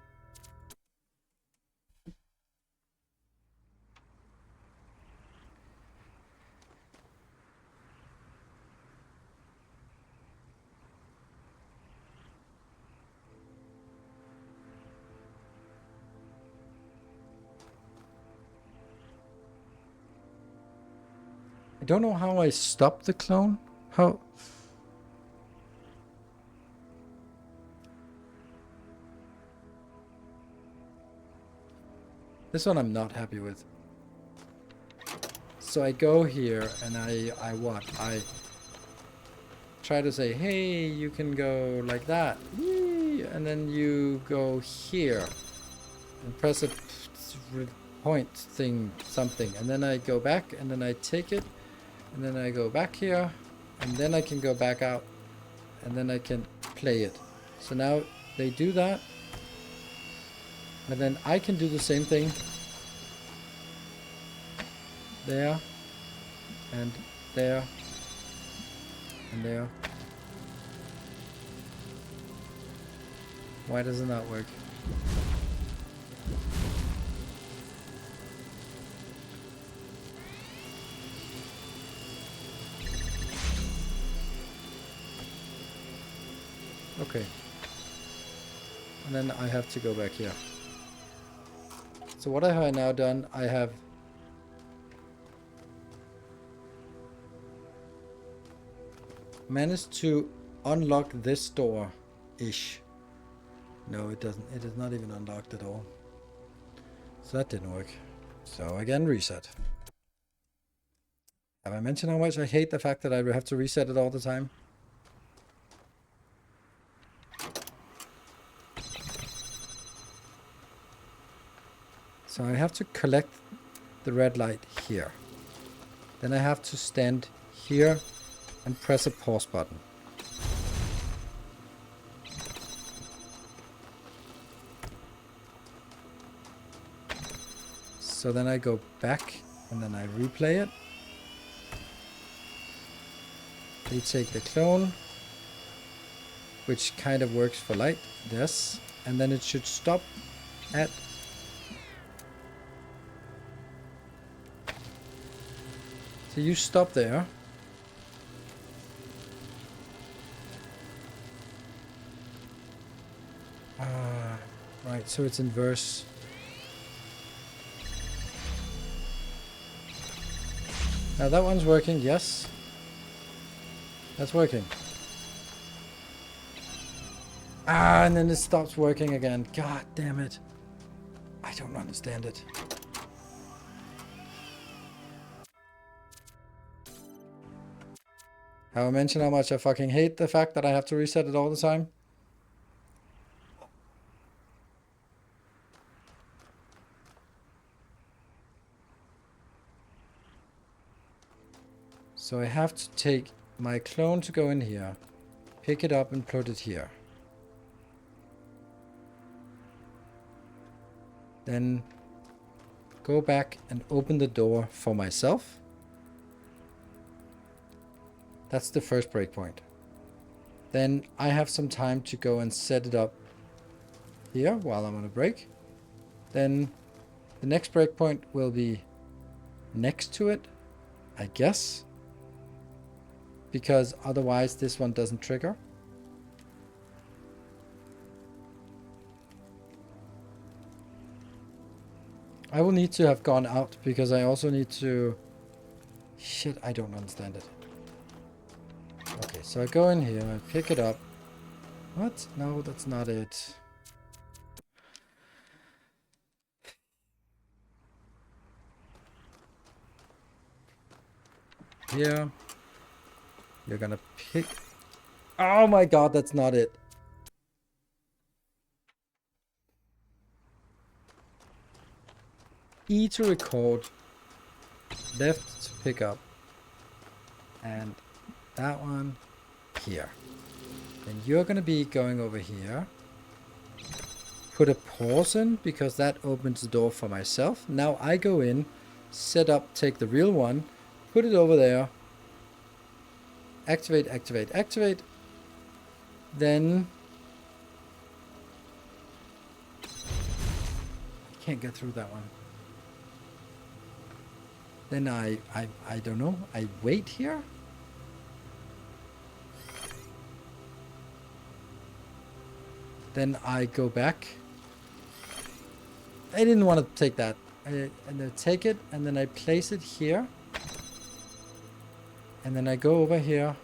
I don't know how I stopped the clone. How? This one I'm not happy with. So I go here and I try to say, hey, you can go like that. Yee! And then you go here and press a point thing, something. And then I go back and then I take it. And then I go back here, and then I can go back out, and then I can play it. So now they do that, and then I can do the same thing. There, and there, and there. Why does it not work? Okay. And then I have to go back here. So what I have now done, I have managed to unlock this door-ish. No, it doesn't. It is not even unlocked at all. So that didn't work. So again, reset. Have I mentioned how much I hate the fact that I have to reset it all the time? So I have to collect the red light here. Then I have to stand here and press a pause button. So then I go back and then I replay it. We take the clone, which kind of works for light, this, and then it should stop at so you stop there. Right, so it's inverse. Now that one's working, yes. That's working. And then it stops working again. God damn it. I don't understand it. Have I mentioned how much I fucking hate the fact that I have to reset it all the time? So I have to take my clone to go in here, pick it up and put it here. Then go back and open the door for myself. That's the first breakpoint. Then I have some time to go and set it up here while I'm on a break. Then the next breakpoint will be next to it, I guess. Because otherwise this one doesn't trigger. I will need to have gone out because I also need to... Shit, I don't understand it. Okay, so I go in here, I pick it up. What? No, that's not it. Here. You're gonna pick... Oh my god, that's not it. E to record, left to pick up, and that one here. Then you're going to be going over here. Put a pause in, because that opens the door for myself. Now I go in, set up, take the real one, put it over there. Activate, activate, activate. Then I can't get through that one. Then I don't know. I wait here. Then I go back. I didn't want to take that. And I take it, and then I place it here. And then I go over here.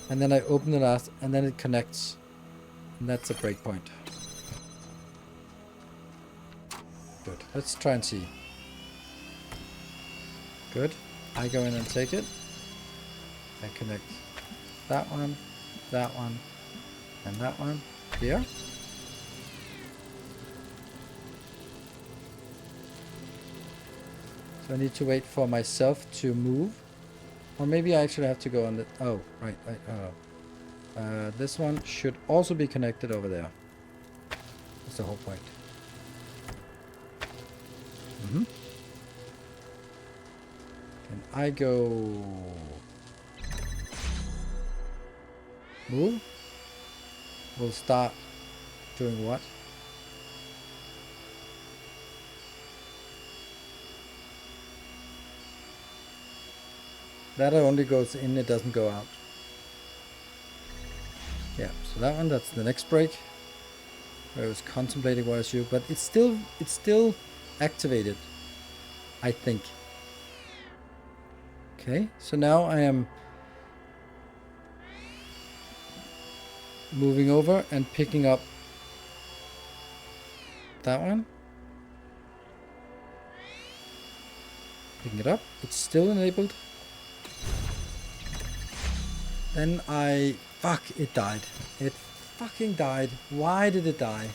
And then I open the last, and then it connects. And that's a breakpoint. Good. Let's try and see. Good. I go in and take it. I connect that one, and that one here. So I need to wait for myself to move. Or maybe I actually have to go on the... Oh, right. This one should also be connected over there. That's the whole point. And I go... Move. We'll start doing what? That only goes in, it doesn't go out. Yeah, so that one, that's the next break. Where I was contemplating what I should do, but it's still activated, I think. Okay, so now I am moving over and picking up that one. Picking it up, it's still enabled. Then fuck, it died. It fucking died. Why did it die?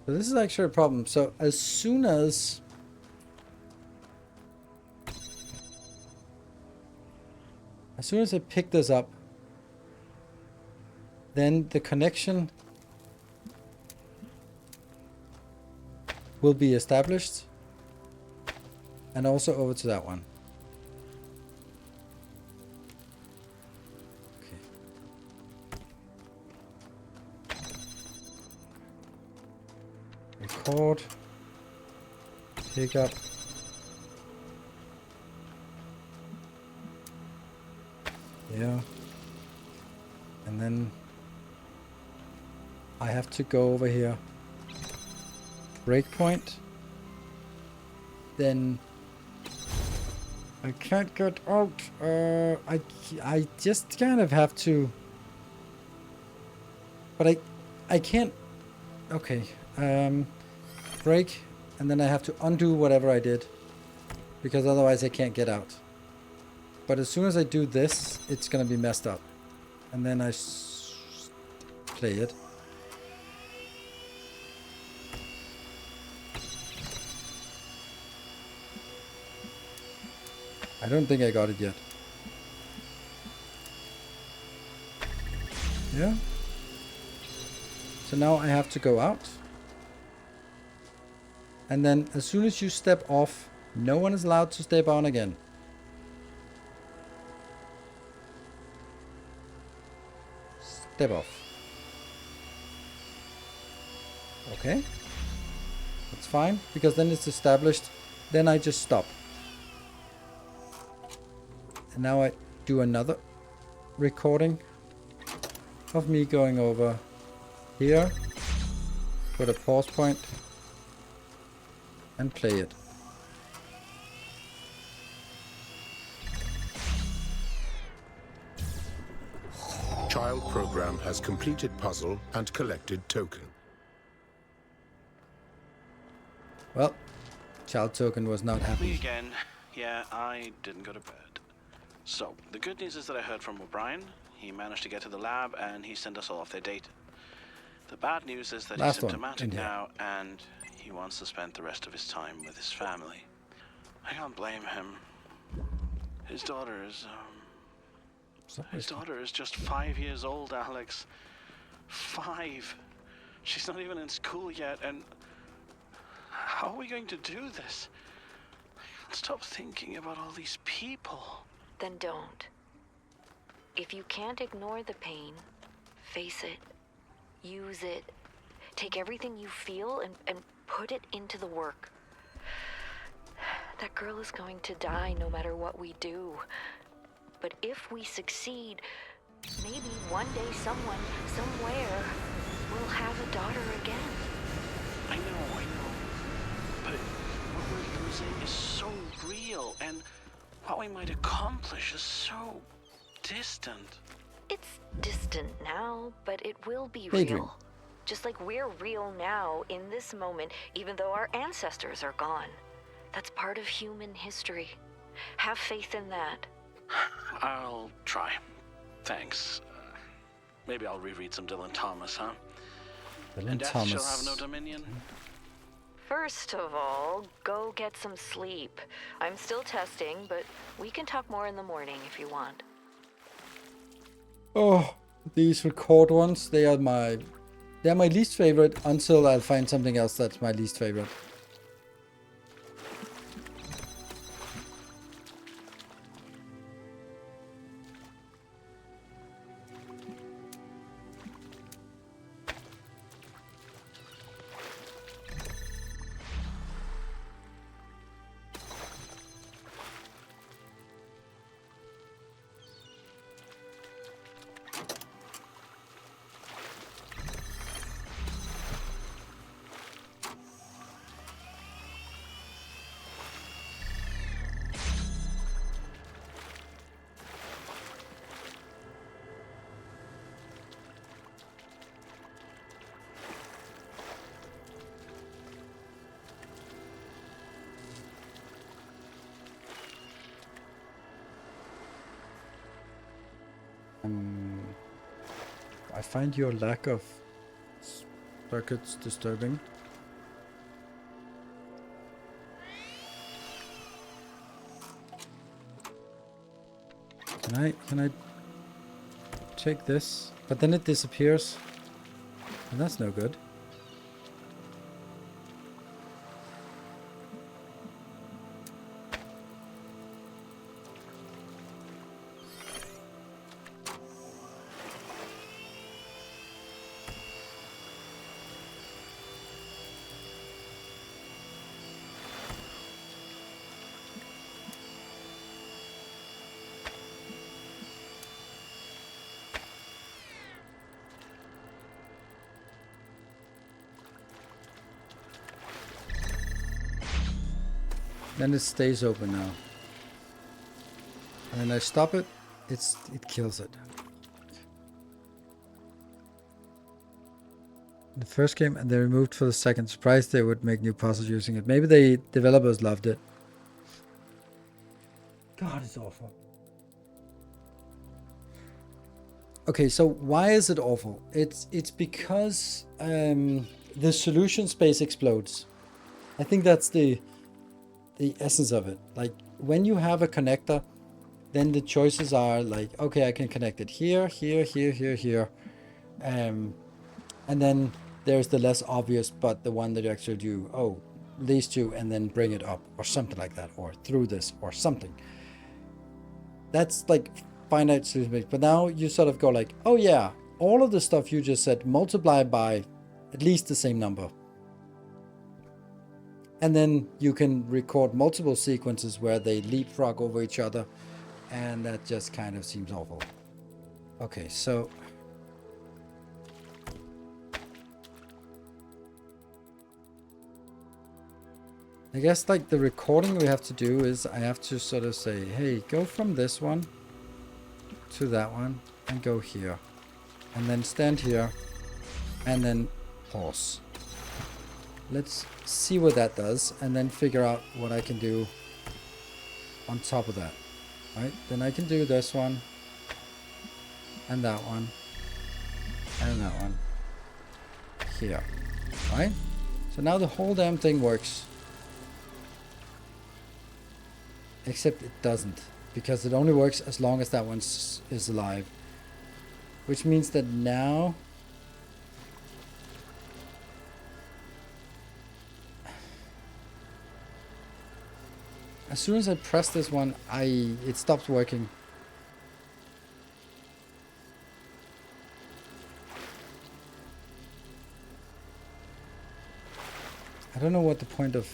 So this is actually a problem. So as soon as I pick this up, then the connection will be established, and also over to that one. Record, pick up, yeah, and then I have to go over here, breakpoint, then I can't get out, I just kind of have to, but I can't, okay. Break, and then I have to undo whatever I did, because otherwise I can't get out. But as soon as I do this, it's gonna be messed up, and then I play it. I don't think I got it yet. Yeah. So now I have to go out. And then as soon as you step off, no one is allowed to step on again. Step off. Okay. That's fine, because then it's established. Then I just stop. And now I do another recording of me going over here. Put a pause point. and play it. Child program has completed puzzle and collected token. Well, child token was not Me happy. again. Yeah, I didn't go to bed. So, the good news is that I heard from O'Brien. He managed to get to the lab and he sent us all off their date. The bad news is that Last he's one, symptomatic in here. now and he wants to spend the rest of his time with his family. I can't blame him. His daughter is, His daughter is just 5 years old, Alex. 5. She's not even in school yet, and how are we going to do this? I can't stop thinking about all these people. Then don't. If you can't ignore the pain, face it. Use it. Take everything you feel and put it into the work. That girl is going to die no matter what we do. But if we succeed, maybe one day someone, somewhere, will have a daughter again. I know. But what we're losing is so real, and what we might accomplish is so distant. It's distant now, but it will be Daydream. real. Just like we're real now, in this moment, even though our ancestors are gone. That's part of human history. Have faith in that. I'll try. Thanks. Maybe I'll reread some Dylan Thomas, huh? Dylan And death Thomas. shall have no dominion. First of all, go get some sleep. I'm still testing, but we can talk more in the morning if you want. Oh, these record ones, they're my least favorite until I'll find something else that's my least favorite. I find your lack of circuits disturbing. Can I take this? But then it disappears. And that's no good. Then it stays open now. And then I stop it, it kills it. The first game, and they removed for the second. Surprised they would make new puzzles using it. Maybe the developers loved it. God, it's awful. Okay, so why is it awful? It's because the solution space explodes. I think that's the essence of it. Like when you have a connector, then the choices are like, okay, I can connect it here, here, here, here, here, and then there's the less obvious, but the one that you actually do, oh, these two, and then bring it up or something like that, or through this or something. That's like finite solution space. But now you sort of go like, oh yeah, all of the stuff you just said multiply by at least the same number. And then you can record multiple sequences where they leapfrog over each other. And that just kind of seems awful. Okay, so... I guess like the recording we have to do is I have to sort of say, hey, go from this one to that one and go here. And then stand here and then pause. Let's see what that does and then figure out what I can do on top of that. Right? Then I can do this one and that one and that one here. Right? So now the whole damn thing works. Except it doesn't, because it only works as long as that one is alive. Which means that now as soon as I press this one, it stops working. I don't know what the point of...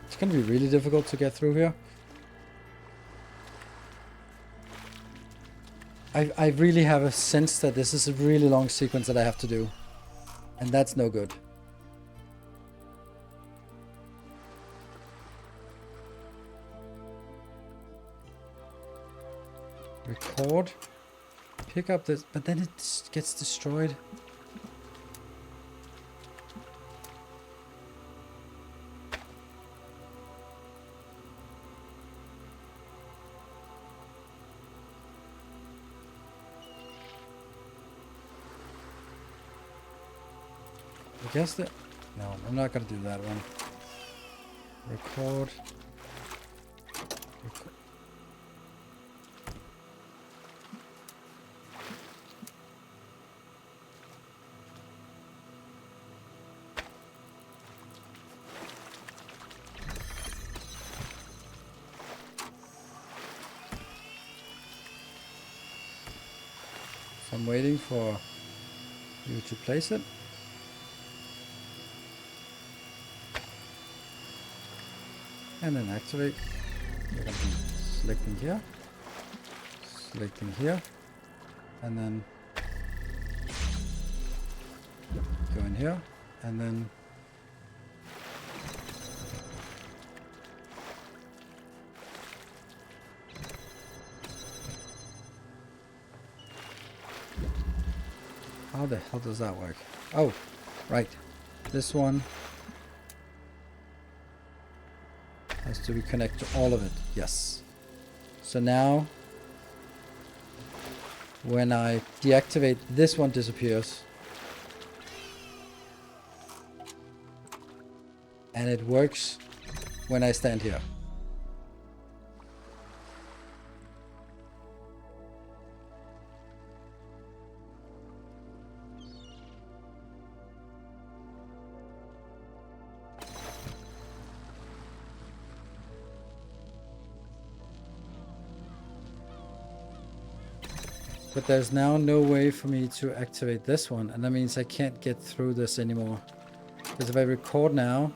It's going to be really difficult to get through here. I really have a sense that this is a really long sequence that I have to do. And that's no good. Record. Pick up this, but then it gets destroyed. I guess that... No, I'm not going to do that one. Record. So I'm waiting for you to place it. And then activate. We're going to be selecting here, and then go in here, and then how the hell does that work? Oh, right. This one has to be connected to all of it. Yes. So now, when I deactivate, this one disappears. And it works when I stand here. But there's now no way for me to activate this one, and that means I can't get through this anymore. Because if I record now,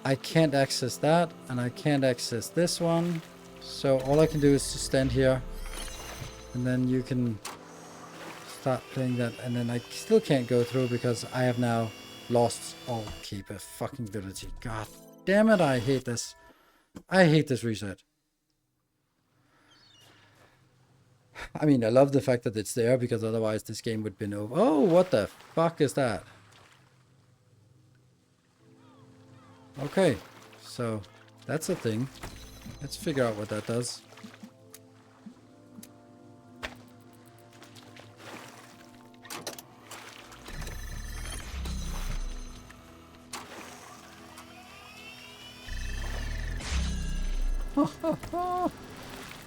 I can't access that, and I can't access this one. So all I can do is to stand here, and then you can start playing that, and then I still can't go through because I have now lost all capability. God damn it, I hate this. I hate this reset. I mean, I love the fact that it's there, because otherwise this game would have been over. Oh, what the fuck is that? Okay, so that's a thing. Let's figure out what that does.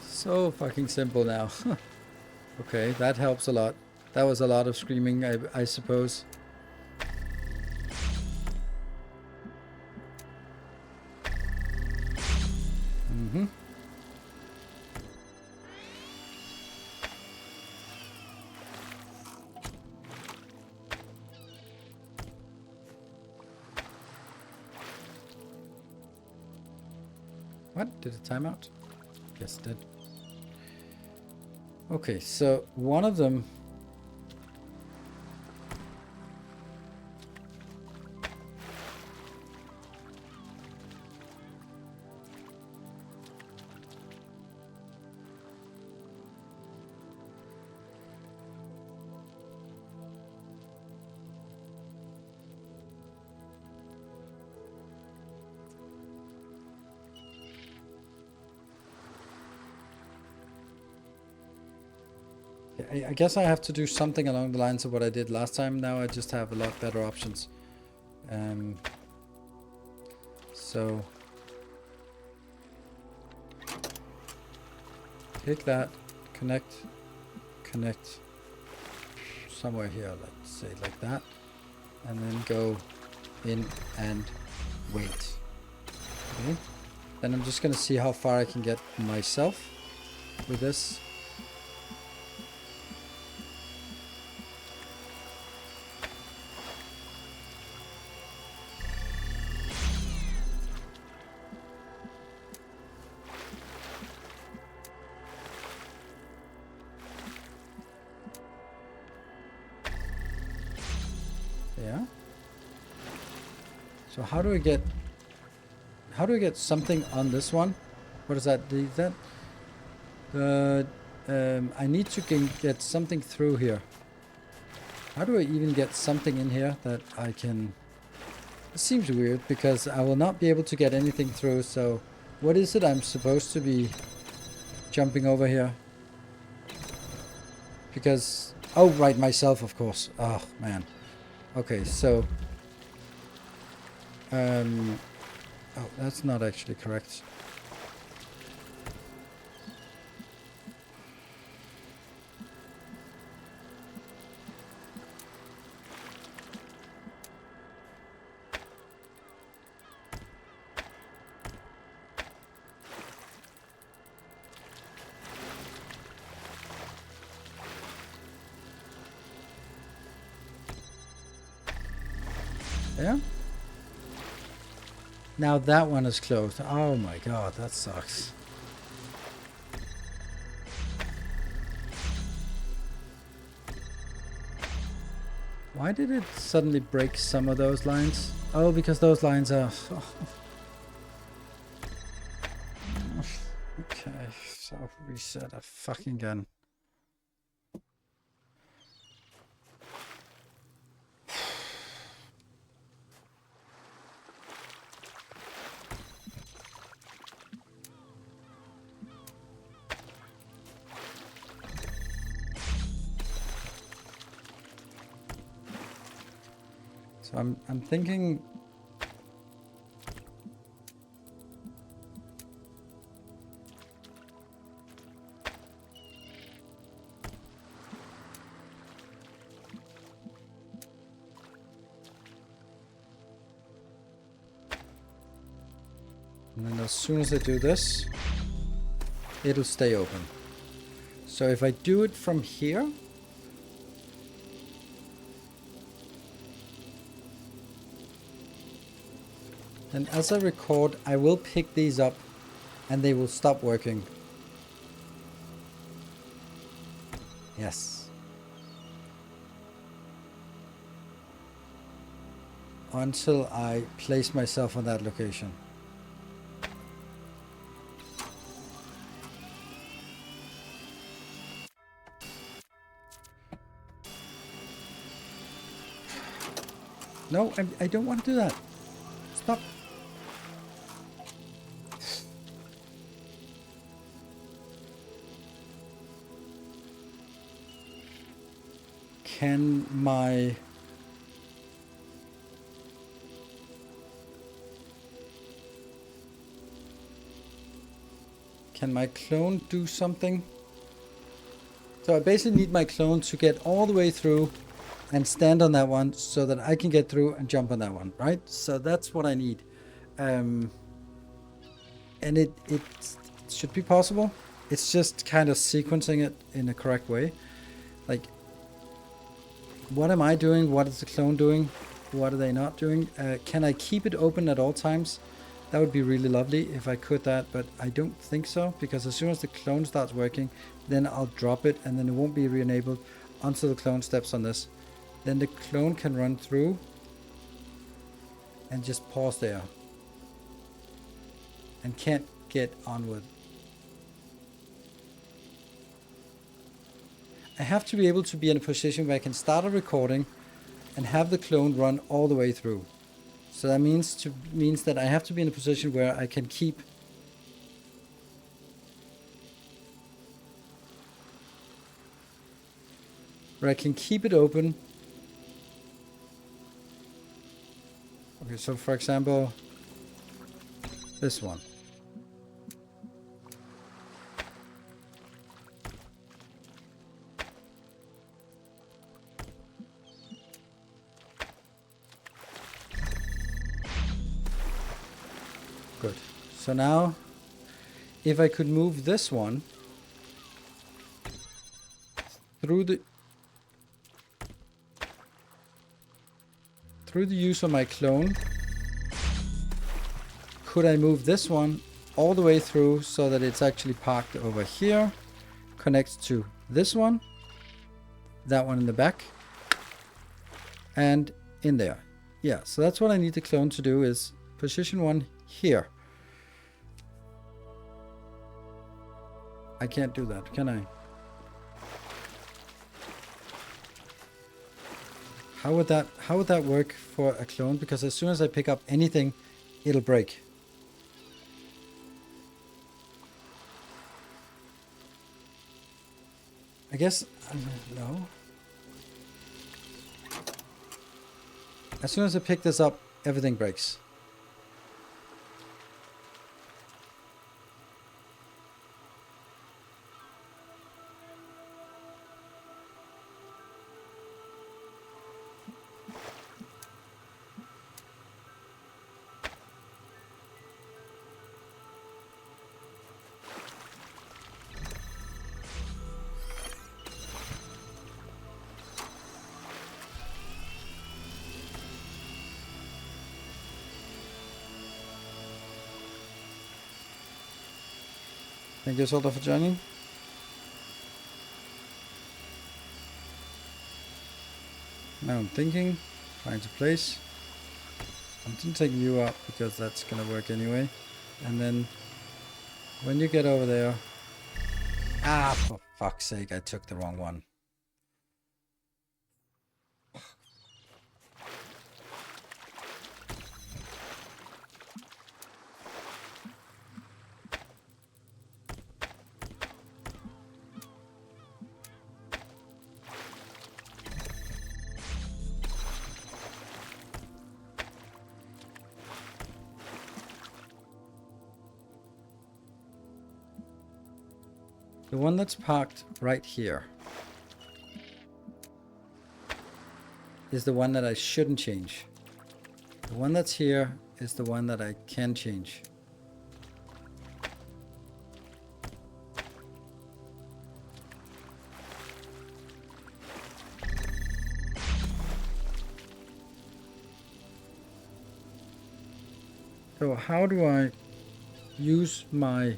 So fucking simple now. Okay, that helps a lot. That was a lot of screaming, I suppose. Mm-hmm. What? Did it time out? guess it did. Okay, so one of them... I guess I have to do something along the lines of what I did last time. Now I just have a lot better options. So pick that, connect somewhere here, let's say like that, and then go in and wait. Okay. Then I'm just gonna see how far I can get myself with this. Yeah. So how do I get something on this one? What is that? I need to get something through here. How do I even get something in here that I can... It seems weird because I will not be able to get anything through. So what is it I'm supposed to be jumping over here? Because... Oh, right, myself, of course. Oh, man. Okay, so... Oh, that's not actually correct. Yeah? Now that one is closed. Oh my god, that sucks. Why did it suddenly break some of those lines? Oh, because those lines are... Oh. Okay, so reset a fucking gun. So I'm thinking and then as soon as I do this, it'll stay open. So if I do it from here, and as I record, I will pick these up and they will stop working. Yes. Until I place myself on that location. No, I don't want to do that. Stop. Can my clone do something? So I basically need my clone to get all the way through and stand on that one so that I can get through and jump on that one, right? So that's what I need. And it should be possible. It's just kind of sequencing it in a correct way. Like, what am I doing? What is the clone doing? What are they not doing? Can I keep it open at all times? That would be really lovely if I could that, but I don't think so, because as soon as the clone starts working, then I'll drop it and then it won't be re-enabled until the clone steps on this. Then the clone can run through and just pause there and can't get onward. I have to be able to be in a position where I can start a recording and have the clone run all the way through. So that means that I have to be in a position where I can keep it open. Okay, so for example, this one. Good. So now, if I could move this one through the use of my clone, could I move this one all the way through so that it's actually parked over here, connects to this one, that one in the back, and in there. Yeah, so that's what I need the clone to do, is position one here. I can't do that, can I? How would that work for a clone? Because as soon as I pick up anything, it'll break. I guess no. As soon as I pick this up, everything breaks. Thank you, Solda, for joining. Now I'm thinking, trying to place. I'm just taking you up because that's gonna work anyway. And then when you get over there, for fuck's sake, I took the wrong one. The one that's parked right here is the one that I shouldn't change. The one that's here is the one that I can change. So how do I use my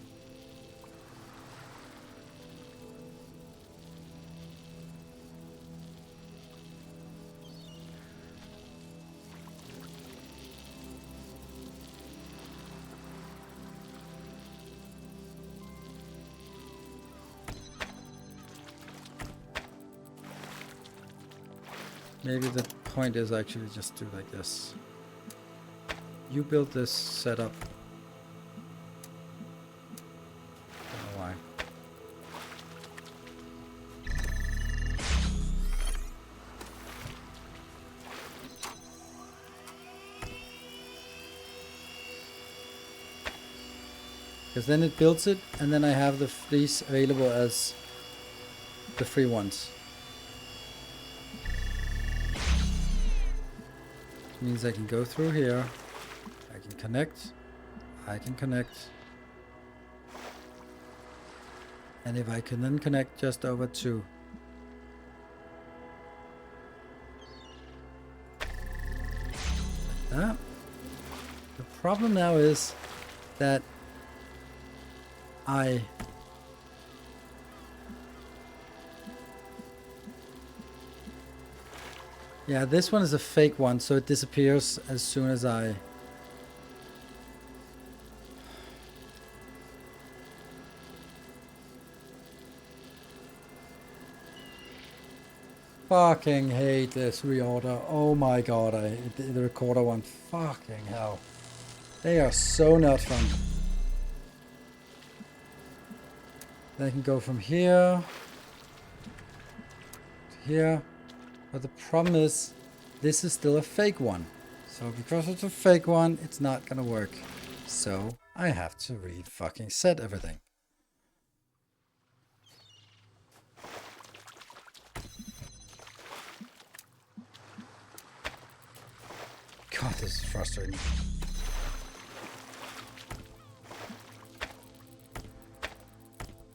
maybe the point is actually just do like this. You build this setup. Don't know why. Because then it builds it, and then I have these available as the free ones. Means I can go through here, I can connect, and if I can then connect just over to like that. The problem now is that yeah, this one is a fake one, so it disappears as soon as I... Fucking hate this reorder. Oh my god, the recorder one. Fucking hell. They are so not fun. Then I can go from here to here. But the problem is, this is still a fake one. So because it's a fake one, it's not gonna work. So I have to fucking set everything. God, this is frustrating.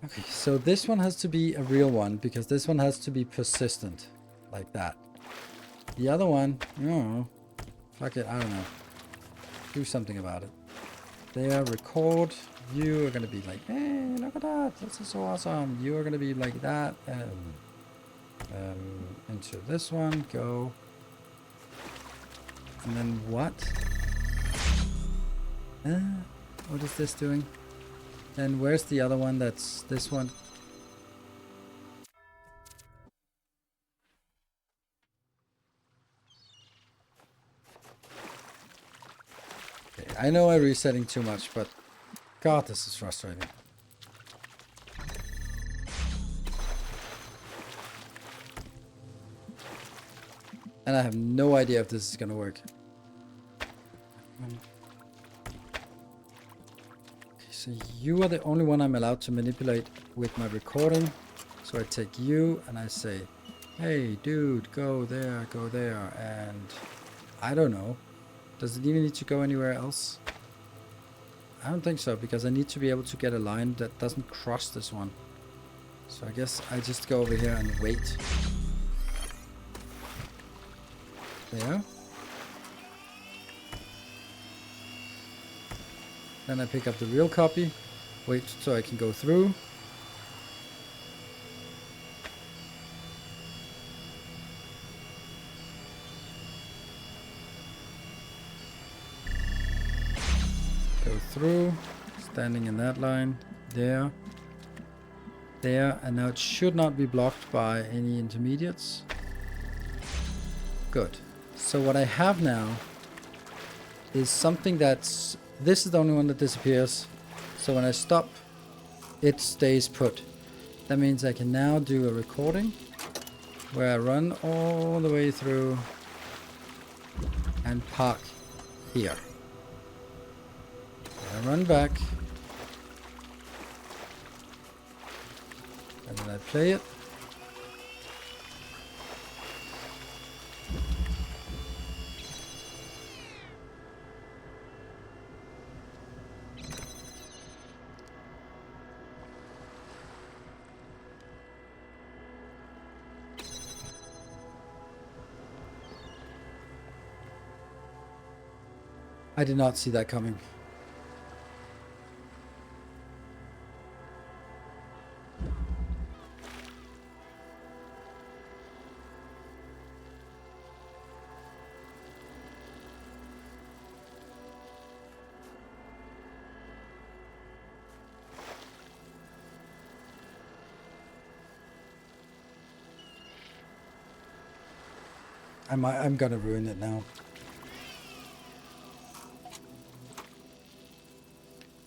Okay, so this one has to be a real one, because this one has to be persistent. Like that. The other one, no. Fuck it, I don't know. Do something about it. There, record. You are gonna be like, hey, look at that. This is so awesome. You are gonna be like that. Into this one, go. And then what? What is this doing? Then where's the other one? That's this one. Okay, I know I'm resetting too much, but God, this is frustrating. And I have no idea if this is gonna work. Okay, so you are the only one I'm allowed to manipulate with my recording. So I take you and I say, hey dude, go there, and I don't know. Does it even need to go anywhere else? I don't think so, because I need to be able to get a line that doesn't cross this one. So I guess I just go over here and wait. There. Then I pick up the real copy, wait so I can go through. Go through, standing in that line, there, and now it should not be blocked by any intermediates. Good. So what I have now is something that's... This is the only one that disappears. So when I stop, it stays put. That means I can now do a recording where I run all the way through and park here. I run back and then I play it. I did not see that coming. I'm gonna ruin it now.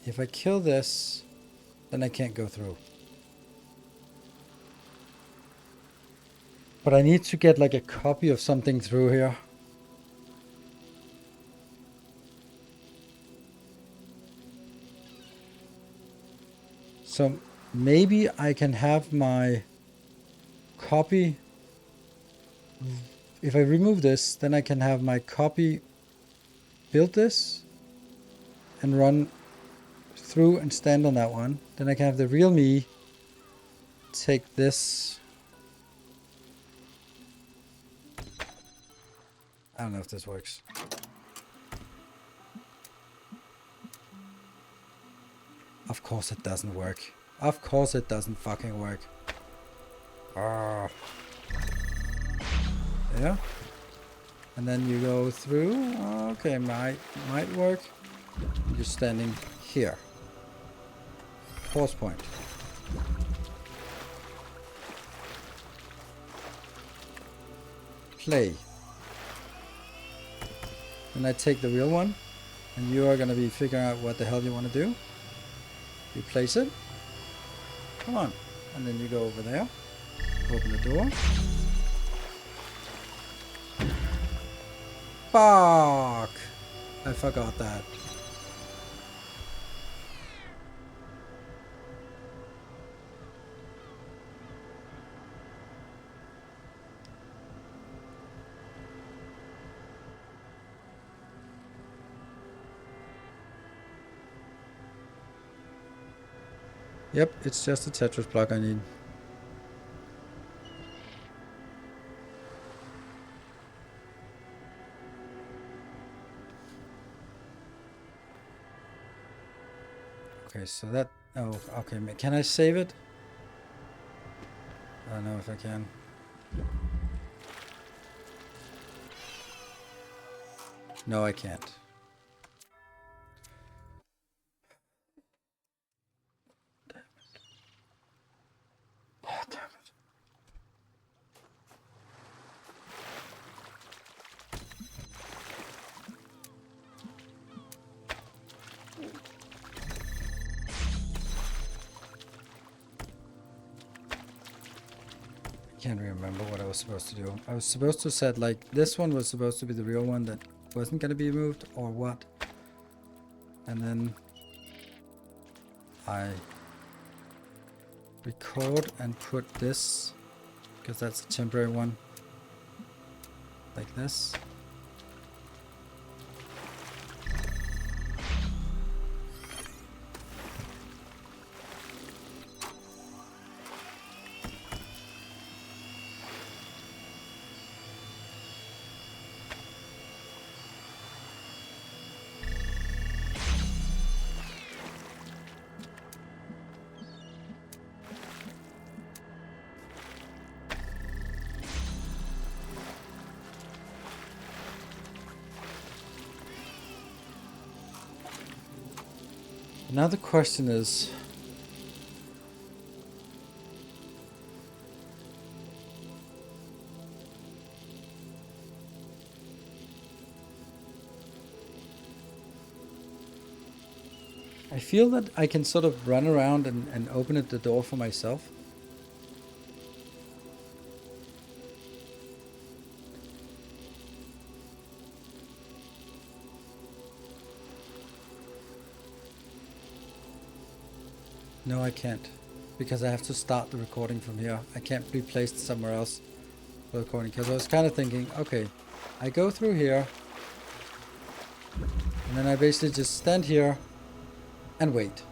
If I kill this, then I can't go through. But I need to get like a copy of something through here. So maybe I can have my copy. If I remove this, then I can have my copy build this and run through and stand on that one. Then I can have the real me take this. I don't know if this works. Of course it doesn't work. Of course it doesn't fucking work. Ah. There. And then you go through. Okay, might work. You're standing here. Pause point. Play. Then I take the real one, and you are gonna be figuring out what the hell you want to do. You place it. Come on. And then you go over there. Open the door. Fuck! I forgot that. Yep, it's just a Tetris block I need. Okay, so that... Oh, okay. Can I save it? I don't know if I can. No, I can't. Can't remember what I was supposed to do. I was supposed to set, like, this one was supposed to be the real one that wasn't gonna be moved, or what? And then I record and put this, because that's a temporary one, like this. Now the question is, I feel that I can sort of run around and open the door for myself. No, I can't, because I have to start the recording from here. I can't be placed somewhere else for the recording, because I was kind of thinking, okay, I go through here, and then I basically just stand here and wait.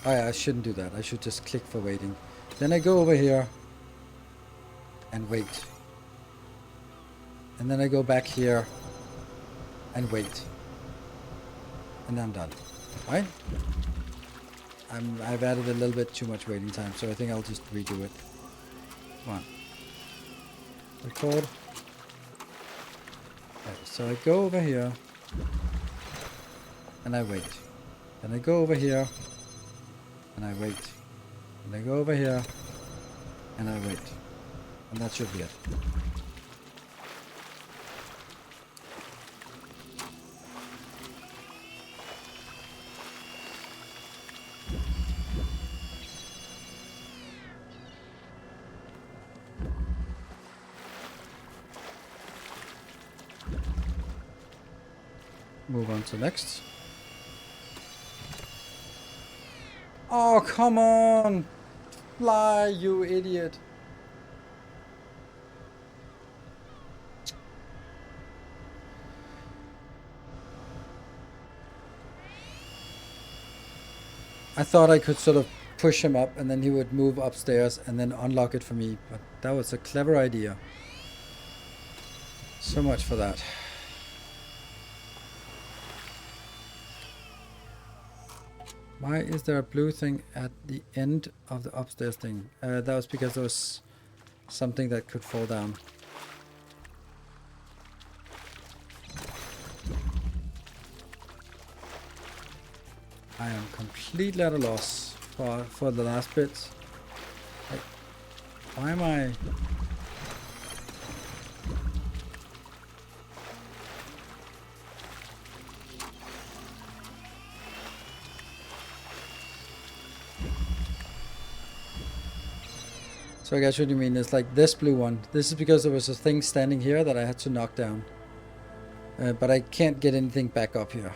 Oh yeah, I shouldn't do that. I should just click for waiting. Then I go over here and wait. And then I go back here and wait. And I'm done. Right? I've added a little bit too much waiting time, so I think I'll just redo it. Come on. Record. Right, so I go over here and I wait. Then I go over here and I wait. And I go over here and I wait. And that should be it. Move on to next. Oh, come on! Fly, you idiot! I thought I could sort of push him up and then he would move upstairs and then unlock it for me, but that was a clever idea. So much for that. Why is there a blue thing at the end of the upstairs thing? That was because there was something that could fall down. I am completely at a loss for the last bit. Like, why am I... So I guess what you mean is like this blue one. This is because there was a thing standing here that I had to knock down. But I can't get anything back up here.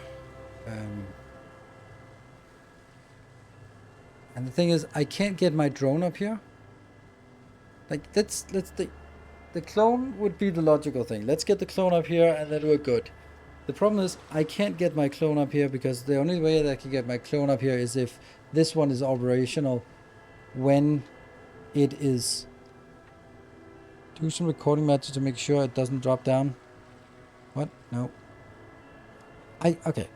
And the thing is, I can't get my drone up here. Like, let's the clone would be the logical thing. Let's get the clone up here and then we're good. The problem is, I can't get my clone up here because the only way that I can get my clone up here is if this one is operational when it is... Do some recording matches to make sure it doesn't drop down. What? No. Okay.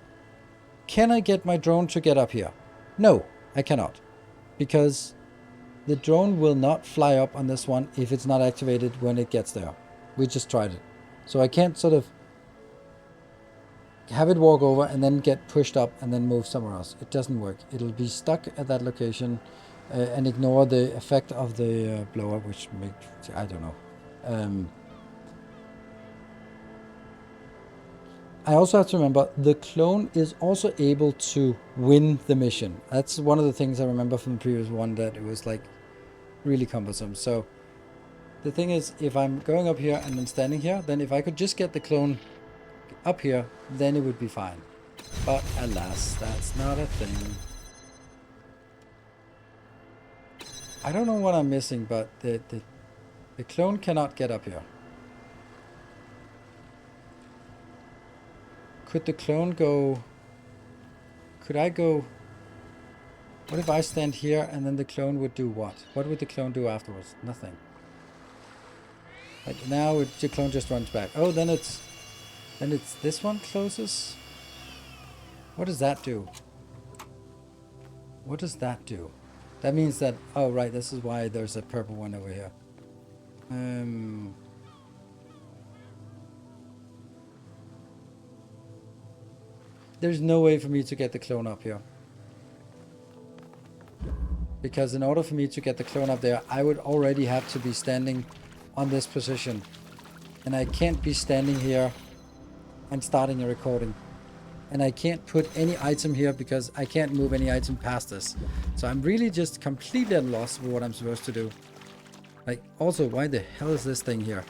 Can I get my drone to get up here? No, I cannot. Because the drone will not fly up on this one if it's not activated when it gets there. We just tried it. So I can't sort of have it walk over and then get pushed up and then move somewhere else. It doesn't work. It'll be stuck at that location and ignore the effect of the blow up, which makes... I don't know. I also have to remember the clone is also able to win the mission. That's one of the things I remember from the previous one, that it was like really cumbersome. So the thing is, if I'm going up here and then standing here, then if I could just get the clone up here, then it would be fine. But alas, that's not a thing. I don't know what I'm missing, but the clone cannot get up here. Could the clone go... Could I go... What if I stand here and then the clone would do what? What would the clone do afterwards? Nothing. Like now the clone just runs back. Oh, then it's this one closes? What does that do? What does that do? That means that... Oh, right, this is why there's a purple one over here. There's no way for me to get the clone up here. Because in order for me to get the clone up there, I would already have to be standing on this position. And I can't be standing here and starting a recording. And I can't put any item here because I can't move any item past this. So I'm really just completely at a loss for what I'm supposed to do. Like, also, why the hell is this thing here?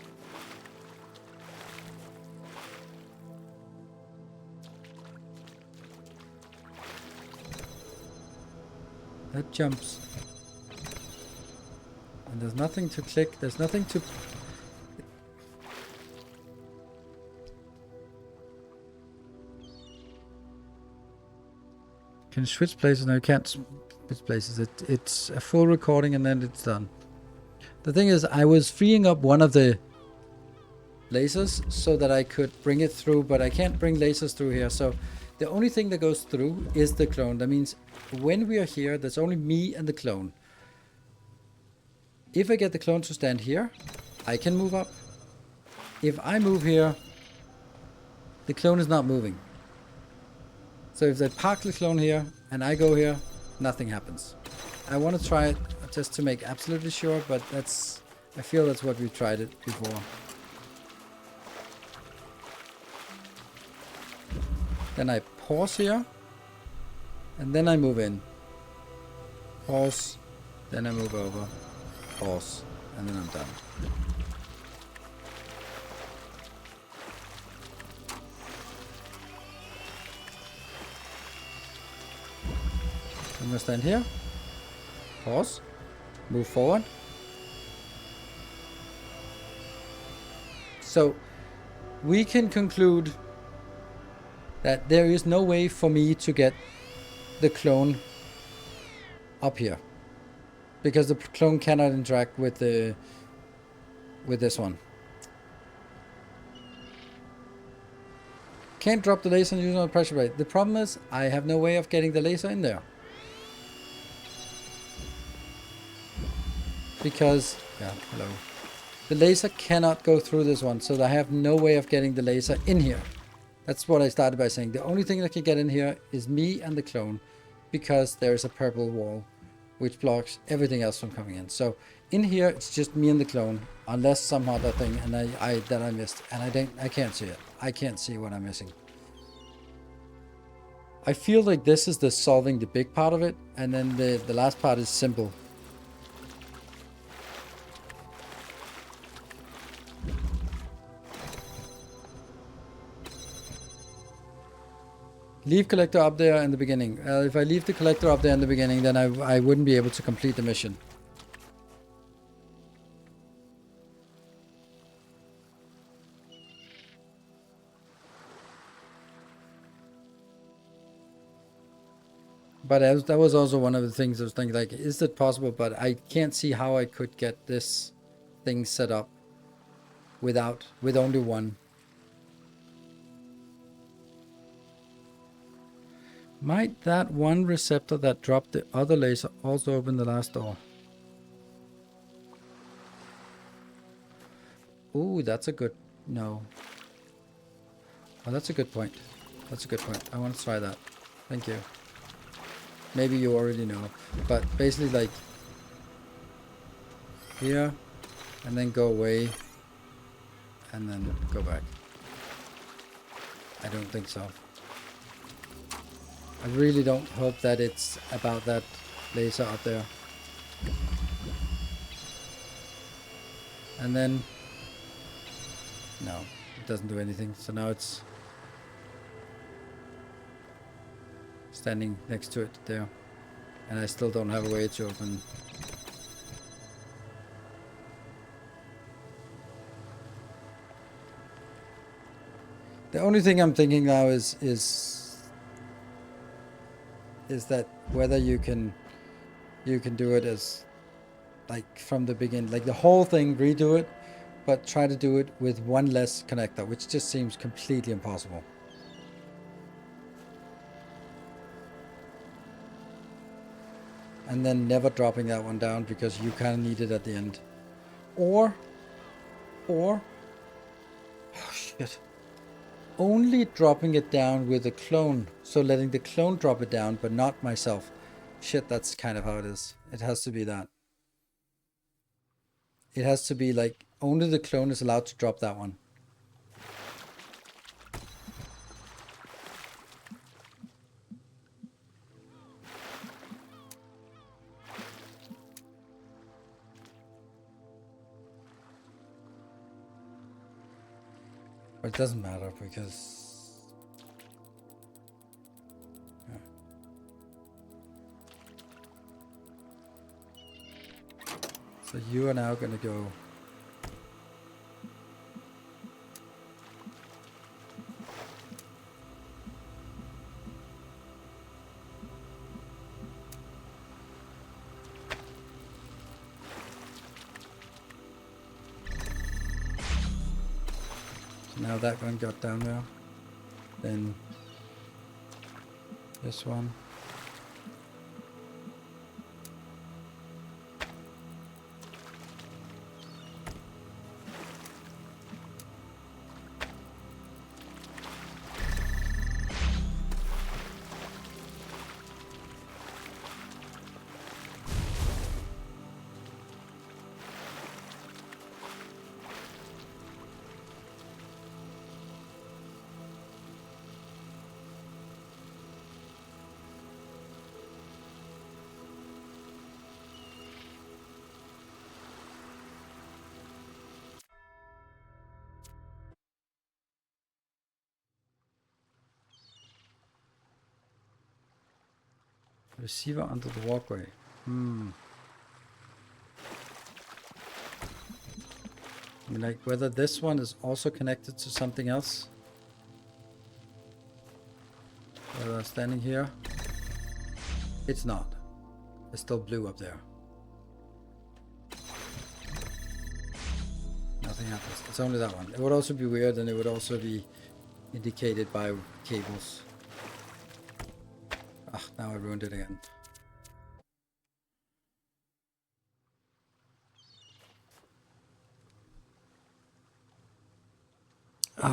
That jumps. And there's nothing to click, there's nothing to... Can you switch places? No, you can't switch places. It's a full recording and then it's done. The thing is, I was freeing up one of the lasers so that I could bring it through, but I can't bring lasers through here. So the only thing that goes through is the clone. That means when we are here, there's only me and the clone. If I get the clone to stand here, I can move up. If I move here, the clone is not moving. So if they park the clone here and I go here, nothing happens. I want to try it just to make absolutely sure, but that's... I feel that's what we tried it before. Then I pause here, and then I move in. Pause, then I move over, pause, and then I'm done. I'm gonna stand here, pause, move forward. So we can conclude that there is no way for me to get the clone up here, because the clone cannot interact with this one. Can't drop the laser and use no pressure rate. The problem is I have no way of getting the laser in there. because, yeah, hello. The laser cannot go through this one, so I have no way of getting the laser in here. That's what I started by saying. The only thing that can get in here is me and the clone, because there's a purple wall which blocks everything else from coming in. So in here it's just me and the clone, unless some other thing and that I missed, and I can't see it. I can't see what I'm missing. I feel like this is the solving the big part of it, and then the last part is simple. Leave collector up there in the beginning. If I leave the collector up there in the beginning, then I wouldn't be able to complete the mission. But that was also one of the things I was thinking, like, is it possible? But I can't see how I could get this thing set up with only one. Might that one receptor that dropped the other laser also open the last door? Ooh, that's a good... No. Oh, that's a good point. That's a good point. I want to try that. Thank you. Maybe you already know. But basically, like... here. And then go away. And then go back. I don't think so. I really don't hope that it's about that laser up there. And then... no, it doesn't do anything. So now it's standing next to it there. And I still don't have a way to open. The only thing I'm thinking now is that whether you can do it as like from the beginning, like the whole thing, redo it, but try to do it with one less connector, which just seems completely impossible. And then never dropping that one down because you kind of need it at the end. Or oh shit. Only dropping it down with a clone, so letting the clone drop it down, but not myself. Shit, that's kind of how it is. It has to be that. It has to be like, only the clone is allowed to drop that one. But it doesn't matter because... yeah. So you are now going to go... now that one got down there. Then this one. Receiver under the walkway. I mean, like whether this one is also connected to something else. Whether standing here. It's not. It's still blue up there. Nothing happens. It's only that one. It would also be weird, and it would also be indicated by cables. Ah, now I ruined it again. If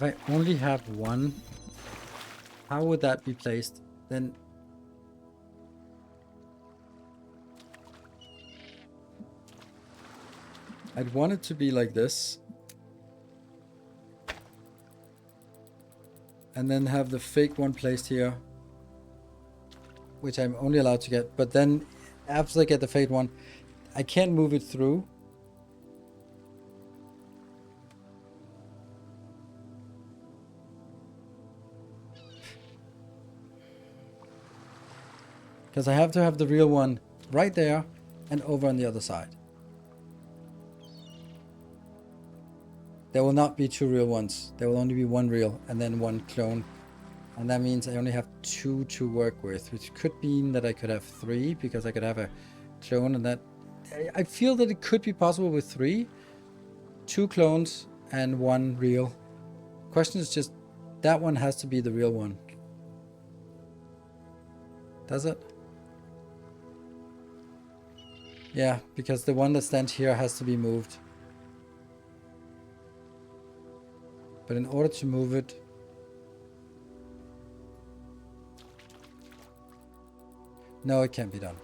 I only have one, how would that be placed? Then I'd want it to be like this. And then have the fake one placed here, which I'm only allowed to get. But then after I get the fake one, I can't move it through. Because I have to have the real one right there and over on the other side. There will not be two real ones. There will only be one real and then one clone. And that means I only have two to work with, which could mean that I could have three, because I could have a clone, and that I feel that it could be possible with three. Two clones and one real. Question is just, that one has to be the real one. Does it? Yeah, because the one that stands here has to be moved. But in order to move it, no, it can't be done.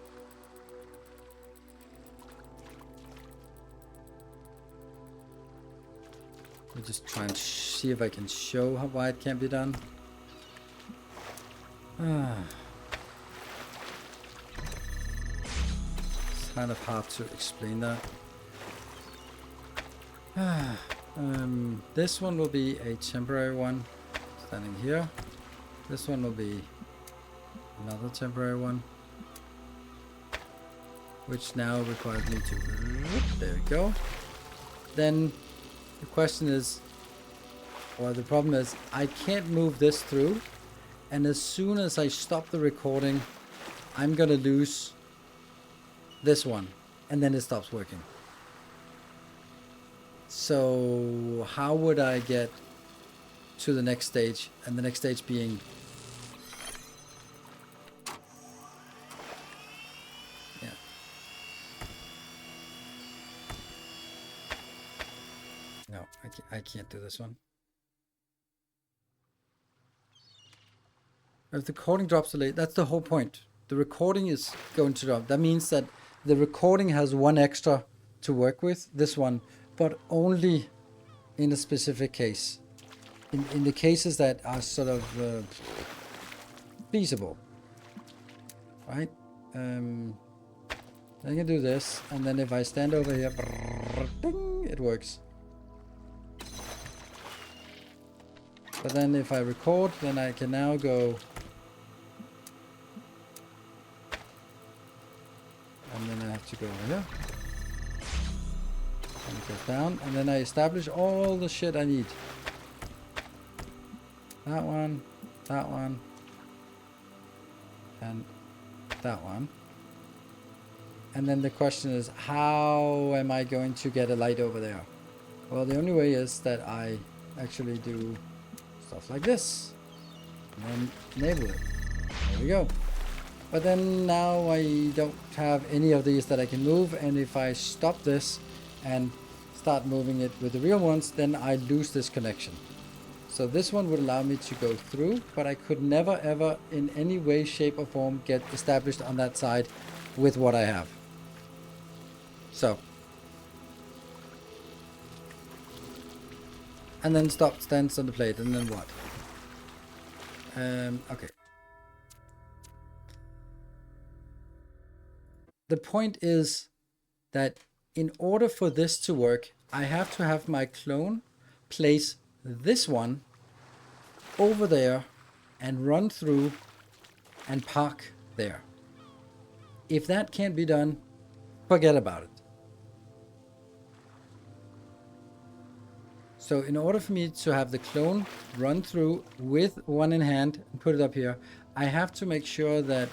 Let me just try and see if I can show why it can't be done. It's kind of hard to explain that. This one will be a temporary one, standing here. This one will be another temporary one, which now requires me to... There we go. Then the question is, or the problem is, I can't move this through, and as soon as I stop the recording, I'm gonna lose this one, and then it stops working. So how would I get to the next stage, and the next stage being no, I can't do this one. If the recording drops delayed, that's the whole point. The recording is going to drop. That means that the recording has one extra to work with, this one, but only in a specific case. In the cases that are sort of feasible, right? I can do this, and then if I stand over here, ding, it works. But then if I record, then I can now go, and then I have to go over here. And it goes down, and then I establish all the shit I need. That one, and that one. And then the question is, how am I going to get a light over there? Well, the only way is that I actually do stuff like this, and then enable it. There we go. But then now I don't have any of these that I can move, and if I stop this and start moving it with the real ones, then I lose this connection. So this one would allow me to go through, but I could never ever in any way, shape or form get established on that side with what I have. So, and then stop, stands on the plate, and then what? Okay. The point is that in order for this to work, I have to have my clone place this one over there and run through and park there. If that can't be done, forget about it. So in order for me to have the clone run through with one in hand and put it up here, I have to make sure that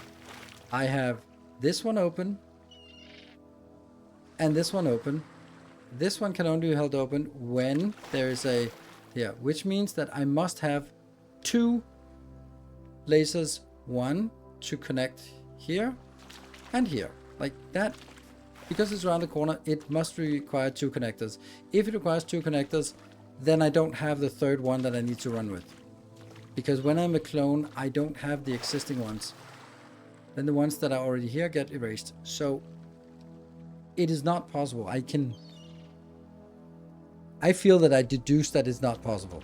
I have this one open and this one open. This one can only be held open when there is a here, which means that I must have 2 lasers, one to connect here and here, like that. Because it's around the corner, it must require 2 connectors. If it requires 2 connectors, then I don't have the third one that I need to run with. Because when I'm a clone, I don't have the existing ones. Then the ones that are already here get erased. So it is not possible. I feel that I deduced that it's not possible.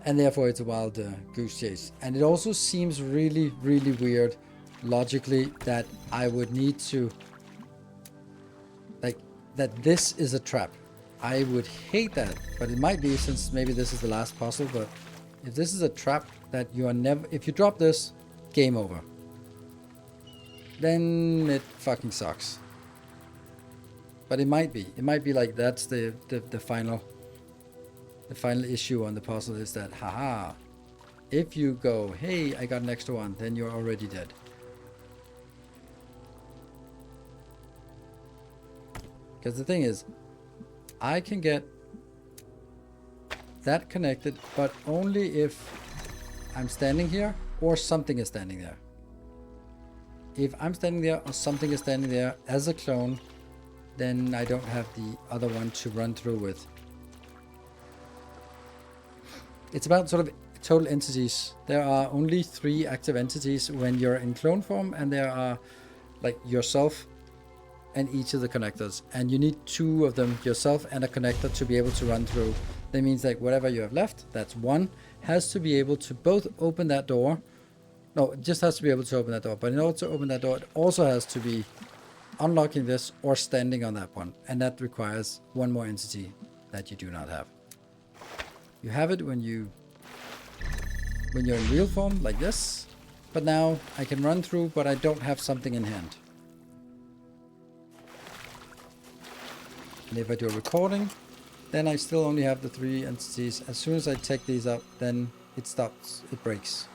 And therefore it's a wild goose chase. And it also seems really, really weird logically that I would need to, like, that this is a trap. I would hate that, but it might be, since maybe this is the last puzzle. But if this is a trap that you are never, if you drop this, game over, then it fucking sucks. But it might be like that's the final issue on the puzzle, is that haha, if you go, hey, I got an extra one, then you're already dead. Because the thing is, I can get that connected, but only if I'm standing here or something is standing there. If I'm standing there or something is standing there as a clone, then I don't have the other one to run through with. It's about sort of total entities. There are only 3 active entities when you're in clone form, and there are like yourself and each of the connectors, and you need 2 of them, yourself and a connector, to be able to run through. That means like whatever you have left, that's 1, has to be able to both open that door. No, it just has to be able to open that door, but in order to open that door, it also has to be unlocking this or standing on that one, and that requires 1 more entity that you do not have. You have it when you're in real form like this, but now I can run through, but I don't have something in hand. And if I do a recording, then I still only have the 3 entities. As soon as I take these up, then it stops, it breaks.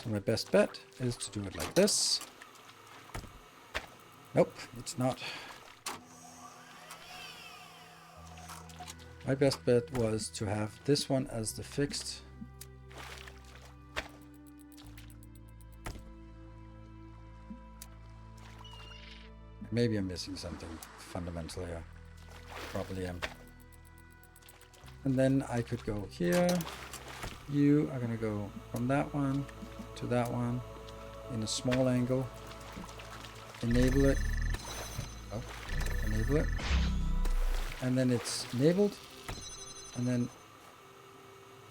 So my best bet is to do it like this. Nope, it's not. My best bet was to have this one as the fixed. Maybe I'm missing something fundamental here. Probably am. And then I could go here. You are going to go from that one to that one in a small angle. Enable it. Oh, enable it. And then it's enabled. And then,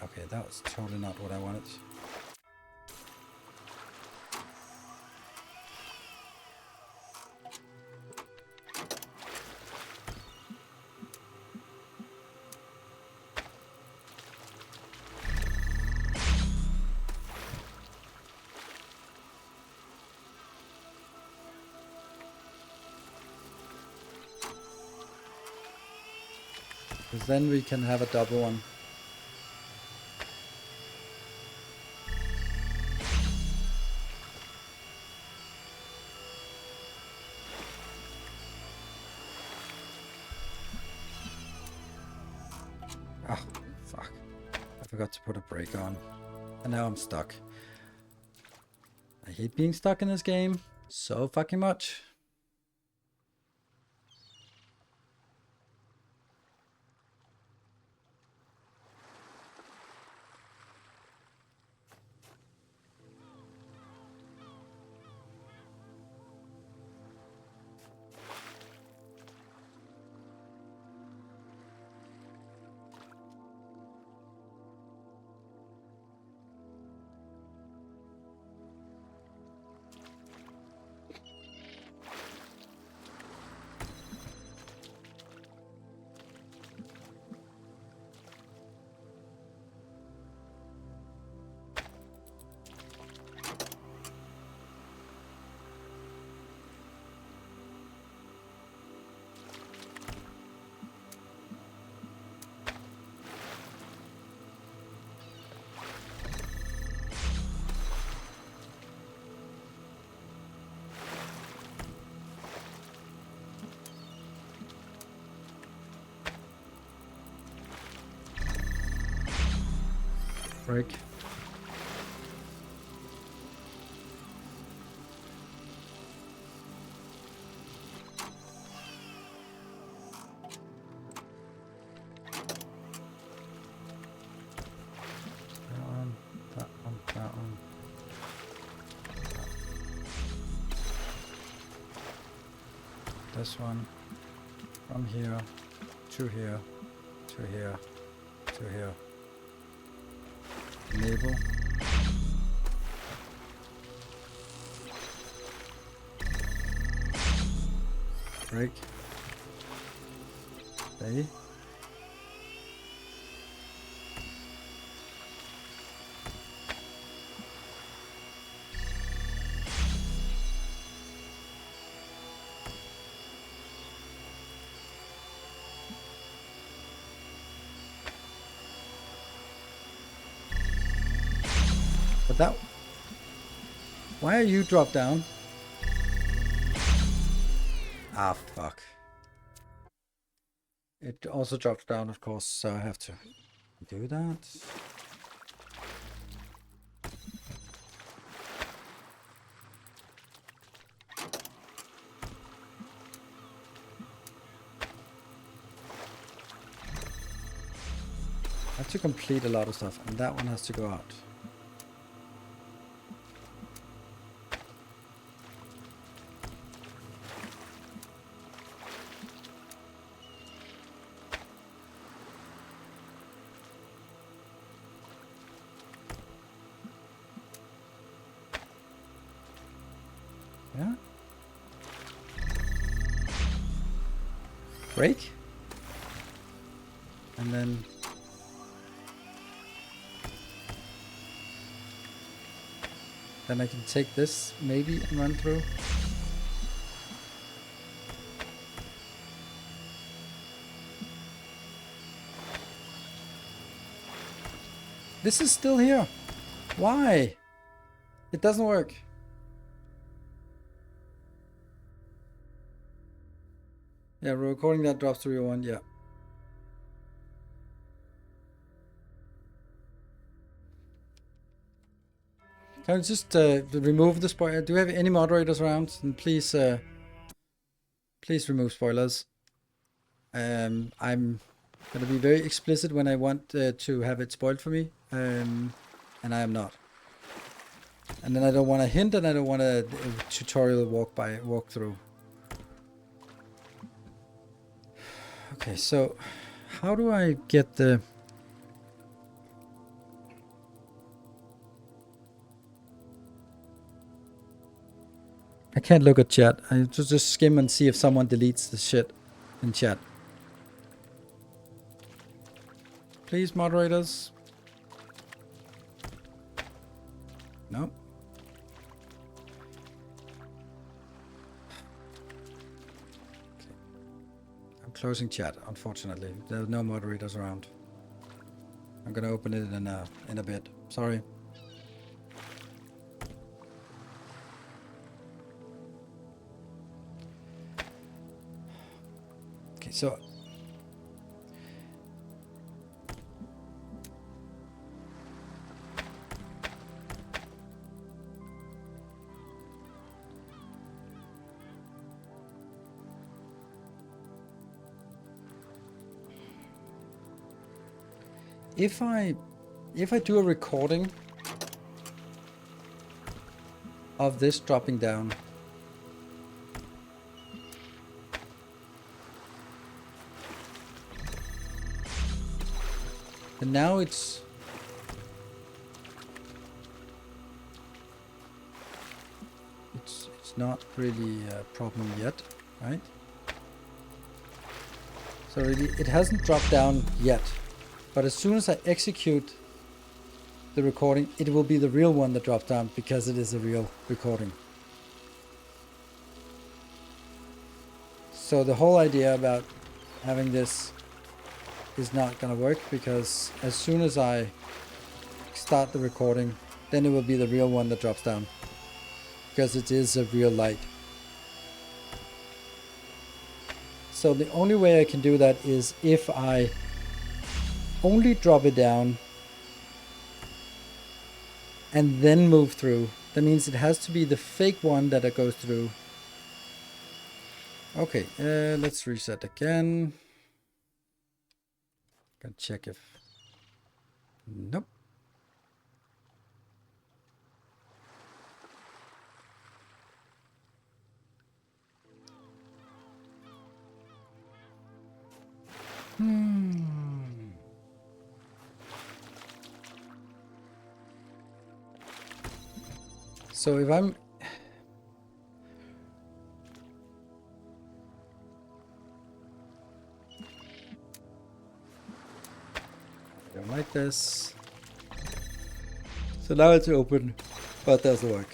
okay, that was totally not what I wanted. Because then we can have a double one. Oh, fuck. I forgot to put a brake on. And now I'm stuck. I hate being stuck in this game so fucking much. Break. That one. This one. From here to here to here to here. Enable. Break. Stay. But that... Why are you dropped down? Ah, fuck. It also drops down, of course, so I have to do that. I have to complete a lot of stuff, and that one has to go out. Yeah. Break. And then I can take this maybe and run through. This is still here. Why? It doesn't work. Yeah, we're recording that drops to real one, yeah. Can I just remove the spoiler? Do we have any moderators around? And please, please remove spoilers. I'm gonna be very explicit when I want to have it spoiled for me, and I am not. And then I don't want a hint, and I don't want a tutorial walkthrough. Okay, so how do I get the... I can't look at chat. I just skim and see if someone deletes the shit in chat. Please, moderators. No. I'm closing chat, unfortunately. There are no moderators around. I'm gonna open it in a bit. Sorry. Okay, so if I do a recording of this dropping down, and now it's not really a problem yet, right? So really, it hasn't dropped down yet. But as soon as I execute the recording, it will be the real one that drops down because it is a real recording. So the whole idea about having this is not going to work, because as soon as I start the recording, then it will be the real one that drops down, because it is a real light. So the only way I can do that is if I only drop it down and then move through. That means it has to be the fake one that goes through. Okay, let's reset again. Gonna check if... Nope. So if I'm... I don't like this. So now it's open, but doesn't work.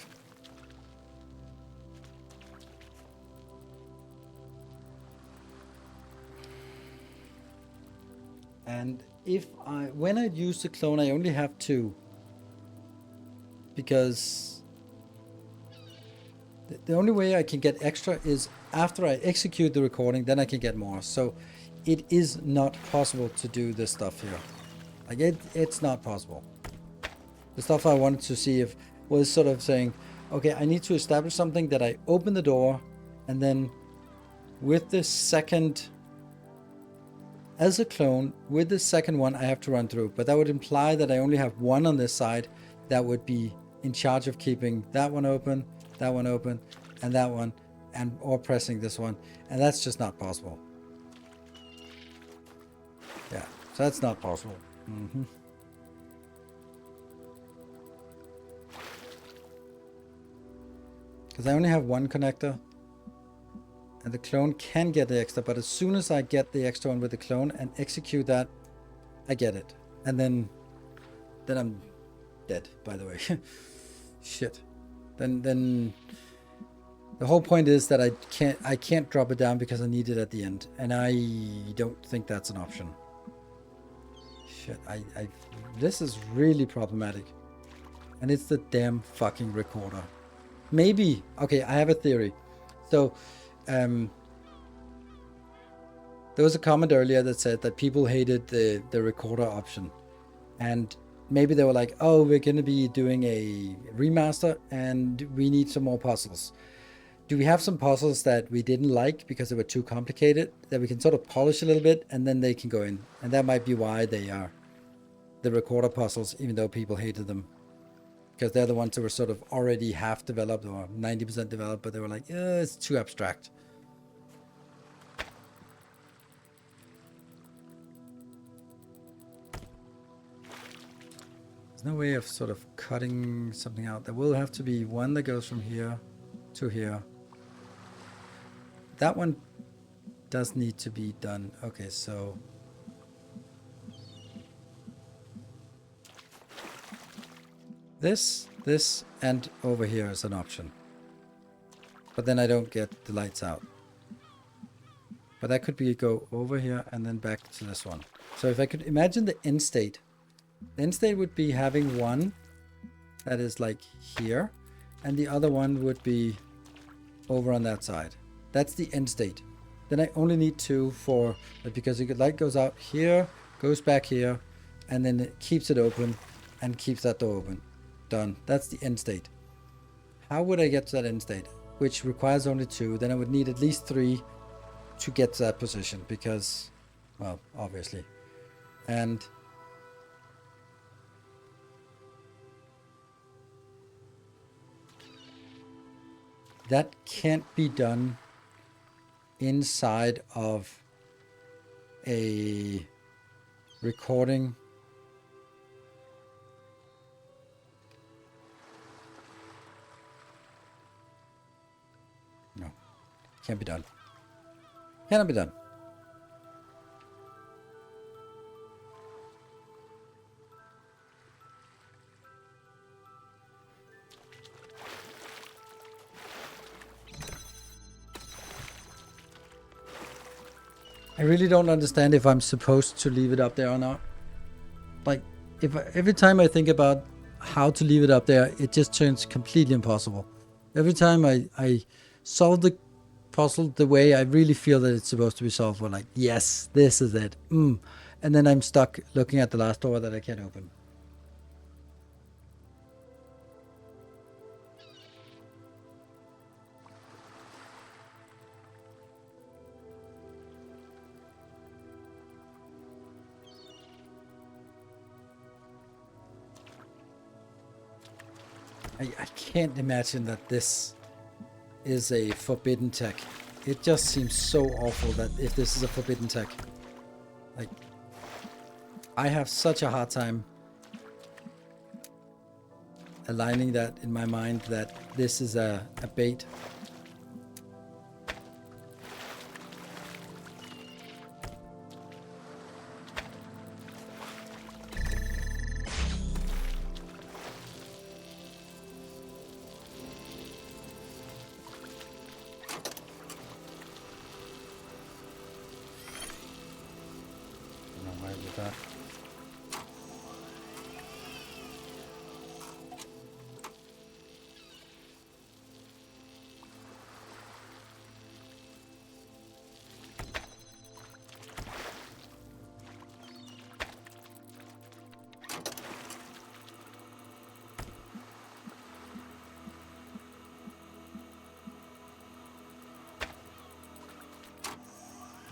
And if when I use the clone, I only have 2. Because the only way I can get extra is after I execute the recording, then I can get more. So it is not possible to do this stuff here. Like it's not possible. The stuff I wanted to see if was sort of saying, okay, I need to establish something that I open the door, and then with the second, as a clone, with the second one I have to run through. But that would imply that I only have one on this side that would be in charge of keeping that one open, and that one, and or pressing this one. And that's just not possible. Yeah, so that's not possible. Because I only have one connector, and the clone can get the extra, but as soon as I get the extra one with the clone and execute that, I get it. And then I'm dead, by the way. Shit. Then the whole point is that I can't drop it down because I need it at the end, and I don't think that's an option. Shit, this is really problematic. And it's the damn fucking recorder. Maybe, okay, I have a theory. So, there was a comment earlier that said that people hated the recorder option. And maybe they were like, oh, we're going to be doing a remaster and we need some more puzzles. Do we have some puzzles that we didn't like because they were too complicated, that we can sort of polish a little bit and then they can go in? And that might be why they are the recorder puzzles, even though people hated them. Because they're the ones that were sort of already half developed or 90% developed, but they were like, it's too abstract. There's no way of sort of cutting something out. There will have to be one that goes from here to here. That one does need to be done. Okay, so... This, and over here is an option. But then I don't get the lights out. But that could be go over here and then back to this one. So if I could imagine the end state. The end state would be having one that is like here. And the other one would be over on that side. That's the end state. Then I only need 2 for, because the light goes out here, goes back here, and then it keeps it open and keeps that door open. Done. That's the end state. How would I get to that end state? Which requires only 2. Then I would need at least 3 to get to that position because, well, obviously. And that can't be done inside of a recording. No, can't be done. Cannot be done. I really don't understand if I'm supposed to leave it up there or not. Like, every time I think about how to leave it up there, it just turns completely impossible. Every time I solve the puzzle the way I really feel that it's supposed to be solved, we're like, yes, this is it. And then I'm stuck looking at the last door that I can't open. I can't imagine that this is a forbidden tech. It just seems so awful that if this is a forbidden tech. Like, I have such a hard time aligning that in my mind that this is a bait.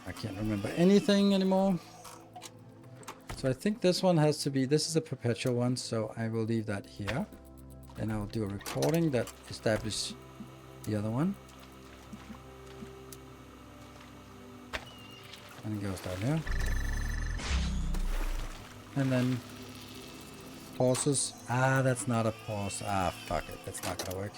I can't remember anything anymore. So I think this one has to be, this is a perpetual one, so I will leave that here. Then I'll do a recording that establishes the other one. And it goes down here. And then pauses. Ah, that's not a pause. Ah, fuck it. That's not gonna work.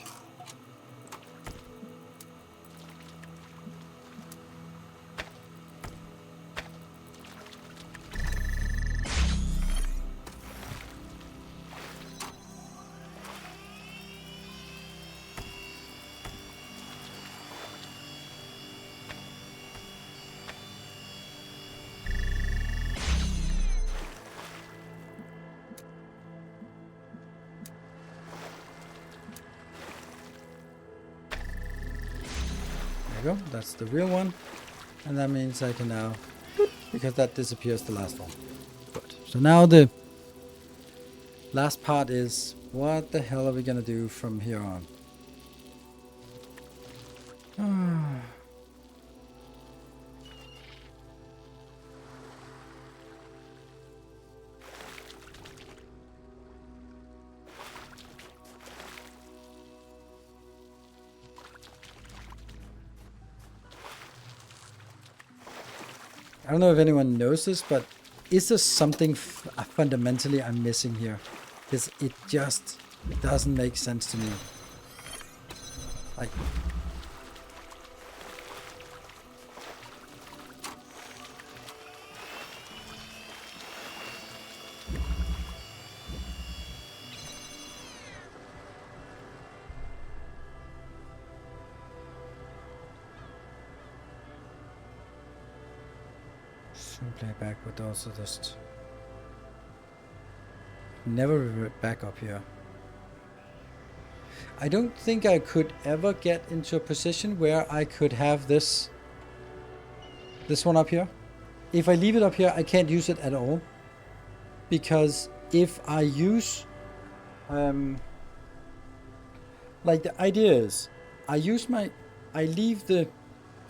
Go. That's the real one, and that means I can now, because that disappears the last one. Good. So now the last part is, what the hell are we gonna do from here on? I don't know if anyone knows this, but is there something fundamentally I'm missing here? Because it just doesn't make sense to me. Like, playback would also just never revert back up here. I don't think I could ever get into a position where I could have this one up here. If I leave it up here, I can't use it at all, because if I use like, the idea is I leave the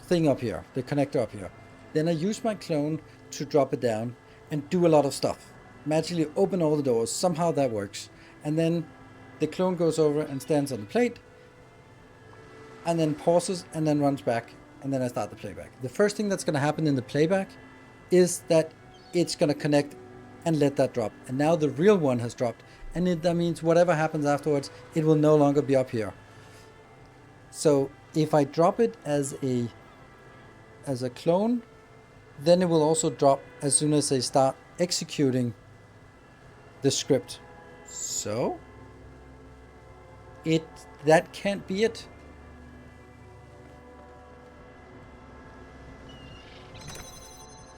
thing up here, the connector up here, then I use my clone to drop it down and do a lot of stuff. Magically open all the doors, somehow that works. And then the clone goes over and stands on the plate, and then pauses, and then runs back, and then I start the playback. The first thing that's going to happen in the playback is that it's going to connect and let that drop. And now the real one has dropped, and that means whatever happens afterwards, it will no longer be up here. So if I drop it as a clone, then it will also drop as soon as I start executing the script. So that can't be it.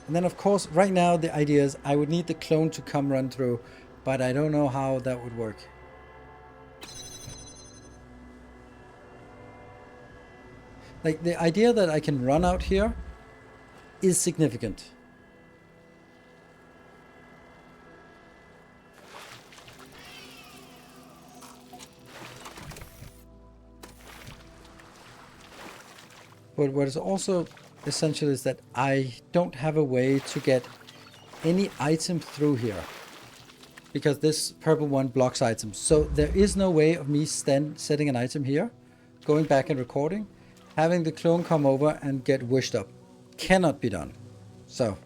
And then of course right now the idea is I would need the clone to come run through, but I don't know how that would work. Like, the idea that I can run out here is significant. But what is also essential is that I don't have a way to get any item through here. because this purple one blocks items. So there is no way of me setting an item here, going back and recording, having the clone come over and get wished up. Cannot be done. So.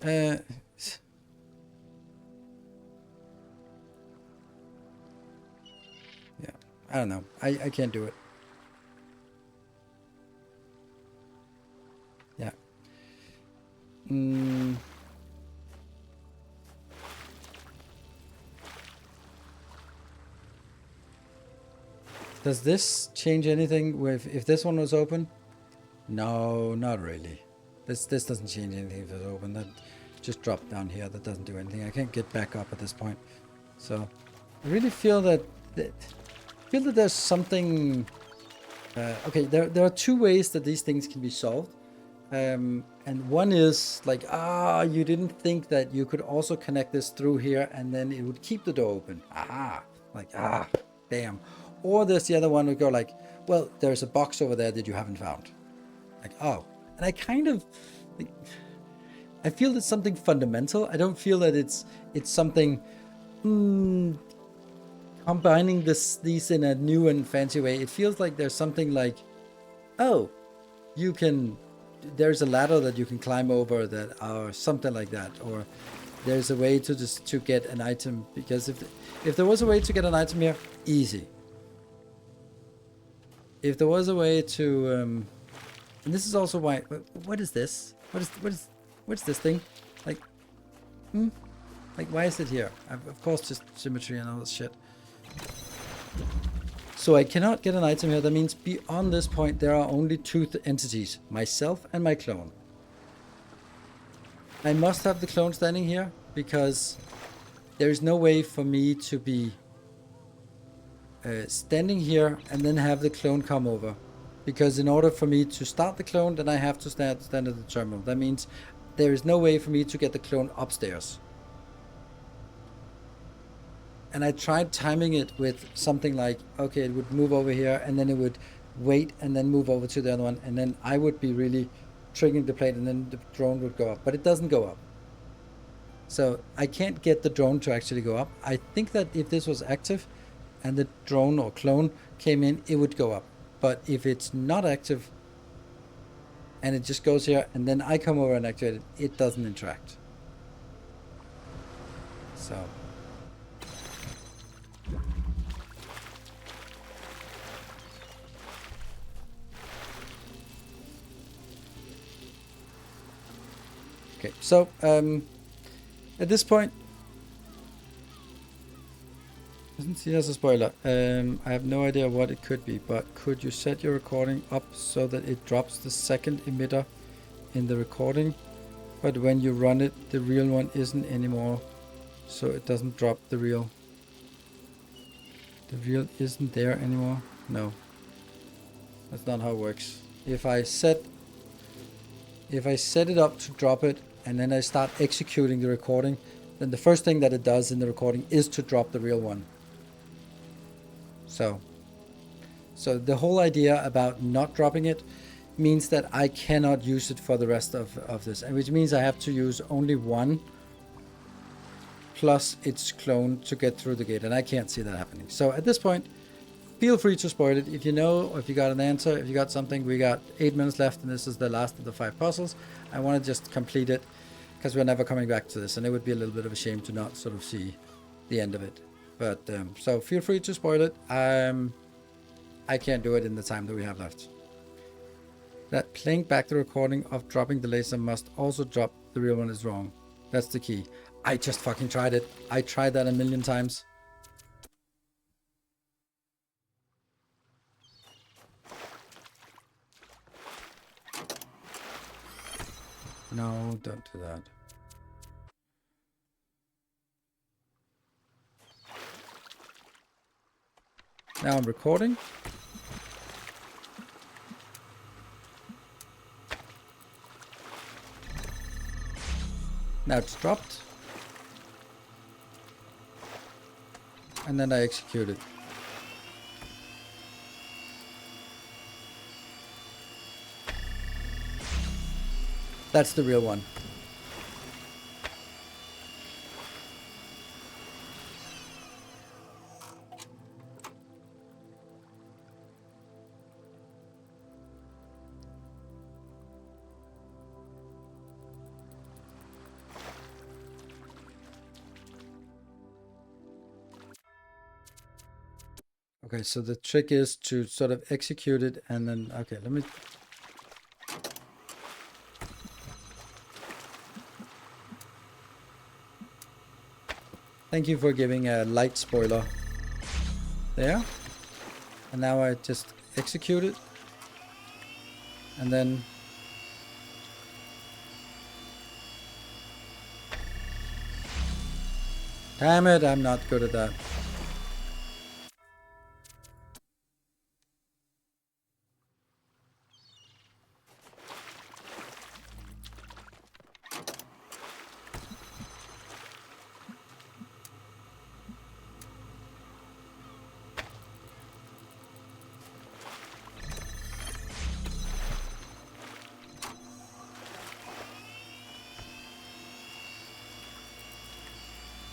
Yeah, I don't know. I can't do it. Yeah. Does this change anything with if this one was open? No, not really. This doesn't change anything if it's open. That just dropped down here. That doesn't do anything. I can't get back up at this point. So I really feel that there's something. Okay, there are two ways that these things can be solved. And one is like, you didn't think that you could also connect this through here and then it would keep the door open. Damn. Or there's the other one would go like, well, there's a box over there that you haven't found. Like, oh. And I kind of, like, I feel it's something fundamental. I don't feel that it's something combining these in a new and fancy way. It feels like there's something like, oh, there's a ladder that you can climb over that, or something like that, or there's a way to get an item, because if there was a way to get an item here, easy. If there was a way to, and this is also why. What is this? What's this thing? Like, like why is it here? Of course, just symmetry and all this shit. So I cannot get an item here. That means beyond this point, there are only two entities: myself and my clone. I must have the clone standing here because there is no way for me to be standing here and then have the clone come over, because in order for me to start the clone, then I have to stand at the terminal. That means there is no way for me to get the clone upstairs. And I tried timing it with something like, okay, it would move over here and then it would wait and then move over to the other one, and then I would be really triggering the plate and then the drone would go up, but it doesn't go up. So I can't get the drone to actually go up. I think that if this was active and the drone or clone came in, it would go up. But if it's not active and it just goes here and then I come over and activate it, it doesn't interact. So. Okay, so at this point, doesn't see as a spoiler. I have no idea what it could be, but could you set your recording up so that it drops the second emitter in the recording, but when you run it, the real one isn't anymore, so it doesn't drop the real. The real isn't there anymore? No. That's not how it works. If I set it up to drop it and then I start executing the recording, then the first thing that it does in the recording is to drop the real one. So the whole idea about not dropping it means that I cannot use it for the rest of this, and which means I have to use only one plus its clone to get through the gate, and I can't see that happening. So at this point, feel free to spoil it if you know, or if you got an answer, if you got something. We got 8 minutes left and this is the last of the 5 puzzles. I want to just complete it because we're never coming back to this, and it would be a little bit of a shame to not sort of see the end of it. But so feel free to spoil it. I can't do it in the time that we have left. That playing back the recording of dropping the laser must also drop the real one is wrong. That's the key. I just fucking tried it. I tried that a million times. No, don't do that. Now I'm recording. Now it's dropped. And then I execute it. That's the real one. Okay, so the trick is to sort of execute it and then, okay, let me... Thank you for giving a light spoiler there. And now I just execute it. And then... Damn it, I'm not good at that.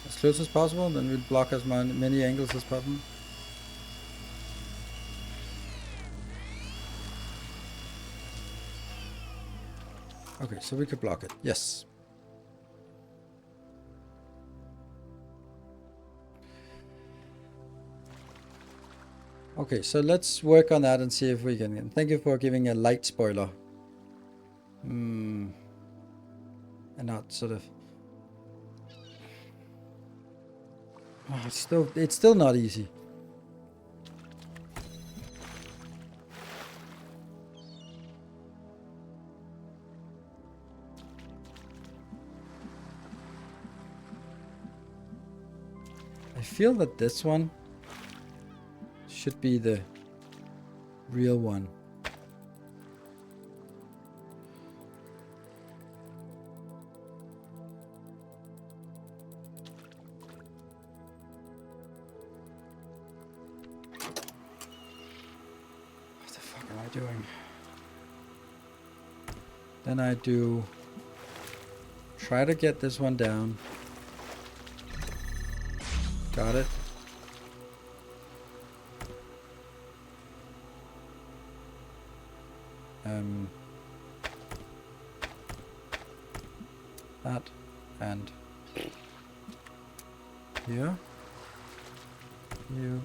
As close as possible, then we'll block as many angles as possible. Okay, so we could block it. Yes. Okay, so let's work on that and see if we can. Thank you for giving a light spoiler. And not sort of. Oh, it's still not easy. I feel that this one should be the real one. What the fuck am I doing? Then I do try to get this one down. Got it. That and here. You.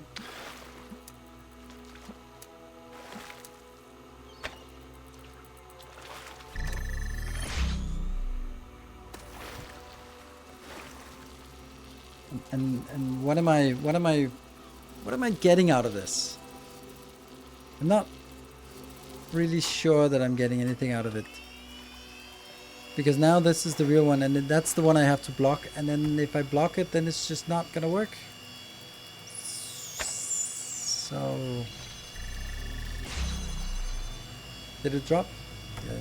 And what am I getting out of this? I'm not really sure that I'm getting anything out of it. Because now this is the real one, and that's the one I have to block, and then if I block it, then it's just not gonna work. So... Did it drop? Yeah.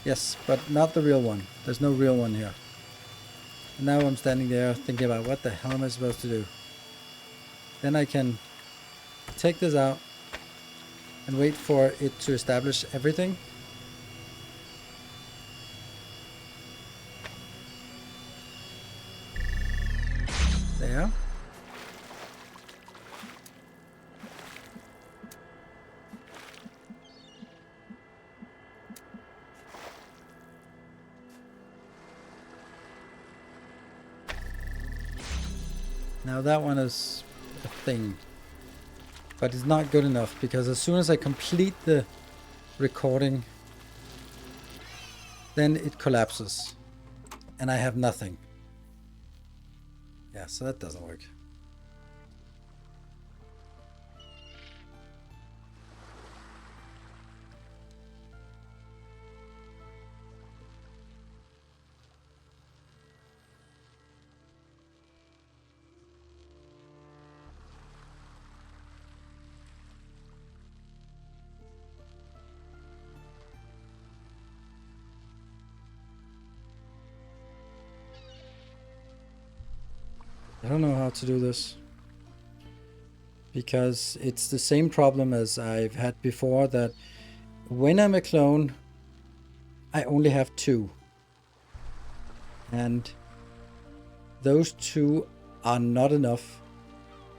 Yes, but not the real one. There's no real one here. And now I'm standing there thinking about what the hell am I supposed to do? Then I can take this out and wait for it to establish everything. There. Now that one is a thing, but it's not good enough because as soon as I complete the recording, then it collapses and I have nothing. Yeah, so that doesn't work. I don't know how to do this because it's the same problem as I've had before, that when I'm a clone I only have 2. And those 2 are not enough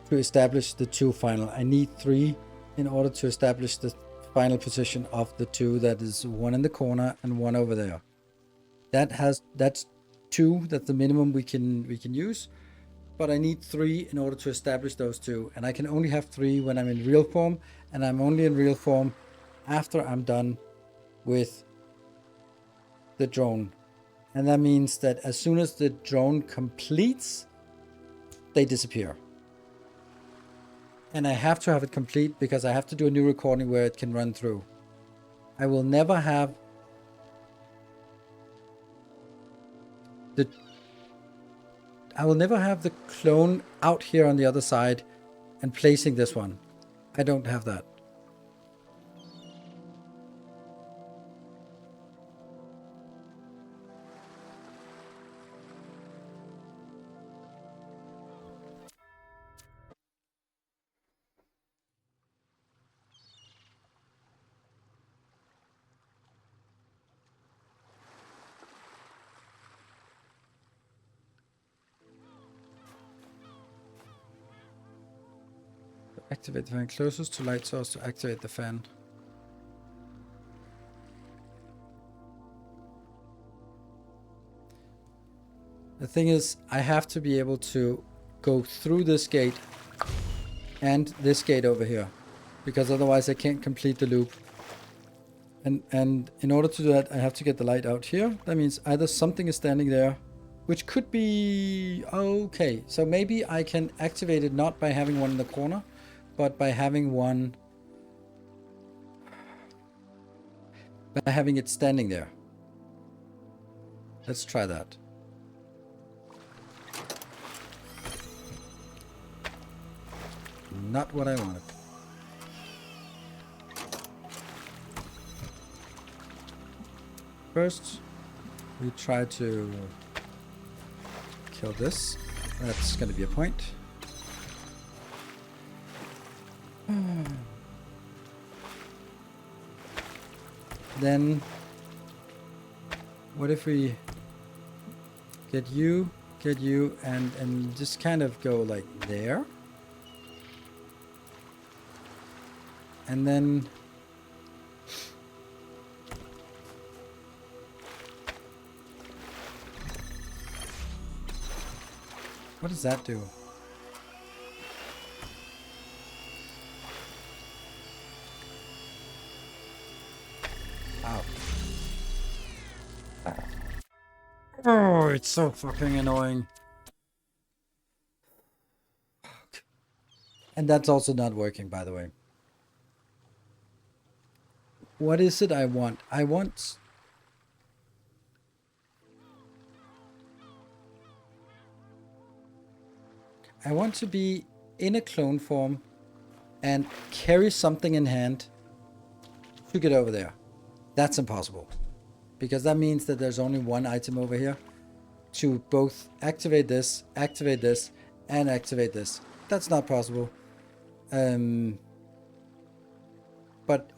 to establish the 2 final. I need 3 in order to establish the final position of the 2, that is 1 in the corner and 1 over there. That's 2, that's the minimum we can use, but I need 3 in order to establish those 2, and I can only have 3 when I'm in real form, and I'm only in real form after I'm done with the drone. And that means that as soon as the drone completes, they disappear. And I have to have it complete because I have to do a new recording where it can run through. I will never have the clone out here on the other side and placing this one. I don't have that. Activate the fan closest to light source to activate the fan. The thing is, I have to be able to go through this gate and this gate over here, because otherwise I can't complete the loop. And in order to do that, I have to get the light out here. That means either something is standing there, which could be okay. So maybe I can activate it not by having one in the corner, but by having one, by having it standing there. Let's try that. Not what I wanted. First, we try to kill this. That's going to be a point. Then, what if we get you, and just kind of go like there? And then what does that do? Ow. Oh, it's so fucking annoying. And that's also not working, by the way. What is it I want? I want to be in a clone form and carry something in hand to get over there. That's impossible, because that means that there's only one item over here to both activate this, and activate this. That's not possible. But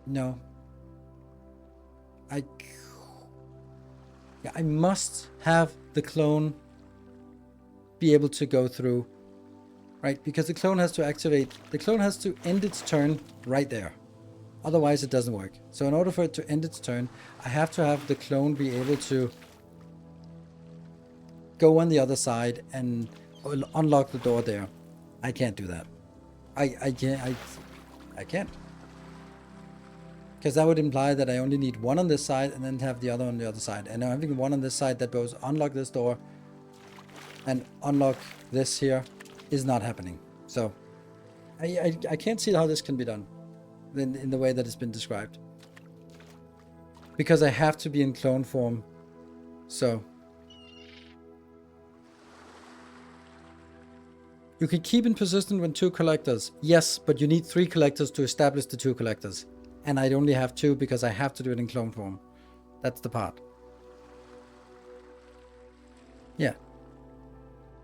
no. I must have the clone be able to go through, right? Because the clone has to activate, the clone has to end its turn right there. Otherwise it doesn't work. So in order for it to end its turn, I have to have the clone be able to go on the other side and unlock the door there. I can't do that. I can't. Because that would imply that I only need one on this side and then have the other on the other side. And having one on this side that goes unlock this door and unlock this here is not happening. So I can't see how this can be done in the way that it's been described. Because I have to be in clone form. So you can keep in persistent when 2 collectors. Yes, but you need 3 collectors to establish the 2 collectors. And I only have 2 because I have to do it in clone form. That's the part. Yeah.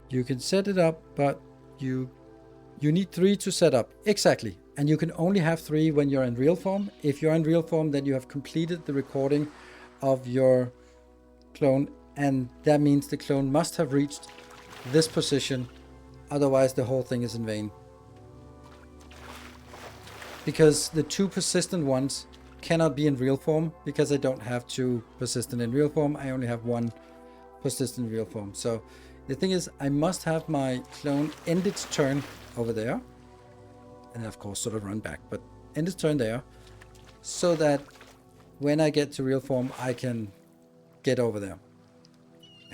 You can set it up, but you need 3 to set up. Exactly. And you can only have 3 when you're in real form. If you're in real form, then you have completed the recording of your clone, and that means the clone must have reached this position, otherwise the whole thing is in vain. Because the 2 persistent ones cannot be in real form, because I don't have 2 persistent in real form, I only have 1 persistent in real form. So the thing is, I must have my clone end its turn over there, and of course sort of run back, but end its turn there, so that when I get to real form I can get over there.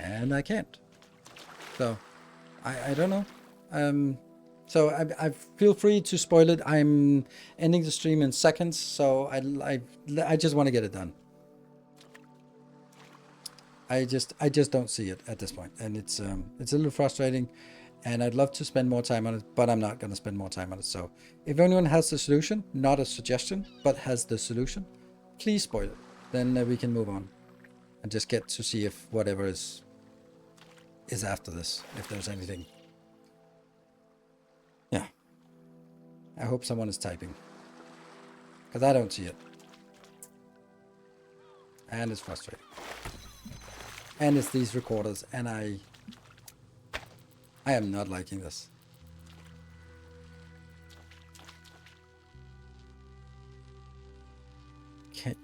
And I can't. So I don't know. So I feel free to spoil it. I'm ending the stream in seconds, so I just want to get it done. I just don't see it at this point, and it's a little frustrating, and I'd love to spend more time on it, but I'm not going to spend more time on it. So if anyone has the solution, not a suggestion, but has the solution, please spoil it. Then we can move on and just get to see if whatever is after this, if there's anything. Yeah. I hope someone is typing, because I don't see it. And it's frustrating. And it's these recorders, and I am not liking this.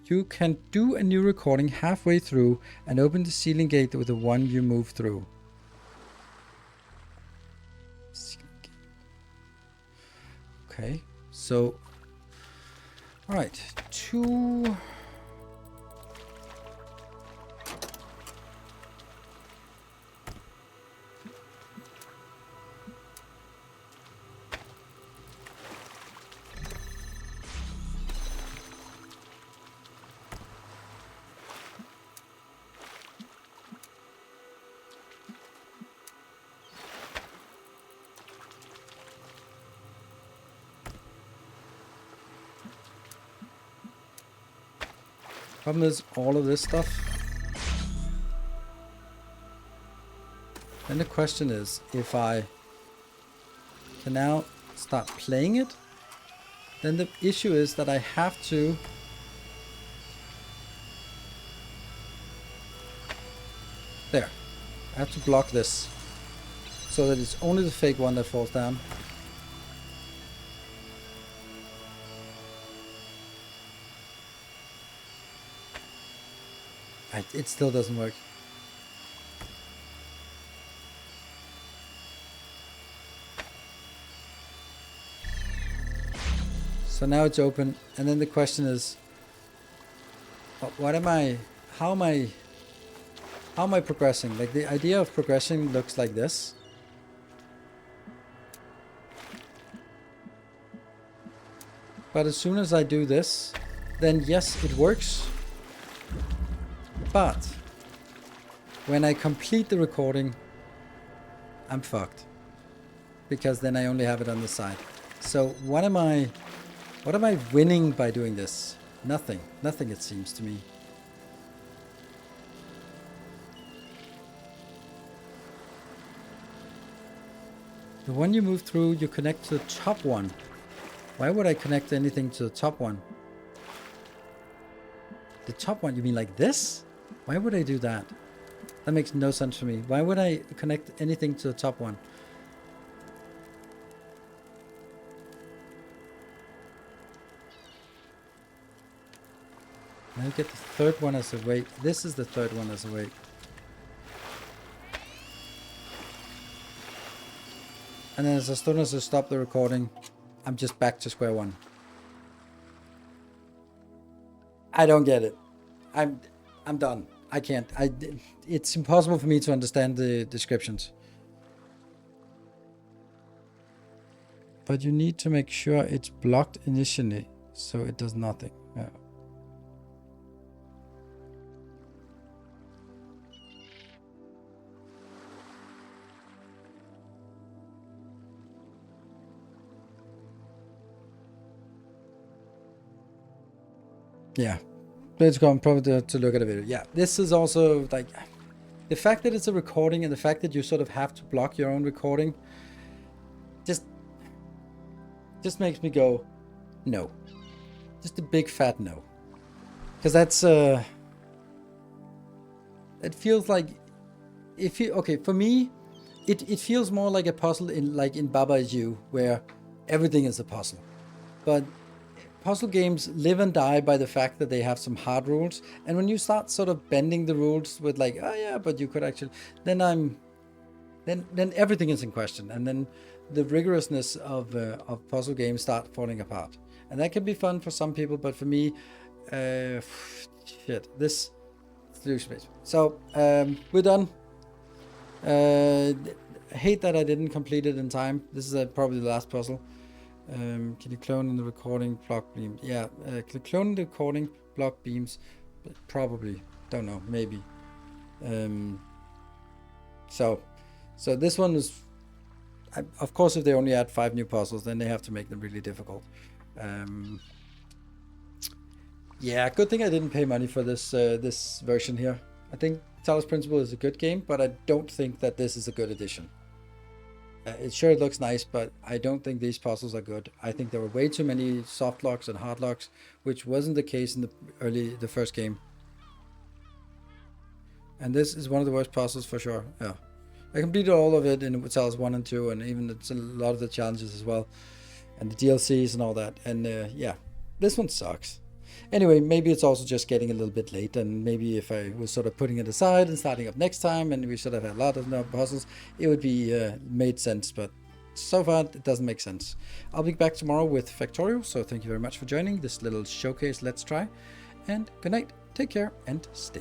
You can do a new recording halfway through and open the ceiling gate with the one you move through. Okay, so all right, 2. Problem is all of this stuff. Then the question is, if I can now start playing it, then the issue is that I have to there. I have to block this so that it's only the fake one that falls down. It still doesn't work. So now it's open, and then the question is, what am I? How am I progressing? Like, the idea of progression looks like this. But as soon as I do this, then yes, it works. But when I complete the recording, I'm fucked, because then I only have it on the side. So what am I winning by doing this? Nothing it seems to me. The one you move through, you connect to the top one. Why would I connect anything to the top one? The top one, you mean like this? Why would I do that? That makes no sense for me. Why would I connect anything to the top one? Now you get the third one as a weight. This is the third one as a weight. And then as soon as I stop the recording, I'm just back to square one. I don't get it. I'm done. I can't. It's impossible for me to understand the descriptions. But you need to make sure it's blocked initially, so it does nothing. Yeah. Yeah. Let's go and probably to look at a video. Yeah, this is also like the fact that it's a recording and the fact that you sort of have to block your own recording just makes me go, no. Just a big fat no. Because that's it feels like okay, for me it feels more like a puzzle in Baba Is You, where everything is a puzzle. But puzzle games live and die by the fact that they have some hard rules, and when you start sort of bending the rules with like, oh yeah, but you could actually, then everything is in question, and then the rigorousness of puzzle games start falling apart. And that can be fun for some people, but for me, shit, this is space. So we're done. I hate that I didn't complete it in time. This is probably the last puzzle. Can you clone in the recording block beam? Yeah, can you clone in the recording block beams? Probably. Don't know. Maybe. So this one is, of course, if they only add 5 new puzzles, then they have to make them really difficult. Yeah, good thing I didn't pay money for this this version here. I think Talos Principle is a good game, but I don't think that this is a good addition. It sure looks nice, but I don't think these puzzles are good. I think there were way too many soft locks and hard locks, which wasn't the case in the first game. And this is one of the worst puzzles for sure. Yeah, I completed all of it in Talos 1 and 2, and even it's a lot of the challenges as well, and the DLCs and all that. And yeah, this one sucks. Anyway, maybe it's also just getting a little bit late, and maybe if I was sort of putting it aside and starting up next time, and we should have had a lot of puzzles, it would be made sense, but so far it doesn't make sense. I'll be back tomorrow with Factorio, so thank you very much for joining this little showcase Let's Try, and good night, take care, and stay